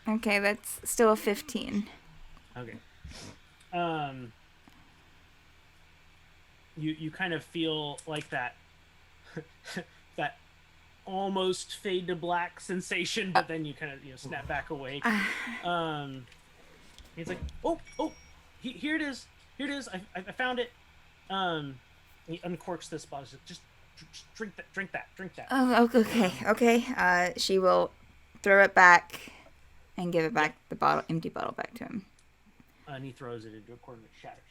Okay, that's still a 15. Okay. You kind of feel like that that almost fade to black sensation, but then you kind of snap back awake. He's like, oh, here it is. I found it. He uncorks this bottle. Just drink that. Oh, okay. She will throw it back and give it back, the empty bottle back to him. And he throws it into a corner and it shatters.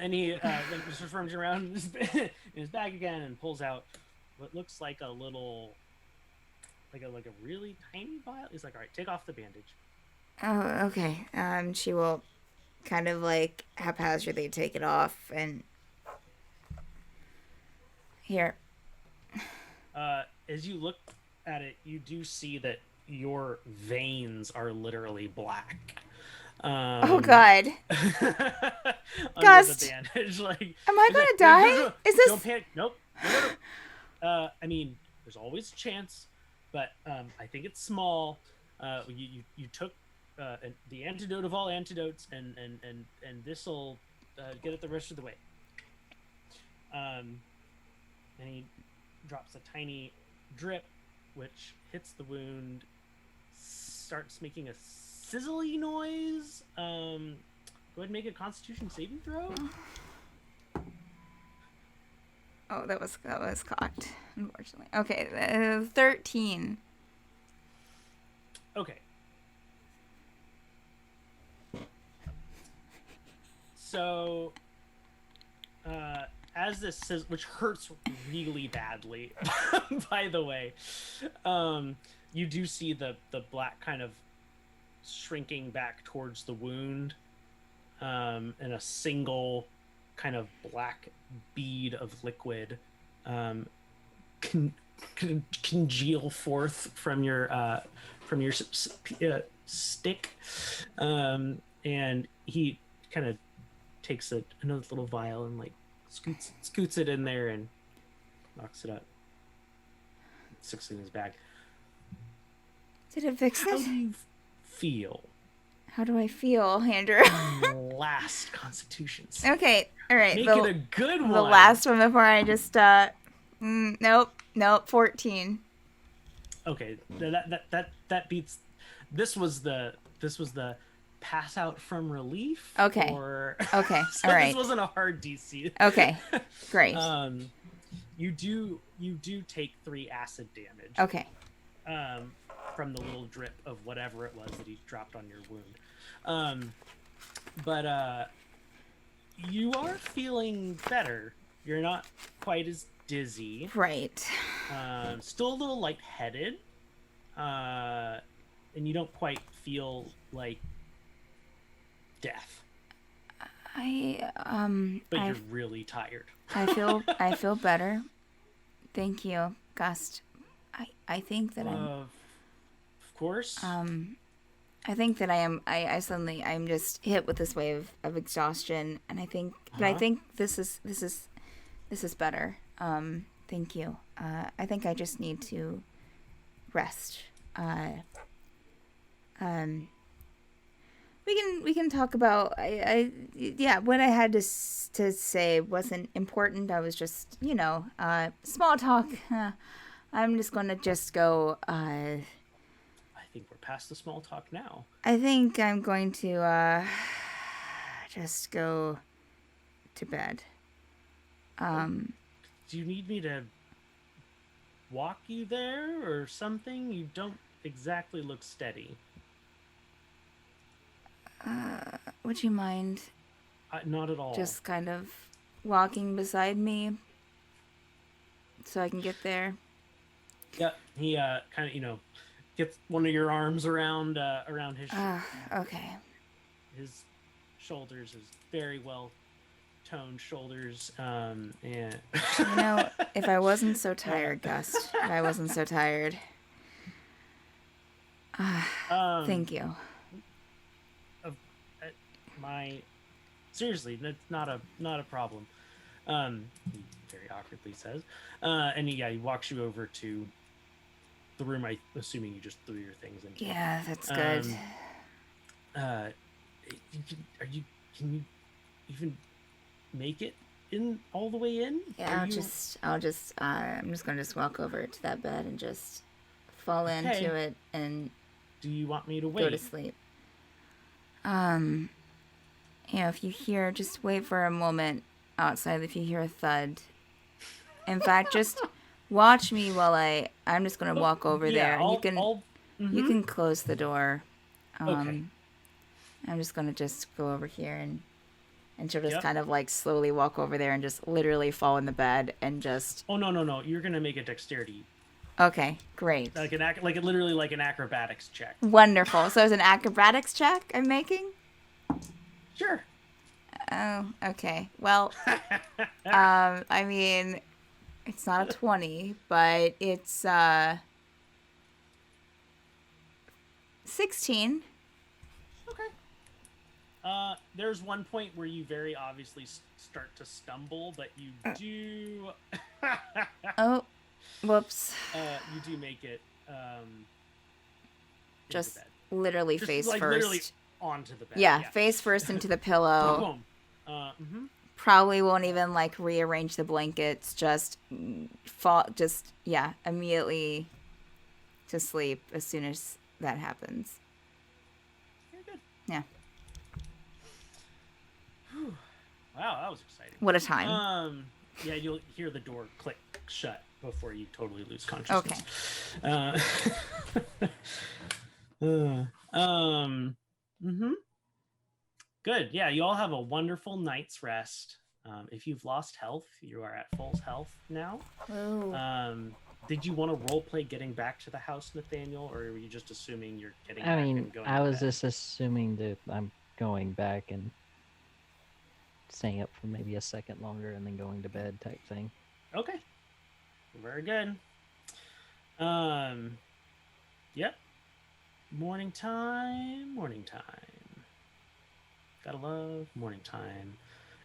And he then just rummaging around in his bag again and pulls out what looks like a little, like a really tiny vial. He's like, all right, take off the bandage. Oh, okay. She will kind of like haphazardly take it off and here. As you look at it, you do see that your veins are literally black. Oh God, Gust! The bandage. Like, am I gonna die? No. Is this? Don't panic. Nope. No. I mean, there's always a chance, but I think it's small. You took the antidote of all antidotes, and this'll get it the rest of the way. And he drops a tiny drip, which hits the wound, starts making a sizzly noise. Go ahead and make a Constitution saving throw. Oh, that was cocked, unfortunately. Okay, 13. Okay. So, as this says, which hurts really badly, by the way, you do see the black kind of shrinking back towards the wound, and a single kind of black bead of liquid congeal forth from your stick, and he kind of takes another little vial and like scoots it in there and knocks it up, sticks it in his bag. Did it fix How it? do you feel? How do I feel, Andrew? last Constitution. Okay, all right. Make it a good one. The last one before I just nope, 14. Okay, that beats. This was the pass out from relief. Okay. Okay. So All right. This wasn't a hard DC. Okay. Great. You do take 3 acid damage. Okay. From the little drip of whatever it was that he dropped on your wound. But you are feeling better. You're not quite as dizzy. Right. Still a little lightheaded. And you don't quite feel like death. But you're really tired. I feel better. Thank you, Gust. I think that Of course. I think that I'm just hit with this wave of exhaustion, and I think this is better. Thank you. I think I just need to rest. We can talk about what I had to say wasn't important. I was just small talk. I'm just gonna go. I think we're past the small talk now. I think I'm going to just go to bed. Do you need me to walk you there or something? You don't exactly look steady. Would you mind not at all. just kind of walking beside me so I can get there? Yeah, he kind of gets one of your arms around his Okay. his shoulders, his very well toned shoulders, and if I wasn't so tired, Gust, if I wasn't so tired. Thank you. Seriously, that's not a problem. He very awkwardly says, and he walks you over to the room. I assuming you just threw your things into. Yeah, that's good. Can you even make it in all the way in? Yeah, I'm just gonna walk over to that bed and just fall into it and. Do you want me to wait? Go to sleep. If you hear, just wait for a moment outside. If you hear a thud, in fact, just watch me while I'm just gonna walk over there. You can close the door. Okay. I'm just gonna go over here and she'll just kind of slowly walk over there and just literally fall in the bed and just. Oh no! You're gonna make a dexterity. Okay, great. Literally like an acrobatics check. Wonderful. So it's an acrobatics check I'm making? Sure. Oh, okay. Well, I mean, it's not a 20, but it's 16. Okay. There's one point where you very obviously start to stumble, but you do. Oh, whoops. You do make it. Just literally face first. Literally onto the bed. Yeah, face first into the pillow. Boom. Probably won't even rearrange the blankets. Just fall. Just immediately to sleep as soon as that happens. Very good. Yeah. Whew. Wow, that was exciting. What a time. Yeah, you'll hear the door click shut before you totally lose consciousness. Okay. Good. Yeah, you all have a wonderful night's rest. If you've lost health, you are at full health now. Oh. Did you want to role play getting back to the house, Nathaniel, or were you just assuming you're getting I back mean, and going I to was bed? just assuming that I'm going back and staying up for maybe a second longer and then going to bed type thing. Okay. Very good. Yep. Morning time. Gotta love morning time.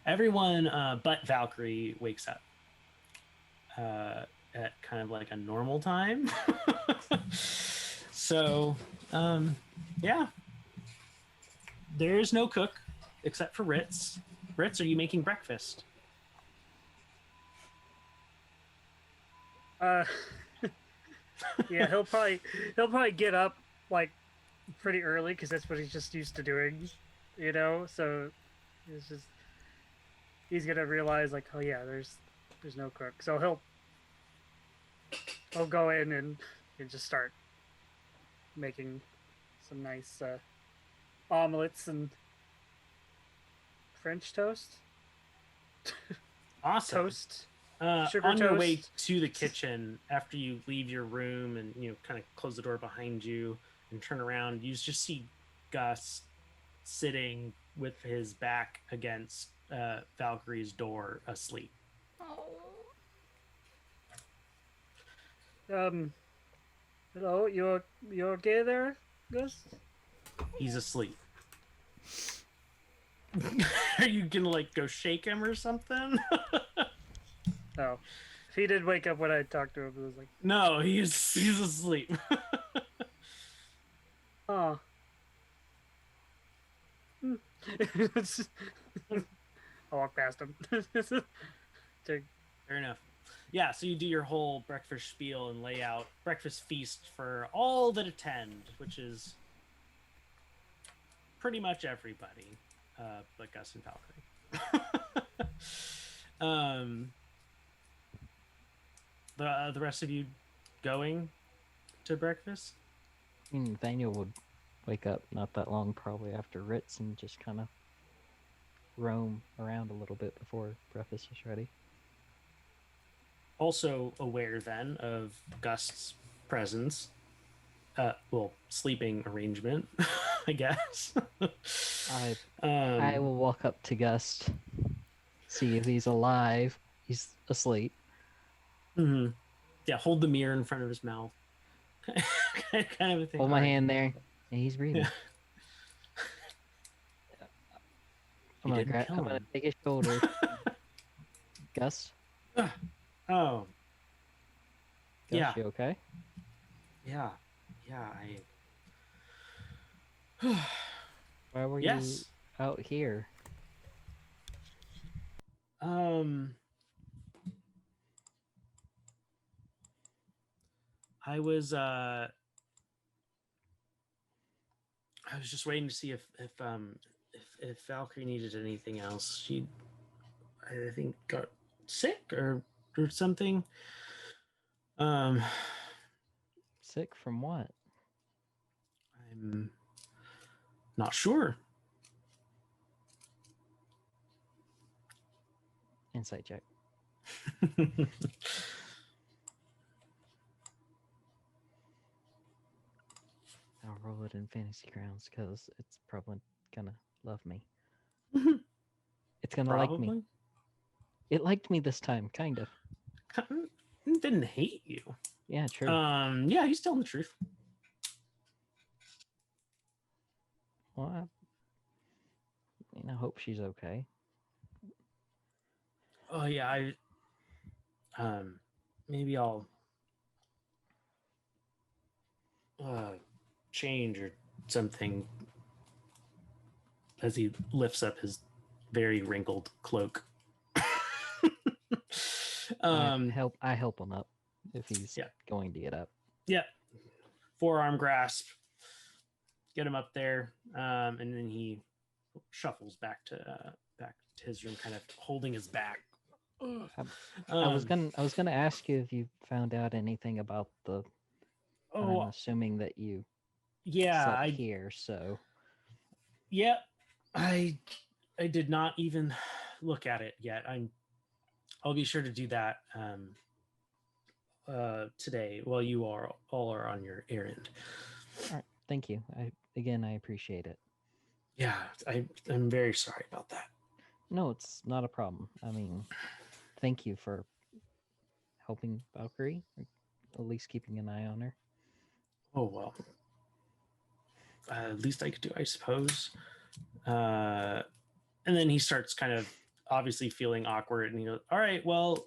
Everyone but Valkyrie wakes up at kind of like a normal time. So, yeah. There is no cook. except for Ritz. Ritz, are you making breakfast? Uh, yeah, he'll probably get up like pretty early because that's what he's just used to doing, you know. So it's just he's gonna realize like, oh yeah, there's no cook, so he'll go in and just start making some nice omelets and French toast. Awesome. Toast. On Sugar your way toast. to the kitchen, after you leave your room and kind of close the door behind you and turn around, you just see Gus sitting with his back against Valkyrie's door, asleep. Hello, you okay there, Gus? He's asleep. Are you gonna like go shake him or something? Oh, he did wake up when I talked to him. It was like, No, he's asleep. oh. I'll walk past him. Fair enough. Yeah, so you do your whole breakfast spiel and lay out breakfast feast for all that attend, which is pretty much everybody, but Gus and Valkyrie. The rest of you going to breakfast? Nathaniel would wake up not that long probably after Ritz and just kind of roam around a little bit before breakfast is ready. Also aware then of Gust's presence. Sleeping arrangement, I guess. I will walk up to Gust, see if he's alive. He's asleep. Mm-hmm. Yeah, hold the mirror in front of his mouth. Kind of a thing. Hold my hand there, and he's breathing. Yeah. I'm gonna take his shoulder. Gus? Oh. Gus, Yeah. you okay? Yeah. Why were you out here? I was just waiting to see if Valkyrie needed anything else. She, I think, got sick or something. Sick from what? I'm not sure. Insight check. I'll roll it in Fantasy Grounds because it's probably gonna love me. It's gonna like me. It liked me this time, kind of. It didn't hate you. Yeah, true. Yeah, he's telling the truth. Well, I hope she's okay. Oh yeah, maybe I'll change or something as he lifts up his very wrinkled cloak. I help him up if he's going to get up. Yeah. Forearm grasp. Get him up there. And then he shuffles back to his room, kind of holding his back. I was gonna ask you if you found out anything about the. I'm assuming that you. Slept here, so. Yeah, I did not even look at it yet. I'll be sure to do that today while you all are on your errand. All right, thank you. I appreciate it. Yeah, I'm very sorry about that. No, it's not a problem. I mean, thank you for helping Valkyrie, or at least keeping an eye on her. Oh well, at least I could do, I suppose. And then he starts kind of obviously feeling awkward, and he goes, "All right, well,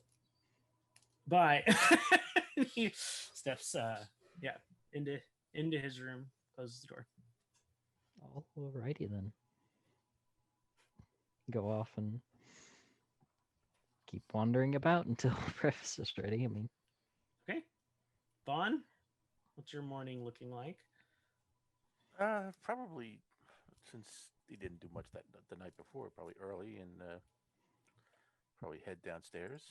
bye." He steps, into his room, closes the door. Alrighty then. go off and keep wandering about until breakfast is ready. I mean, Okay. Vaughn, what's your morning looking like? Probably since he didn't do much the night before, probably early and probably head downstairs.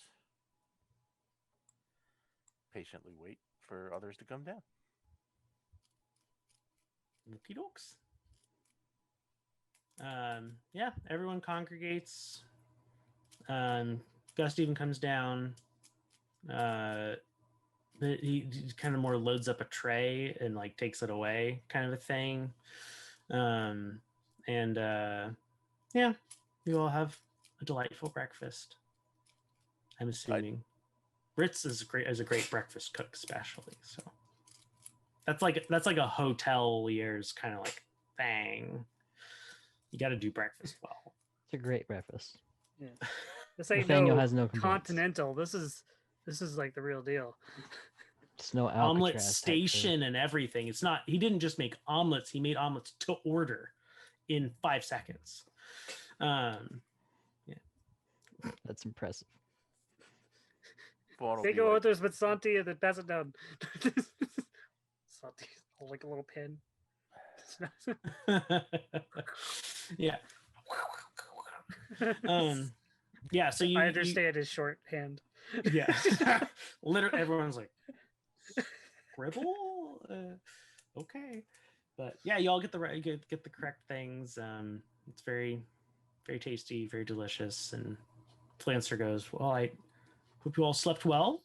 Patiently wait for others to come down. Okie dokes. Yeah, everyone congregates. Gust even comes down. But he kind of more loads up a tray and like takes it away, kind of a thing. And yeah, you all have a delightful breakfast. I'm assuming Ritz is a great breakfast cook, especially. So that's like a hotelier's kind of like thing. You got to do breakfast well. it's a great breakfast. Yeah. This ain't Nathaniel no has no complaints. continental. This is like the real deal. It's no Omelet Alcatraz type food. station and everything. It's not. He didn't just make omelets. He made omelets to order in 5 seconds. That's impressive. Vaughn will Take be a like, oters with Santi and then pass it down. Santi, like a little pin. Yeah. Yeah. So I understand his shorthand. Yeah. Literally, everyone's like, scribble? Okay. But yeah, you all get the right, get the correct things. It's very, very tasty, very delicious. And Flancer goes, well, I hope you all slept well.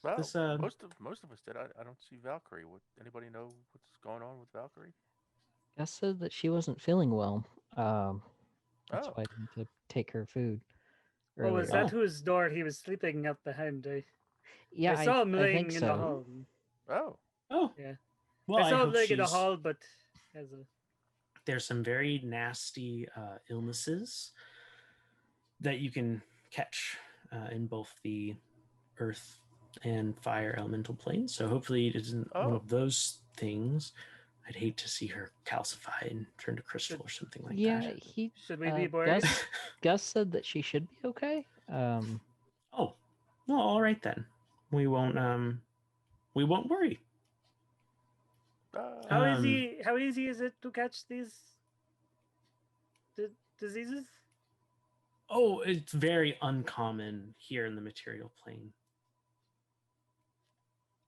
well, This, most of us did. I don't see Valkyrie. Anybody know what's going on with Valkyrie? Gus said that she wasn't feeling well. That's Oh. why I need to take her food. Oh, was earlier. that whose door he was sleeping up behind? Yeah, I saw him I laying think in so. the hall. Oh. oh, Yeah. well, I saw him hope laying in the she's- hall, but as a there's some very nasty illnesses that you can catch in both the earth and fire elemental planes. So hopefully it isn't one Oh. of those things. I'd hate to see her calcify and turn to crystal or something like Yeah, that. should we be worried? Gus said that she should be okay. Oh, well, all right then. We won't worry. How easy is it to catch these diseases? Oh, it's very uncommon here in the material plane.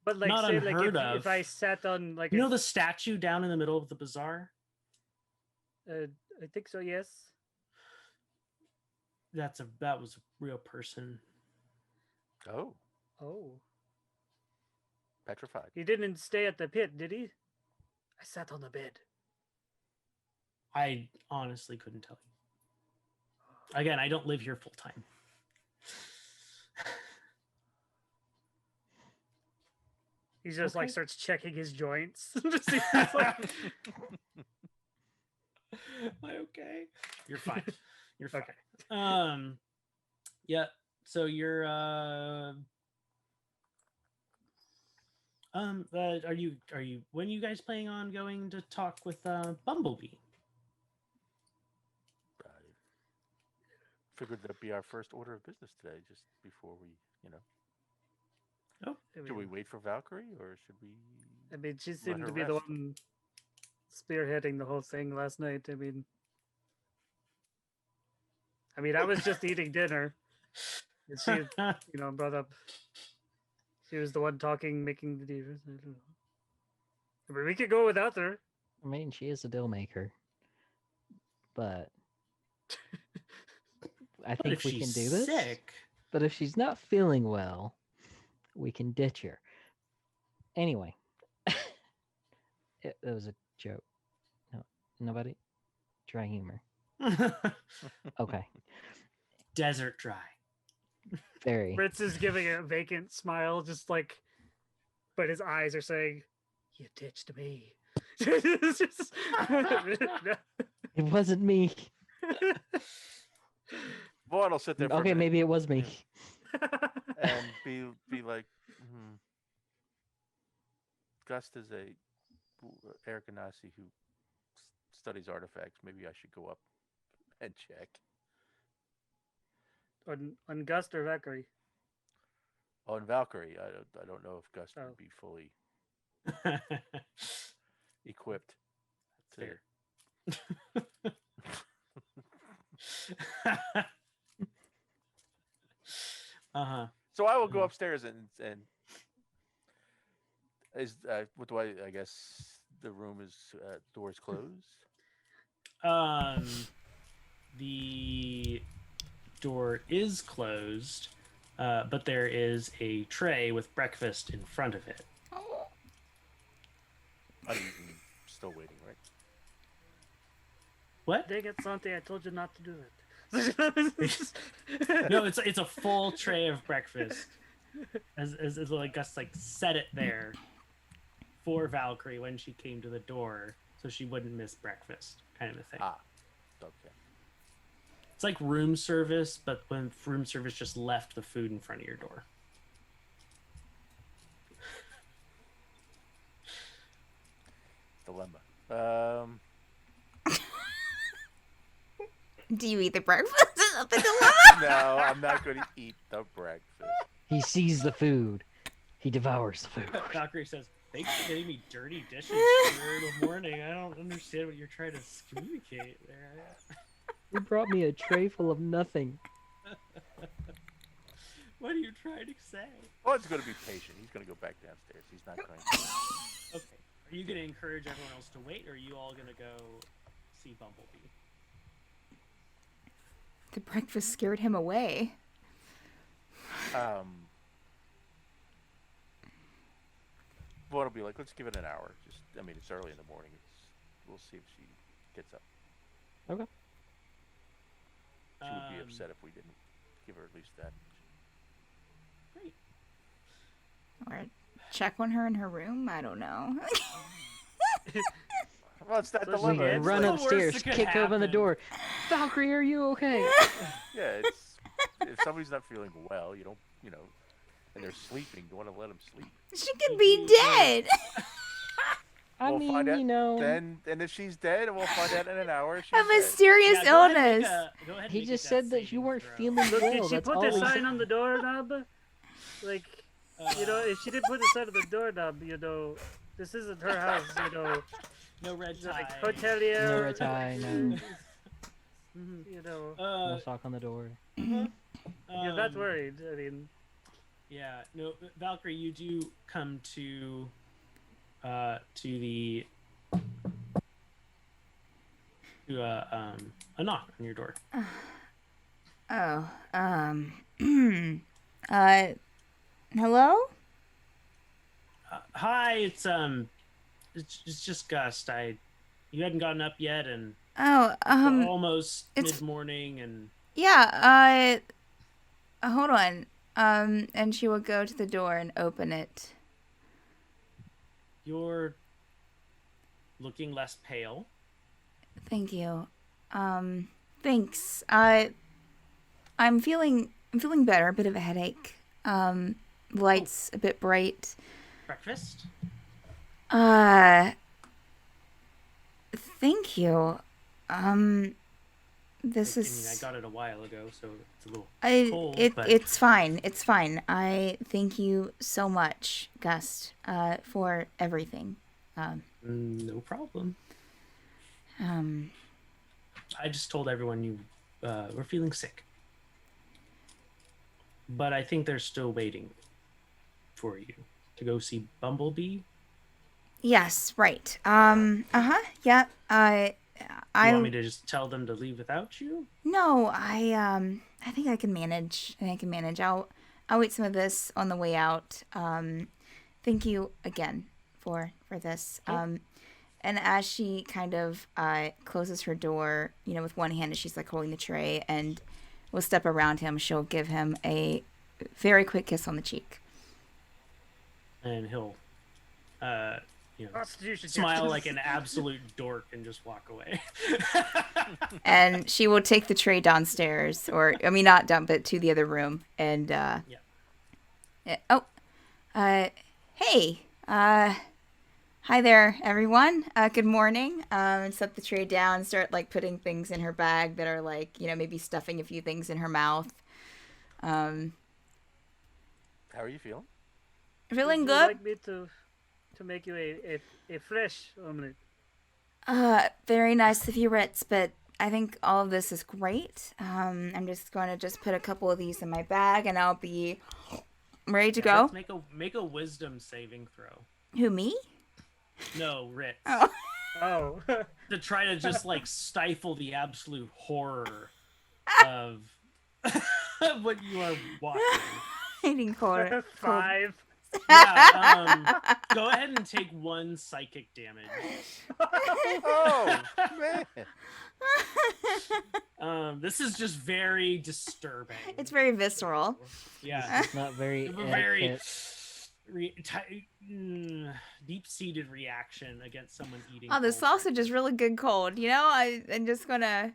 But like, Not say, like unheard of. if I sat on like You know the statue down in the middle of the bazaar? I think so. Yes. That was a real person. Oh. Oh, Petrified. he didn't stay at the pit, did he? I sat on the bed. I honestly couldn't tell you. Again, I don't live here full time. He just Okay. like starts checking his joints. Just see if it's like- Am I okay? You're fine. You're fine. Okay. Yeah. So you're are you when are you guys planning on going to talk with Bumblebee? I figured that'd be our first order of business today, just before we, Oh, Do we wait for Valkyrie or should we? I mean, she let seemed her to be the rest? one spearheading the whole thing last night. I mean, I was just eating dinner. And she, brought up. She was the one talking, making the deals. I don't know. I mean, we could go without her. I mean, she is a deal maker, but I But think if we she's can do this. sick, But if she's not feeling well, we can ditch her. Anyway, that was a joke. No, nobody. Dry humor. Okay, desert dry. very. Ritz is giving a vacant smile, just like, but his eyes are saying, "You ditched me." It's just- It wasn't me. Vaughn will sit there for a Okay, minute maybe it was me. and be like, Gust is a Eric Ganassi who studies artifacts. Maybe I should go up and check. On Gust or Valkyrie? On Valkyrie, I don't know if Gust Oh. would be fully equipped. To... Fair. Uh-huh. So I will go upstairs and is what do I guess the room is doors closed. The door is closed, but there is a tray with breakfast in front of it. I'm still waiting, right? What? Dang it, Santi, I told you not to do it. No, it's a full tray of breakfast. As like Gus like set it there for Valkyrie when she came to the door, so she wouldn't miss breakfast, kind of a thing. Okay. It's like room service, but when room service just left the food in front of your door. Dilemma. Do you eat the breakfast? Is that the dilemma? No, I'm not going to eat the breakfast. He sees the food. He devours the food. Valkyrie says, "Thanks for getting me dirty dishes here in the morning. I don't understand what you're trying to communicate there." You brought me a tray full of nothing. What are you trying to say? Oh, it's going to be patient. He's going to go back downstairs. He's not going to. Okay. Are you going to encourage everyone else to wait, or are you all going to go see Bumblebee? The breakfast scared him away. Vaughn will be like, let's give it an hour. I mean, it's early in the morning. We'll see if she gets up. Okay. She would be upset if we didn't give her at least that. Great. Or check on her in her room? I don't know. Well, it's that So dilemma. she It's Run like- worst upstairs, that could kick open the happen. door. Valkyrie, are you okay? Yeah, it's if somebody's not feeling well, you don't, and they're sleeping, you want to let them sleep. She could be dead. I We'll find out mean, Then, and if she's dead, we'll find out in an hour. She's A dead. mysterious Yeah, go ahead and illness. go ahead and he make just a said death that you saving weren't throw. feeling Look, well. did she That's put all the he sign said. on the doorknob? Like, if she did put the sign on the doorknob, this isn't her house, No red Is it tie. like hotelier. No red tie, no. No sock on the door. Yeah, that's Um, worried. I mean, Yeah, no, Valkyrie, you do come to the a knock on your door. Oh, hello? Hi, it's just Gust. You hadn't gotten up yet, and Oh, almost it's- mid-morning, and yeah, hold on. And she will go to the door and open it. you're looking less pale. Thank you. Thanks. I'm feeling better, a bit of a headache. Lights a bit bright. Breakfast? Thank you. This I is mean, I got it a while ago, so it's a little cold, but it's fine. It's fine. I thank you so much, Gust, for everything. no problem. Um, I just told everyone you were feeling sick. But I think they're still waiting for you to go see Bumblebee. yes, right. Yeah. You want me to just tell them to leave without you? No, I think I can manage. I'll eat some of this on the way out. Thank you again for this. And as she kind of closes her door, with one hand, as she's like holding the tray, and will step around him, she'll give him a very quick kiss on the cheek. And he'll, prostitution. smile like an absolute dork and just walk away. And she will take the tray downstairs, not down, but to the other room. And hey, Hi there, everyone. Good morning. And set the tray down, start like putting things in her bag that are like, maybe stuffing a few things in her mouth. How are you feeling? Feeling Would you good. like me to make you a fresh omelet? Very nice of you, Ritz, but I think all of this is great. I'm just going to just put a couple of these in my bag and I'll be ready to go. Let's make a wisdom saving throw. Who, me? No, Ritz. Oh. Oh, To try to just like stifle the absolute horror of what you are watching. Eating cold. 5. Yeah, go ahead and take 1 psychic damage. Oh man! This is just very disturbing. It's very visceral. Yeah, It's not very very etiquette. deep-seated reaction against someone eating. Oh, the cold sausage is really good cold. I'm just gonna,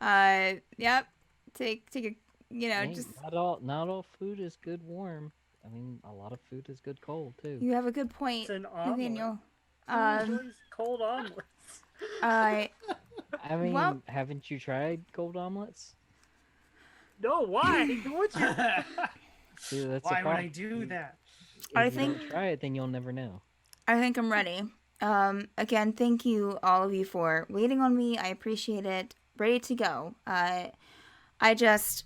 yep, take a, Hey, just. not all food is good warm. I mean, a lot of food is good cold too. You have a good point, It's an omelet. Nathaniel. Who enjoys cold omelets? I I mean, well- haven't you tried cold omelets? No, why? Would you? See, that's Why the would I problem. do that? If I you think- don't try it, then you'll never know. I think I'm ready. Again, thank you all of you for waiting on me. I appreciate it. Ready to go. I just,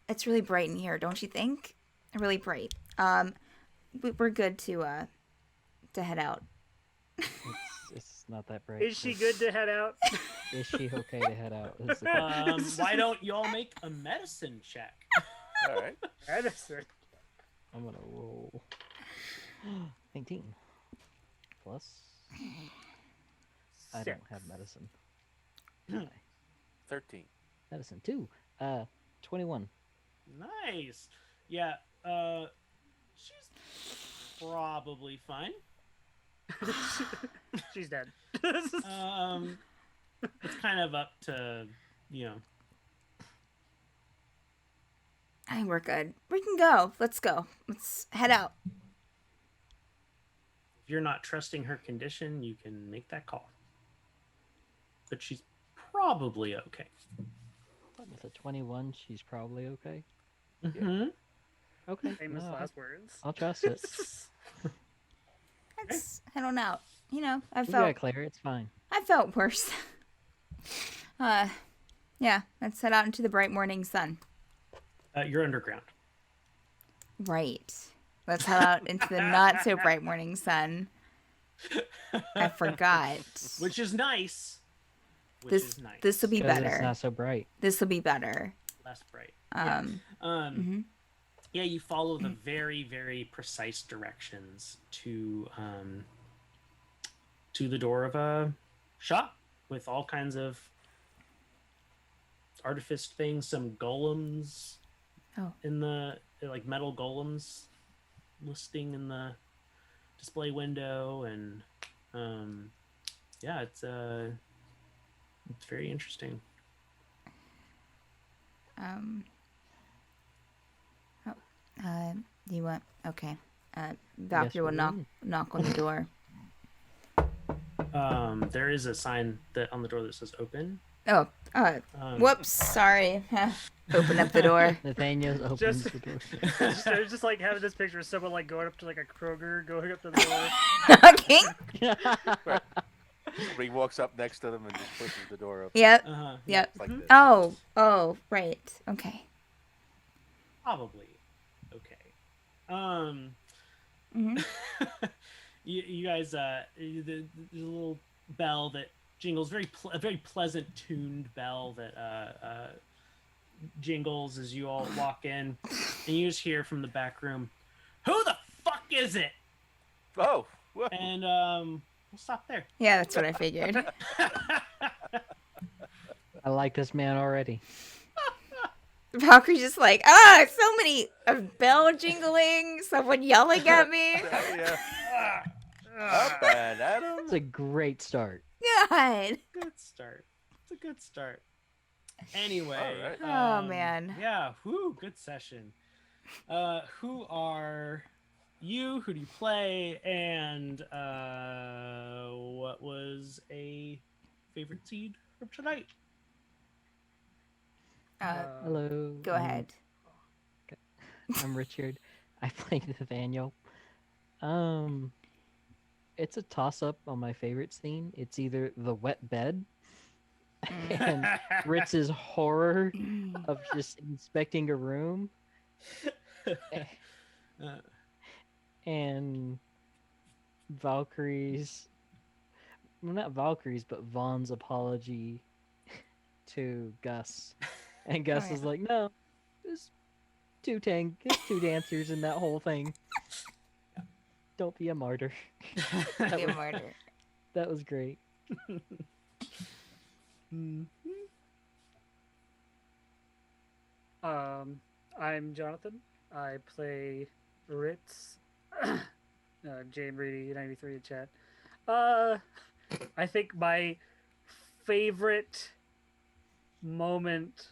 it's really bright in here, don't you think? Really bright. We're good to head out. It's not that bright. Is she good to head out? Is she okay to head out? Is the question. Why don't y'all make a medicine check? All right. Medicine. I'm gonna roll 19 plus. I don't have medicine. 13. Medicine 2. 21. Nice. Yeah. She's probably fine. She's dead. It's kind of up to I think we're good. We can go. Let's go. Let's head out. If you're not trusting her condition, you can make that call. But she's probably okay. With a 21, she's probably okay. Mm-hmm. Okay. Famous no, last words. I'll trust it. Let's head on out. I You got felt it, Claire. It's fine. I felt worse. Yeah, let's head out into the bright morning sun. You're underground. Right. Let's head out into the not so bright morning sun. I forgot. Which is nice. Which This is nice. this will be 'Cause It's better. not so bright. This will be better. Less bright. Mhm. Yeah, you follow the very, very precise directions to the door of a shop with all kinds of artifice things, some golems Oh. in the like metal golems listing in the display window, and yeah, it's very interesting. Do you want? Okay. Valkyrie will we're knock in. knock on the door. There is a sign that on the door that says open. Oh. Whoops. Sorry. Open up the door. Nathaniel opens Just- the door. I was just like having this picture of someone like going up to like a Kroger, going up to the door. Okay. Somebody walks up next to them and just pushes the door open. Yep. Yep. Like this. Oh. Right. Okay. Probably. Okay. Mhm. You guys, the little bell that jingles, a very pleasant tuned bell that jingles as you all walk in, and you just hear from the back room, "Who the fuck is it?" Oh, whoa. And we'll stop there. Yeah, that's what I figured. I like this man already. Valkyrie's just like, so many bell jingling, someone yelling at me. Yeah. Up and at 'em. It's a great start. God. Good start. It's a good start. Anyway. All right. Oh, man. Yeah. Whoo. Good session. Who are you? Who do you play? And what was a favorite seed from tonight? Hello. Go ahead. I'm Richard. I play Nathaniel. It's a toss-up on my favorite scene. It's either the wet bed and Ritz's horror of just inspecting a room, and Valkyrie's, well, not Valkyrie's, but Vaughn's apology to Gus. And Gus yeah. is like, no, there's two dancers in that whole thing. Don't be a martyr. Be a martyr. That was great. I'm Jonathan. I play Ritz. Jane Reedy 93 in chat. I think my favorite moment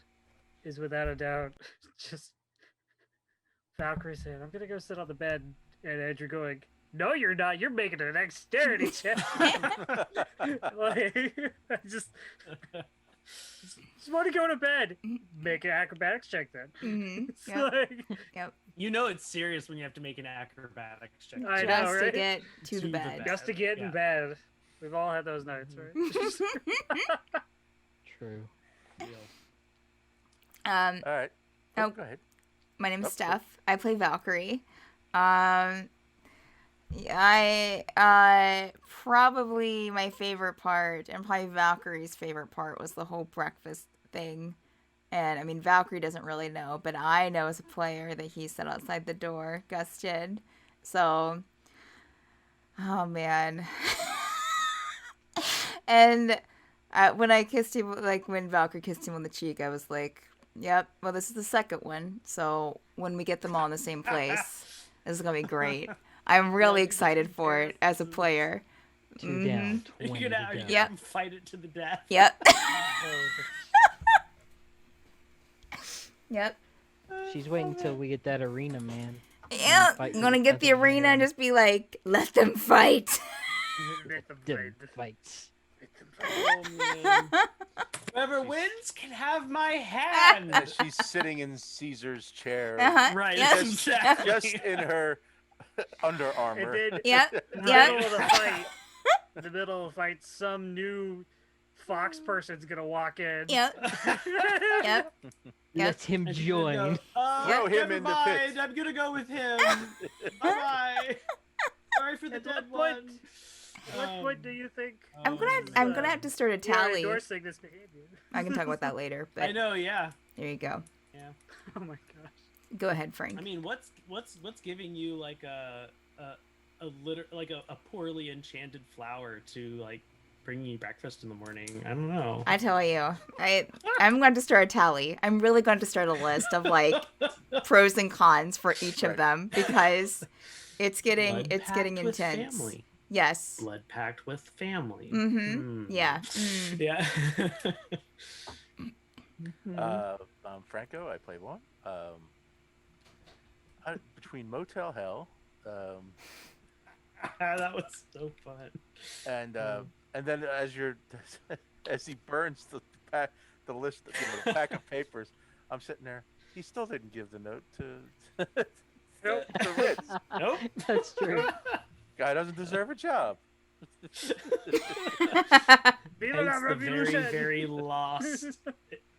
is without a doubt just Valkyrie saying, "I'm gonna go sit on the bed," and Andrew going, "No, you're not. You're making a dexterity check." Like, I just want to go to bed. Make an acrobatics check then. Mm-hmm. It's Yep. like, Yep. You know it's serious when you have to make an acrobatics check. I know, Just to right? get to the To the bed. just to get in bed. We've all had those nights, right? True. All right. Oh. Go ahead. My name's Oh, Steph. I play Valkyrie. I probably my favorite part, and probably Valkyrie's favorite part, was the whole breakfast thing. And I mean, Valkyrie doesn't really know, but I know as a player that he sat outside the door. Gust did. So, oh man. And when I kissed him, like when Valkyrie kissed him on the cheek, I was like, "Yep. Well, this is the second one. So when we get them all in the same place, this is gonna be great." I'm really excited for it as a player. Two down, You're 20 gonna, to are you go. Yep. gonna fight it to the death? Yep. Yep. She's waiting until we get that arena, man. Yeah. Fight I'm to gonna the get death the of arena and man. just be like, "Let them fight." Them fights. Oh, man. Whoever wins can have my hand. As she's sitting in Caesar's chair, Uh-huh. Right, Yep. exactly. just in her Under And Armour. then Yep. in the Yep. middle of the fight, in the middle of the fight, some new Fox person's gonna walk in. Yep. Yep. Let him And she's gonna join. go, Throw him never in the mind, pit." I'm gonna go with him. Bye-bye. Sorry for the At what dead point- one. What point do you think I'm gonna have to start a you're tally. endorsing this behavior? I can talk about that later, I but know, yeah. there you go. Oh my gosh. Go ahead, Frank. I mean, what's giving you like a poorly enchanted flower to like bring you breakfast in the morning? I don't know. I tell you, I'm going to start a tally. I'm really going to start a list of like pros and cons for each of Right. them because it's getting Blood pact with intense. family. Yes. Blood pact with family. Mm-hmm. Yeah. Mm. Yeah. I'm Franco. I play one. Between Motel Hell, That was so fun. and then as he burns the list, the pack of papers, I'm sitting there. He still didn't give the note to to Ritz. Nope. That's true. Guy doesn't deserve a job. Viva la Hence the very, revolution! very lost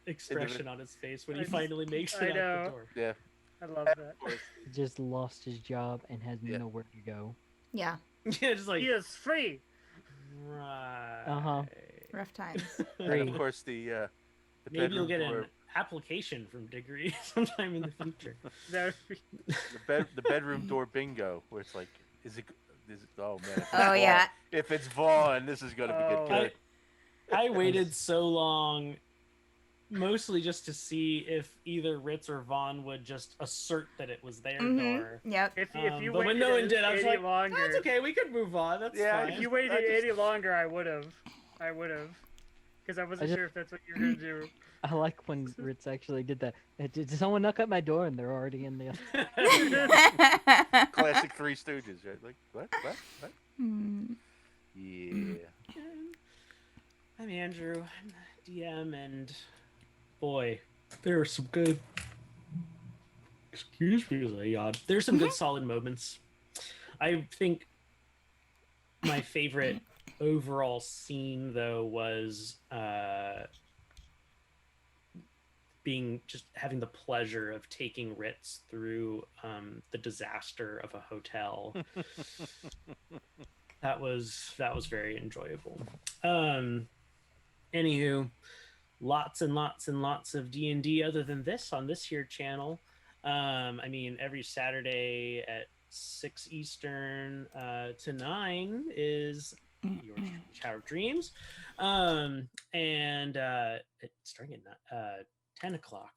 expression on his face when he finally makes I it out know. the door. Yeah. I love that. He just lost his job and has Yeah. nowhere to go. Yeah. Yeah, just like He is free. right. Uh-huh. Rough times. And Great. of course the Maybe you'll bedroom get an door, application from Degree sometime in the future. No, the bedroom door bingo, where it's like, is it oh man. If it's Oh Vaughn- yeah. If it's Vaughn, this is gonna be Oh. good. I waited so long, mostly just to see if either Ritz or Vaughn would just assert that it was their door. Yep. if you But when waited no one did, I was any like, longer, that's okay, we could move on. That's Yeah, fine. if you waited I just- any longer, I would have. because I wasn't just- sure if that's what you were gonna do. I like when Ritz actually did that. Did someone knock at my door and they're already in the? Classic Three Stooges, right? Like what? Hmm. Yeah. I'm Andrew, I'm the DM, and boy, there are some good. Excuse me, as I yawn. There's some good solid moments. I think my favorite overall scene, though, was having the pleasure of taking Ritz through the disaster of a hotel. that was very enjoyable. Anywho, lots and lots and lots of D&D other than this on this here channel. I mean, every Saturday at 6 Eastern to 9 is your Tower of Dreams. And it's starting at 10 o'clock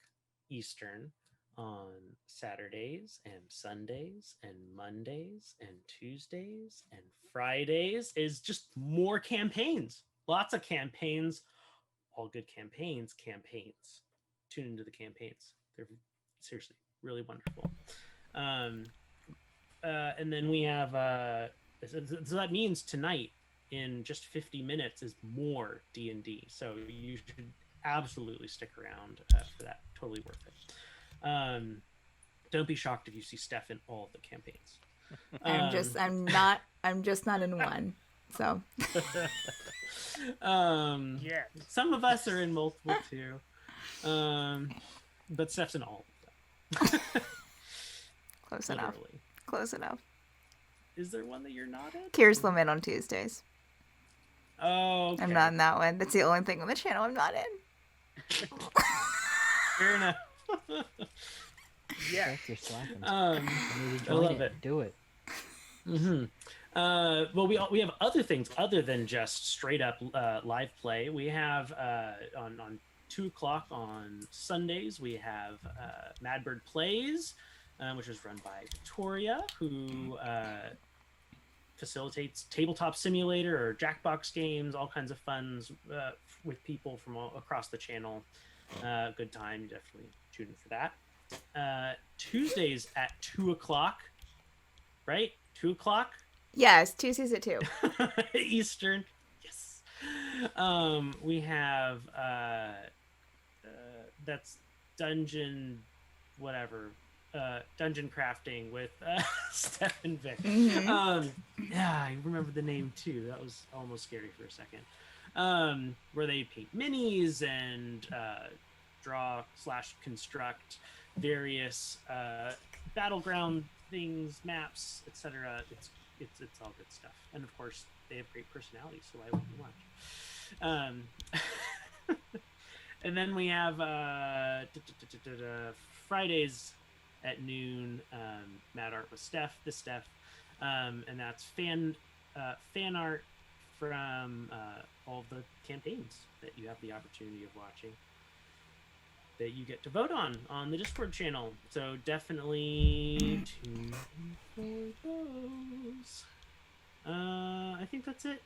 Eastern on Saturdays and Sundays and Mondays and Tuesdays and Fridays is just more campaigns. Lots of campaigns. All good campaigns. Tune into the campaigns. They're seriously really wonderful. And then we have so that means tonight in just 50 minutes is more D&D. So you should absolutely stick around for that. Totally worth it. Don't be shocked if you see Steph in all of the campaigns. I'm just not in one. So Yeah. Some of us are in multiple too. But Steph's in all of them. close enough. Literally. Close enough. Is there one that you're not in? Tears Lament on Tuesdays. Oh, okay. I'm not in that one. That's the only thing on the channel I'm not in. Fair enough. Yeah. You're slacking. I love it. Do it. Mm-hmm. Well, we have other things other than just straight up live play. We have on 2 o'clock on Sundays we have Madbird Plays, which is run by Victoria, who facilitates tabletop simulator or Jackbox games, all kinds of funs with people from all across the channel. Good time, definitely tune in for that. Tuesdays at 2 o'clock, right? 2 o'clock. Yes, Tuesdays at 2. Eastern. Yes. We have that's dungeon crafting with Steph and Vic. Mhm. Yeah, I remember the name too. That was almost scary for a second. Where they paint minis and draw/construct various battleground things, maps, etc. It's all good stuff, and of course they have great personalities, so why wouldn't you watch? And then we have Fridays at noon, Mad Art with Steph, and that's fan art from all the campaigns that you have the opportunity of watching, that you get to vote on the Discord channel. So definitely tune in for those. I think that's it.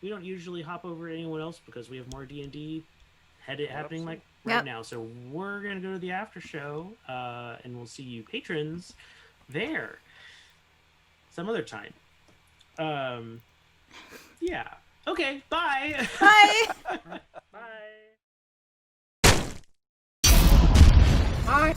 We don't usually hop over to anyone else because we have more D&D happening like right now. So we're gonna go to the after show, and we'll see you patrons there some other time. Yeah. Okay. Bye. Bye. Bye. Bye.